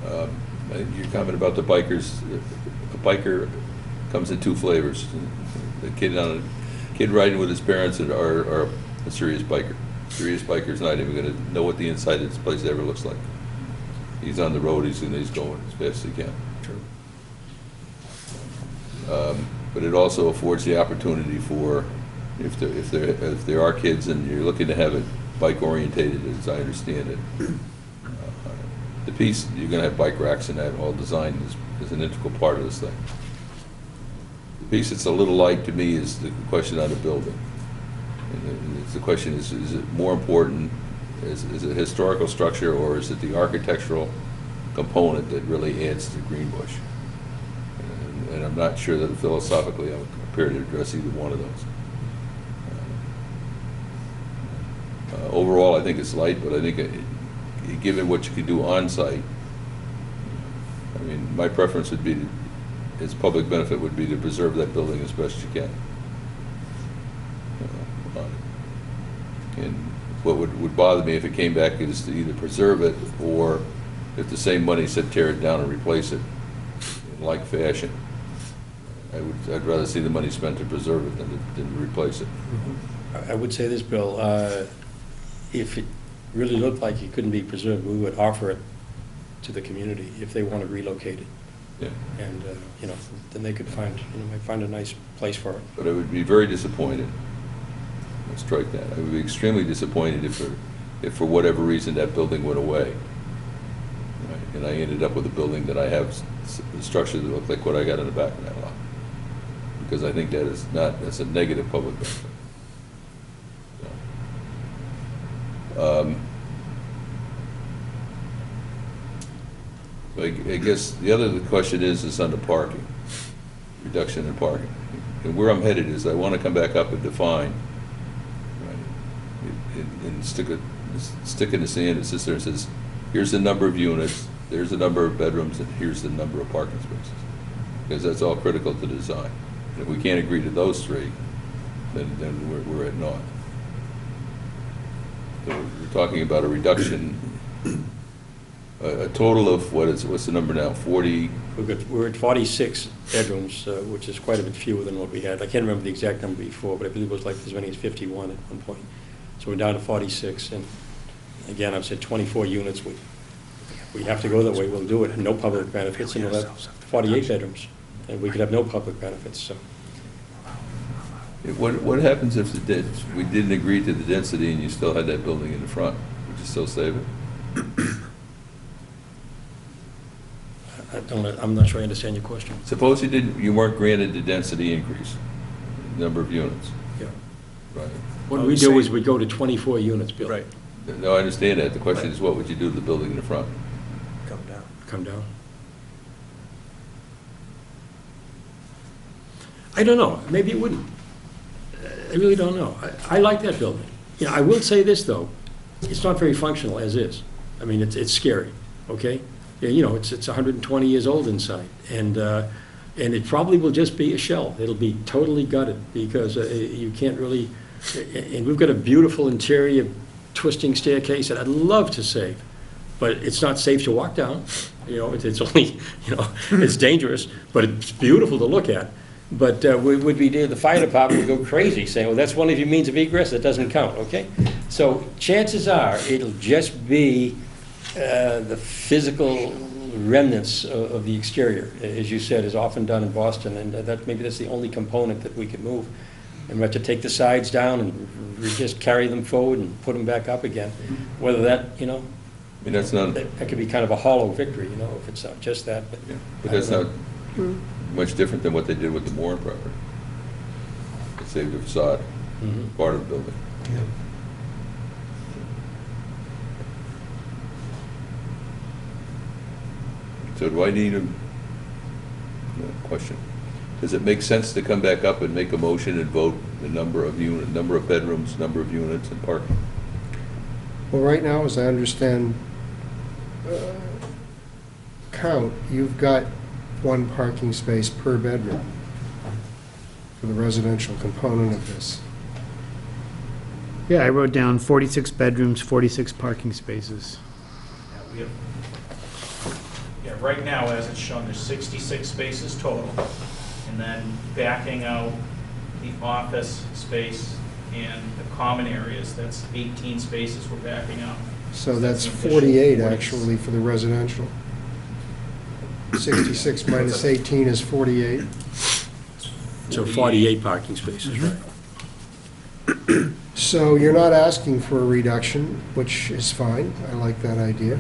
Your comment about the bikers, a biker comes in two flavors. The kid riding with his parents are a serious biker. Serious biker's not even going to know what the inside of this place ever looks like. He's on the road, he's going as fast as he can. But it also affords the opportunity for, if there are kids and you're looking to have it bike orientated, as I understand it, the piece, you're going to have bike racks and that all designed as an integral part of this thing. The piece that's a little light to me is the question on the building. And the question is it more important, is it historical structure, or is it the architectural component that really adds to Greenbush? And I'm not sure that philosophically I'm prepared to address either one of those. Overall, I think it's light, but I think given what you can do on-site, I mean, my preference would be, its public benefit would be to preserve that building as best you can. And what would bother me if it came back is to either preserve it, or if the same money said tear it down and replace it in like fashion. I'd rather see the money spent to preserve it than to replace it. I would say this, Bill, if it really looked like it couldn't be preserved, we would offer it to the community if they want to relocate it. Yeah. And, then they could might find a nice place for it. But I would be very disappointed. Let's strike that. I would be extremely disappointed if for whatever reason that building went away. Right? And I ended up with a building that I have a structure that looked like what I got in the back of that lot. Because I think that's a negative public benefit. So I guess the other question is on the parking, reduction in parking. And where I'm headed is I want to come back up and define, right, and stick in the sand and sit there and says, here's the number of units, there's the number of bedrooms, and here's the number of parking spaces. Because that's all critical to the design. And if we can't agree to those three, then we're at naught. So we're talking about a reduction, a total of what's the number now? 40? We're at 46 bedrooms, which is quite a bit fewer than what we had. I can't remember the exact number before, but I believe it was like as many as 51 at one point. So we're down to 46, and again, I've said 24 units. We have to go that way, we'll do it, and no public benefits, and we'll have 48 bedrooms, and we could have no public benefits, so. What happens if we didn't agree to the density and you still had that building in the front? Would you still save it? I'm not sure I understand your question. Suppose you weren't granted the density increase, number of units. Yeah. Right. What we do is we go to 24 units, Bill. Right. No, I understand that. The question is, what would you do to the building in the front? Come down. I don't know. Maybe it wouldn't. I really don't know. I like that building. I will say this, though. It's not very functional as is. I mean, it's scary, okay? Yeah, it's 120 years old inside, and it probably will just be a shell. It'll be totally gutted because you can't really, and we've got a beautiful interior twisting staircase that I'd love to save, but it's not safe to walk down. It's only, it's dangerous, but it's beautiful to look at. But the fire department would go crazy saying, well, that's one of your means of egress, that doesn't count, okay? So chances are, it'll just be the physical remnants of the exterior, as you said, is often done in Boston, and maybe that's the only component that we could move. And we have to take the sides down and just carry them forward and put them back up again. Whether that, I mean, that's not, that could be kind of a hollow victory, if it's not just that, but. yeah, but that's not much different than what they did with the Moore property. They saved the facade, Mhm. part of the building. So do I need a, no, question? Does it make sense to come back up and make a motion and vote the number of bedrooms, number of units, and parking? Well, right now, as I understand, count, you've got one parking space per bedroom for the residential component of this. Yeah, I wrote down 46 bedrooms, 46 parking spaces. Yeah, we have, yeah, right now, as it's shown, there's 66 spaces total, and then backing out the office space and the common areas, that's 18 spaces we're backing out. So that's an additional 48, 40. actually, for the residential. 66 minus 18 is 48. So 48 parking spaces, right? So you're not asking for a reduction, which is fine. I like that idea.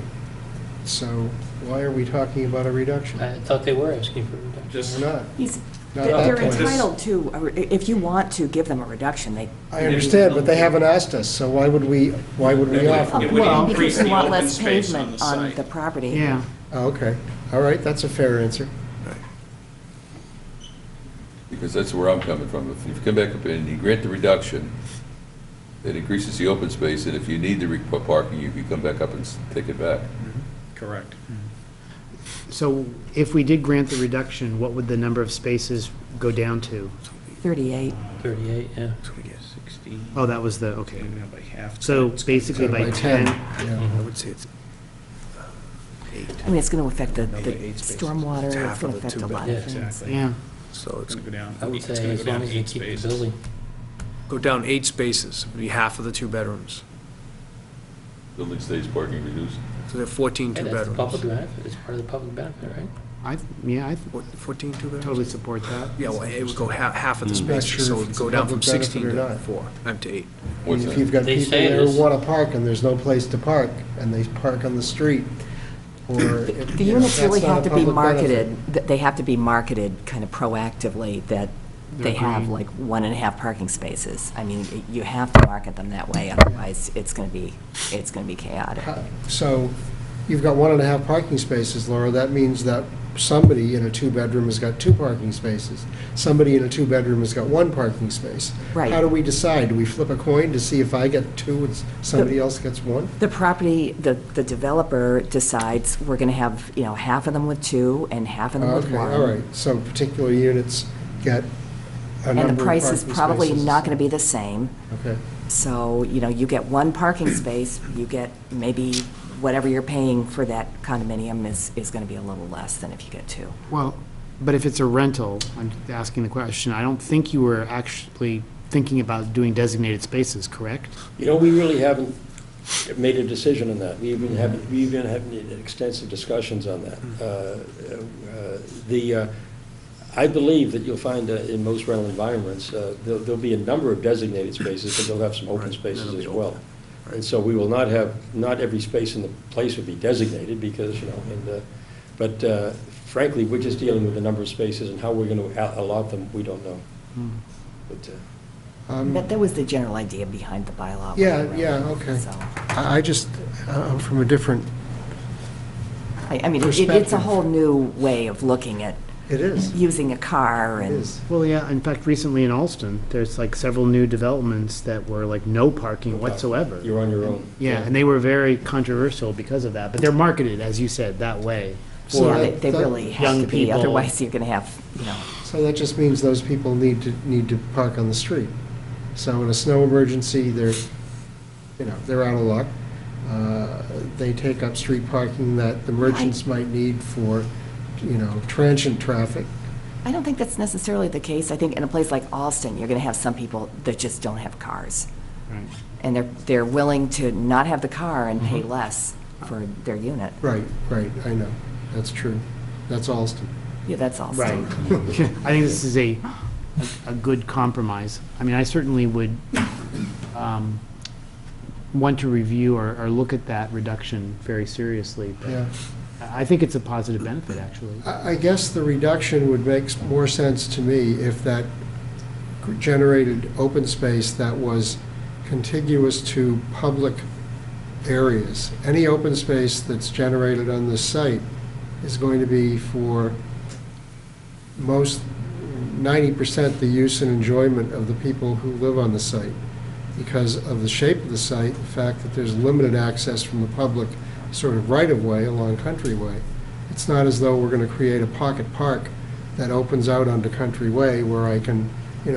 So why are we talking about a reduction? I thought they were asking for a reduction. We're not. He's- Not at that They're point. entitled to, if you want to give them a reduction, they, I understand, but they haven't asked us, so why would we offer? It would well, increase because you the want open less space on pavement the on site. the property. Yeah. Oh, okay, all right, that's a fair answer. Because that's where I'm coming from. If you come back up and you grant the reduction, it increases the open space, and if you need the parking, you can come back up and take it back. Correct. So if we did grant the reduction, what would the number of spaces go down to? 38. 38, yeah. Oh, that was the, okay. By half. So basically by 10. Yeah. I would say it's 8. I mean, it's going to affect the Maybe 8 spaces. stormwater, It's it's half going to of the affect a two lot bedrooms. of Yeah, things. Exactly. Yeah. So It's it's going to go down. I would It's say gonna as go down long as you 8 keep the spaces. building. go down 8 spaces, would be half of the 2 bedrooms. Building stays parking reduced. So they're 14 Hey, 2 that's the public bedrooms. benefit, it's part of the public benefit, right? I 14 2 bedrooms? totally support that. Yeah, well, it would go half of the I'm not spaces, sure so if it would it's go a down from public benefit 16 or to not. 4, to 8. I What's mean, if that? you've got They people say it there is. who want to park and there's no place to park, and they park on the street, or... if, The you know, units that's really not have a to be public benefit. marketed, they have to be marketed kind of proactively, that they have green. like 1.5 parking spaces. I mean, you have to market them that way, otherwise it's going to be chaotic. So you've got 1.5 parking spaces, Laura. That means that somebody in a 2-bedroom has got 2 parking spaces. Somebody in a 2-bedroom has got 1 parking space. Right. How do we decide? Do we flip a coin to see if I get 2 and somebody else gets 1? The property, the developer decides, we're going to have, half of them with 2 and half of them with Okay, 1. all right. So particular units get a number And of the price is parking probably spaces. not going to be the same. Okay. So, you get 1 parking space, you get maybe whatever you're paying for that condominium is going to be a little less than if you get 2. Well, but if it's a rental, I'm asking the question, I don't think you were actually thinking about doing designated spaces, correct? We really haven't made a decision on that. We even haven't extensive discussions on that. I believe that you'll find in most rental environments, there'll be a number of designated spaces, but they'll have some open spaces as well. And so we will not every space in the place would be designated because, but frankly, we're just dealing with the number of spaces and how we're going to allot them, we don't know. But, That was the general idea behind the bylaw. Yeah, really. yeah, okay. So, I just, I'm from a different, I mean, it's a Perspective. whole new way of looking at it is, using a car it and. is. Well, yeah, in fact, recently in Alston, there's like several new developments that were like no parking whatsoever. you're on your own. Yeah, and they were very controversial because of that, but they're marketed, as you said, that way. So Yeah, that- they that- really have young to be, people- otherwise you're going to have, So that just means those people need to park on the street. So in a snow emergency, they're out of luck. They take up street parking that the merchants might need for, transient traffic. I don't think that's necessarily the case. I think in a place like Alston, you're going to have some people that just don't have cars. Right. And they're willing to not have the car and pay less for their unit. Right, I know, that's true. That's Alston. Yeah, that's all. Right. I think this is a good compromise. I mean, I certainly would want to review or look at that reduction very seriously. But Yeah. I think it's a positive benefit, actually. I guess the reduction would make more sense to me if that generated open space that was contiguous to public areas. Any open space that's generated on this site is going to be for most, 90% the use and enjoyment of the people who live on the site. Because of the shape of the site, the fact that there's limited access from the public sort of right-of-way along Country Way. It's not as though we're going to create a pocket park that opens out onto Country Way where I can,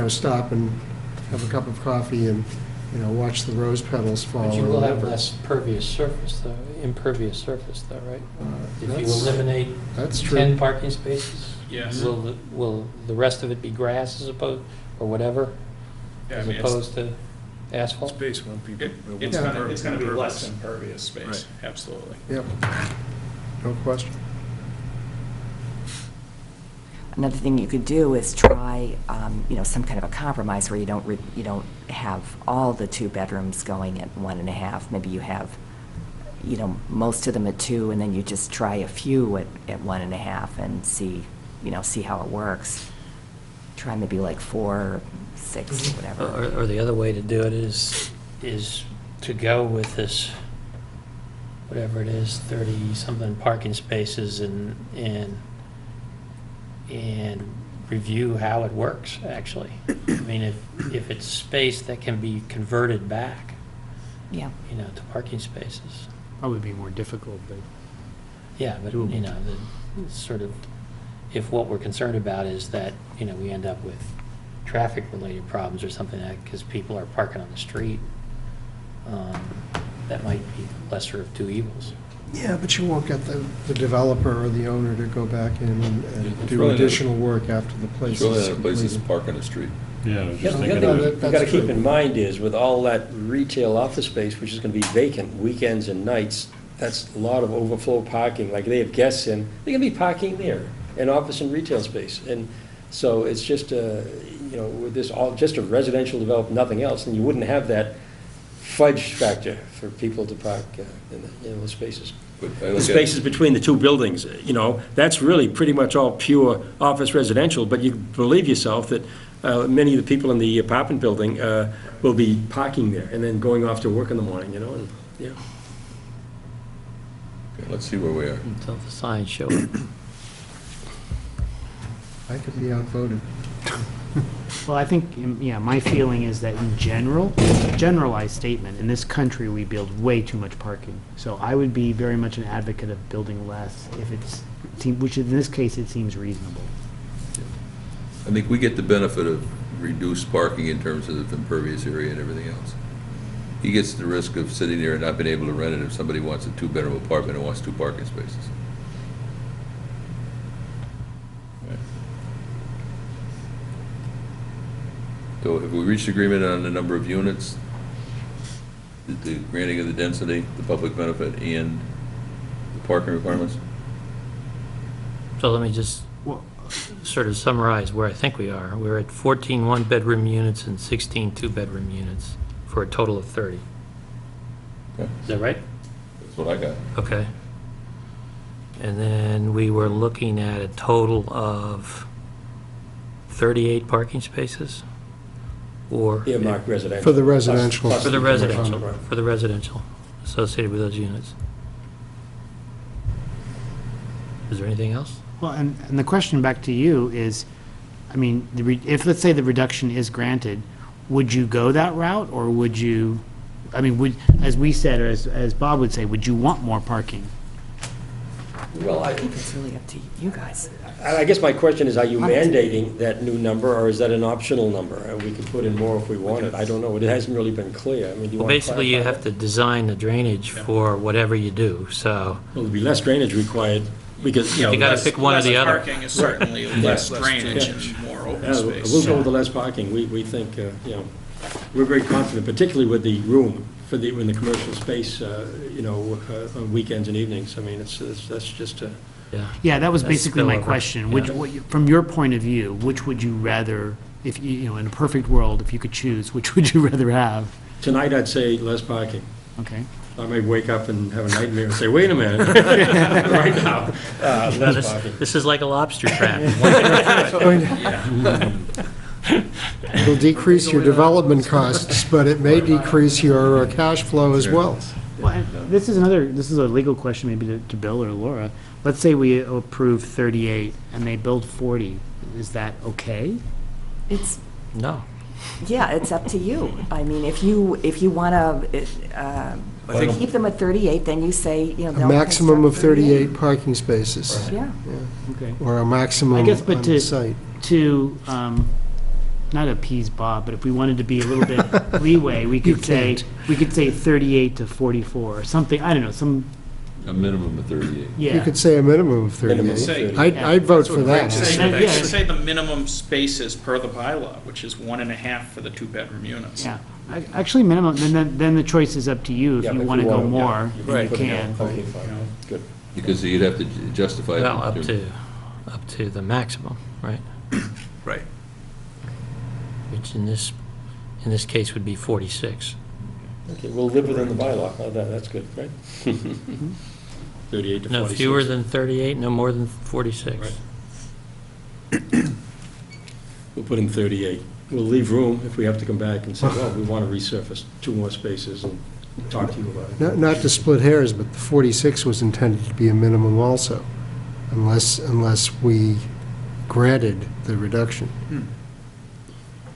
stop and have a cup of coffee and, watch the rose petals fall. But you or will have whatever. less impervious surface, though, right? If you That's- eliminate That's true. 10 parking spaces? Yes. Will the rest of it be grass as opposed, or whatever, Yeah, I as mean, it's- opposed to asphalt? Space won't be. It's gonna be less impervious space, absolutely. Yep. No question. Another thing you could do is try, some kind of a compromise where you don't have all the 2 bedrooms going at 1.5. Maybe you have, most of them at 2, and then you just try a few at 1.5 and see how it works. Try maybe like 4 or 6, whatever. Or the other way to do it is to go with this, whatever it is, 30-something parking spaces and review how it works, actually. I mean, if it's space that can be converted back, Yeah. to parking spaces. Probably be more difficult, but Yeah, but, Doable. the sort of, if what we're concerned about is that, we end up with traffic-related problems or something like that, because people are parking on the street, that might be the lesser of 2 evils. Yeah, but you won't get the developer or the owner to go back in and It's do really not- additional work after the place It's is really not a place that's completed. park on the street. Yeah, I was The just other thinking thing of that- it. you that's got to keep true. in mind is, with all that retail office space, which is going to be vacant weekends and nights, that's a lot of overflow parking. Like, they have guests in, they're going to be parking there, in office and retail space. And so it's just, with this all, just a residential development, nothing else, and you wouldn't have that fudge factor for people to park in those spaces. But I The look at- spaces between the 2 buildings, that's really pretty much all pure office residential, but you believe yourself that many of the people in the apartment building will be parking there and then going off to work in the morning, and, yeah. Okay, let's see where we are. Until the signs show it. I could be outvoted. well, I think, my feeling is that in general, generalized statement, in this country, we build way too much parking. So I would be very much an advocate of building less if which in this case, it seems reasonable. I think we get the benefit of reduced parking in terms of impervious area and everything else. He gets the risk of sitting there and not being able to rent it if somebody wants a 2-bedroom apartment and wants 2 parking spaces. Right. So have we reached agreement on the number of units, the granting of the density, the public benefit, and the parking requirements? So let me just sort of summarize where I think we are. We're at 14 one-bedroom units and 16 two-bedroom units for a total of 30. Okay, Is that right? that's what I got. Okay. And then we were looking at a total of 38 parking spaces? Or? Earmarked residential. For the residential. Plus- For the plus- residential, Right. for the residential associated with those units. Is there anything else? Well, and the question back to you is, I mean, if, let's say, the reduction is granted, would you go that route, or would you, I mean, as we said, or as Bob would say, would you want more parking? Well, I think it's really up to you guys. I guess my question is, are you mandating that new number, or is that an optional number? And we could put in more if we wanted. I don't know. It hasn't really been clear. I mean, do you Well, want to basically, you clarify have to design the drainage for whatever you do, so. that? Well, there'd be less drainage required, because, You gotta pick one or the other. Less parking is certainly less drainage and more open Yeah, space. we'll go with the less parking. We think, we're very confident, particularly with the room for the, in the commercial space, on weekends and evenings. I mean, that's just a, Yeah. Yeah, that was That's basically my spillover. question. Yeah. From your point of view, which would you rather, if in a perfect world, if you could choose, which would you rather have? tonight I'd say less parking. Okay. I may wake up and have a nightmare and say, wait a minute, right now, less parking. This is like a lobster trap. It'll decrease your development costs, but it may decrease your cash flow as well. Well, and this is a legal question maybe to Bill or Laura. Let's say we approve 38 and they build 40. Is that okay? It's, No. yeah, it's up to you. I mean, if you want to keep them at 38, then you say, A they'll have maximum of to start 38 parking spaces, Yeah. Okay. or a maximum I on guess, but the site. to not appease Bob, but if we wanted to be a little bit leeway, we You could say, can't. 38 to 44 or something, I don't know, A minimum of 38. You yeah. could say a minimum of Minimum 38. of I'd 38. I'd vote for that. Yeah. Say the minimum spaces per the bylaw, which is 1.5 for the two-bedroom units. Yeah, actually minimum, then the choice is up to you. If Yeah, you but want to go yeah, more, you then you put it can. down. Okay, fine. Good. Because you'd have to justify. it. Well, up to the maximum, right? Right. Which in this case would be 46. Okay, we'll live within the bylaw. That's good, right? 38 to 46. No fewer than 38, no more than 46. Right. We'll put in 38. We'll leave room if we have to come back and say, well, we want to resurface 2 more spaces and talk to you about it. Not to split hairs, but the 46 was intended to be a minimum also, unless we granted the reduction.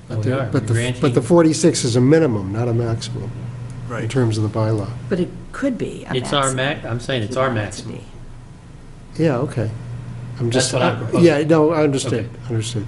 Oh, we are. But Granting- the 46 is a minimum, not a maximum, in Right. terms of the bylaw. But it could be a It's our maximum I'm saying if it's you our want it to maximum. be. Yeah, okay. I'm just. That's what I'm proposing. Yeah, no, I understood, understood.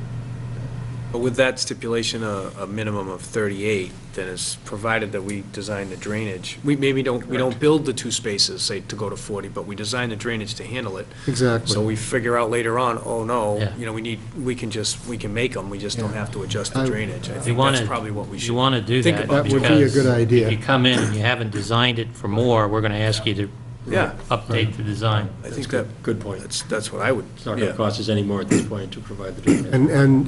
But with that stipulation, a minimum of 38, then it's provided that we design the drainage. We maybe we don't build the 2 spaces, say, to go to 40, but we design the drainage to handle it. Exactly. So we figure out later on, oh, no, Yeah. we can make them, we just don't have to adjust the I- drainage. I You think want that's to, probably what we should. you want to do think that. about. That would be a because good idea. If you come in and you haven't designed it for more, we're going to ask you to Yeah. update the design. I think that, Good point. that's what I would, It's not going yeah. to cost us any more at this point to provide the drainage.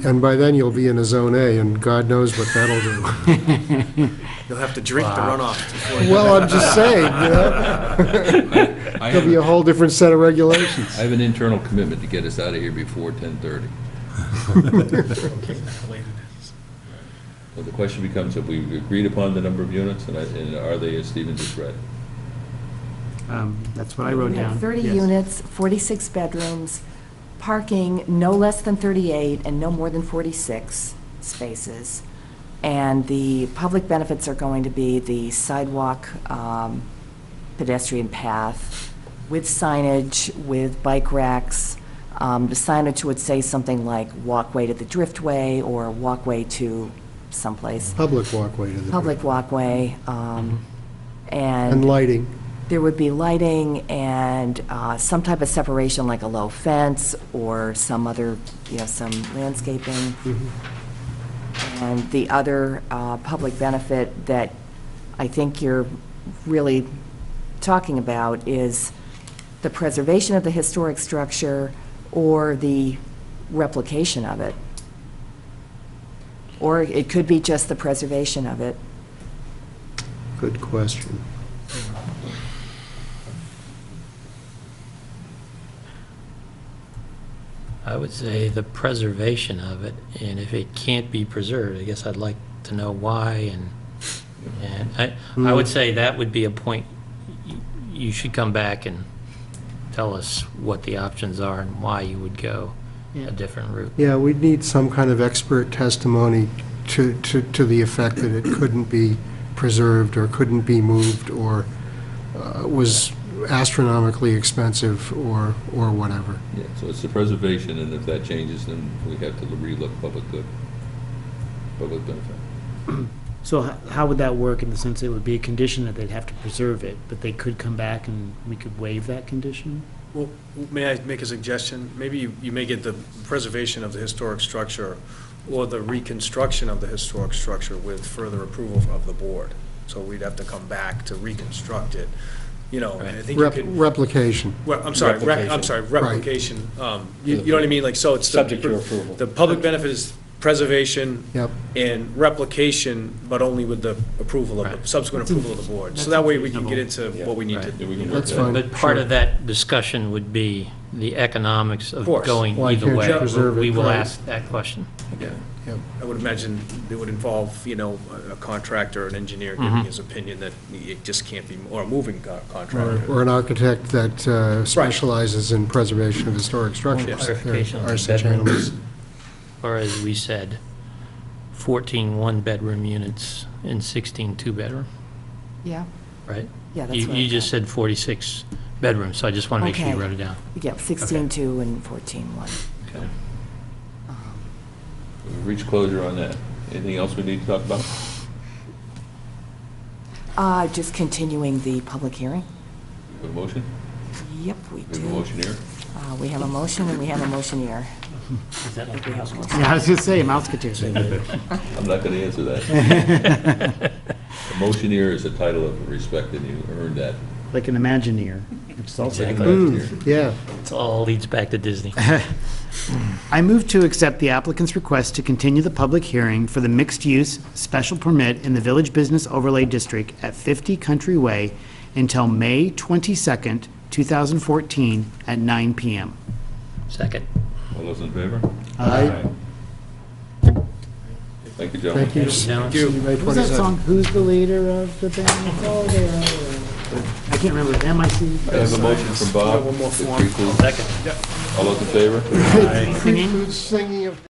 And by then, you'll be in a Zone A, and God knows what that'll do. You'll have to drink the Wow. runoff before you. Well, I'm just saying, There'll be a whole different set of regulations. I have an internal commitment to get us out of here before 10:30. So the question becomes, have we agreed upon the number of units, and are they, as Stephen just read? That's what I wrote We down. have 30 Yes. units, 46 bedrooms, parking no less than 38 and no more than 46 spaces. And the public benefits are going to be the sidewalk, pedestrian path with signage, with bike racks. The signage would say something like walkway to the driftway or walkway to someplace. Public walkway to the. Public walkway, And and lighting. there would be lighting and some type of separation, like a low fence or some other, some landscaping. And the other public benefit that I think you're really talking about is the preservation of the historic structure or the replication of it. Or it could be just the preservation of it. Good question. I would say the preservation of it, and if it can't be preserved, I guess I'd like to know why, and I would say that would be a point, you should come back and tell us what the options are and why you would go a different route. Yeah, we'd need some kind of expert testimony to the effect that it couldn't be preserved or couldn't be moved or was astronomically expensive or whatever. Yeah, so it's the preservation, and if that changes, then we have to relook public good, public benefit. So how would that work in the sense that it would be a condition that they'd have to preserve it, but they could come back and we could waive that condition? Well, may I make a suggestion? Maybe you make it the preservation of the historic structure or the reconstruction of the historic structure with further approval of the board. so we'd have to come back to reconstruct it, you know, and I think you could. Replication. Well, I'm sorry, replication. You know what I mean, like, so it's. Subject to your approval. The public benefit is preservation. Yep. And replication, but only with the approval of, the subsequent approval of the board. So that way we can get into what we need to. Yeah, we can work That's that fine. out. But part of that discussion would be the economics of course. going Why either can't way. you preserve it, We will right. ask that question. Yeah. Yep. I would imagine it would involve, you know, a contractor, an engineer giving his opinion that it just can't be, or a moving contractor. Or an architect that specializes in preservation of historic structures. Clarification on There are the such bedrooms. animals. Or as we said, 14 one-bedroom units and 16 two-bedroom, Yeah, right? yeah, that's You what I you just thought. said 46 bedrooms, so I just want to make sure you Okay. wrote it down. Yeah, 16.2 and 14.1. Okay. We've reached closure on that. Anything else we need to talk about? Just continuing the public hearing? We have a motion? Yep, we We have a do. motion here? We have a motion and we have a motioneer. Is that like the house? Yeah, I was gonna say, Mouseketeer. I'm not going to answer that. A motioneer is a title of respect, and you earned that. Like an Imagineer. It's also. Like a Mm, Imagineer. yeah. It all leads back to Disney. I move to accept the applicant's request to continue the public hearing for the mixed-use special permit in the Village Business Overlay District at 50 Country Way until May 22nd, 2014, at 9 PM. Second. All those in favor? Aye. Thank you, gentlemen. Thank you. Gentlemen. See you May What was that 22nd. song? Who's the leader of the band? Oh, I can't remember. MIC? I have a motion from Bob. One more to form. preclude. Second. All those in favor? Precludes singing of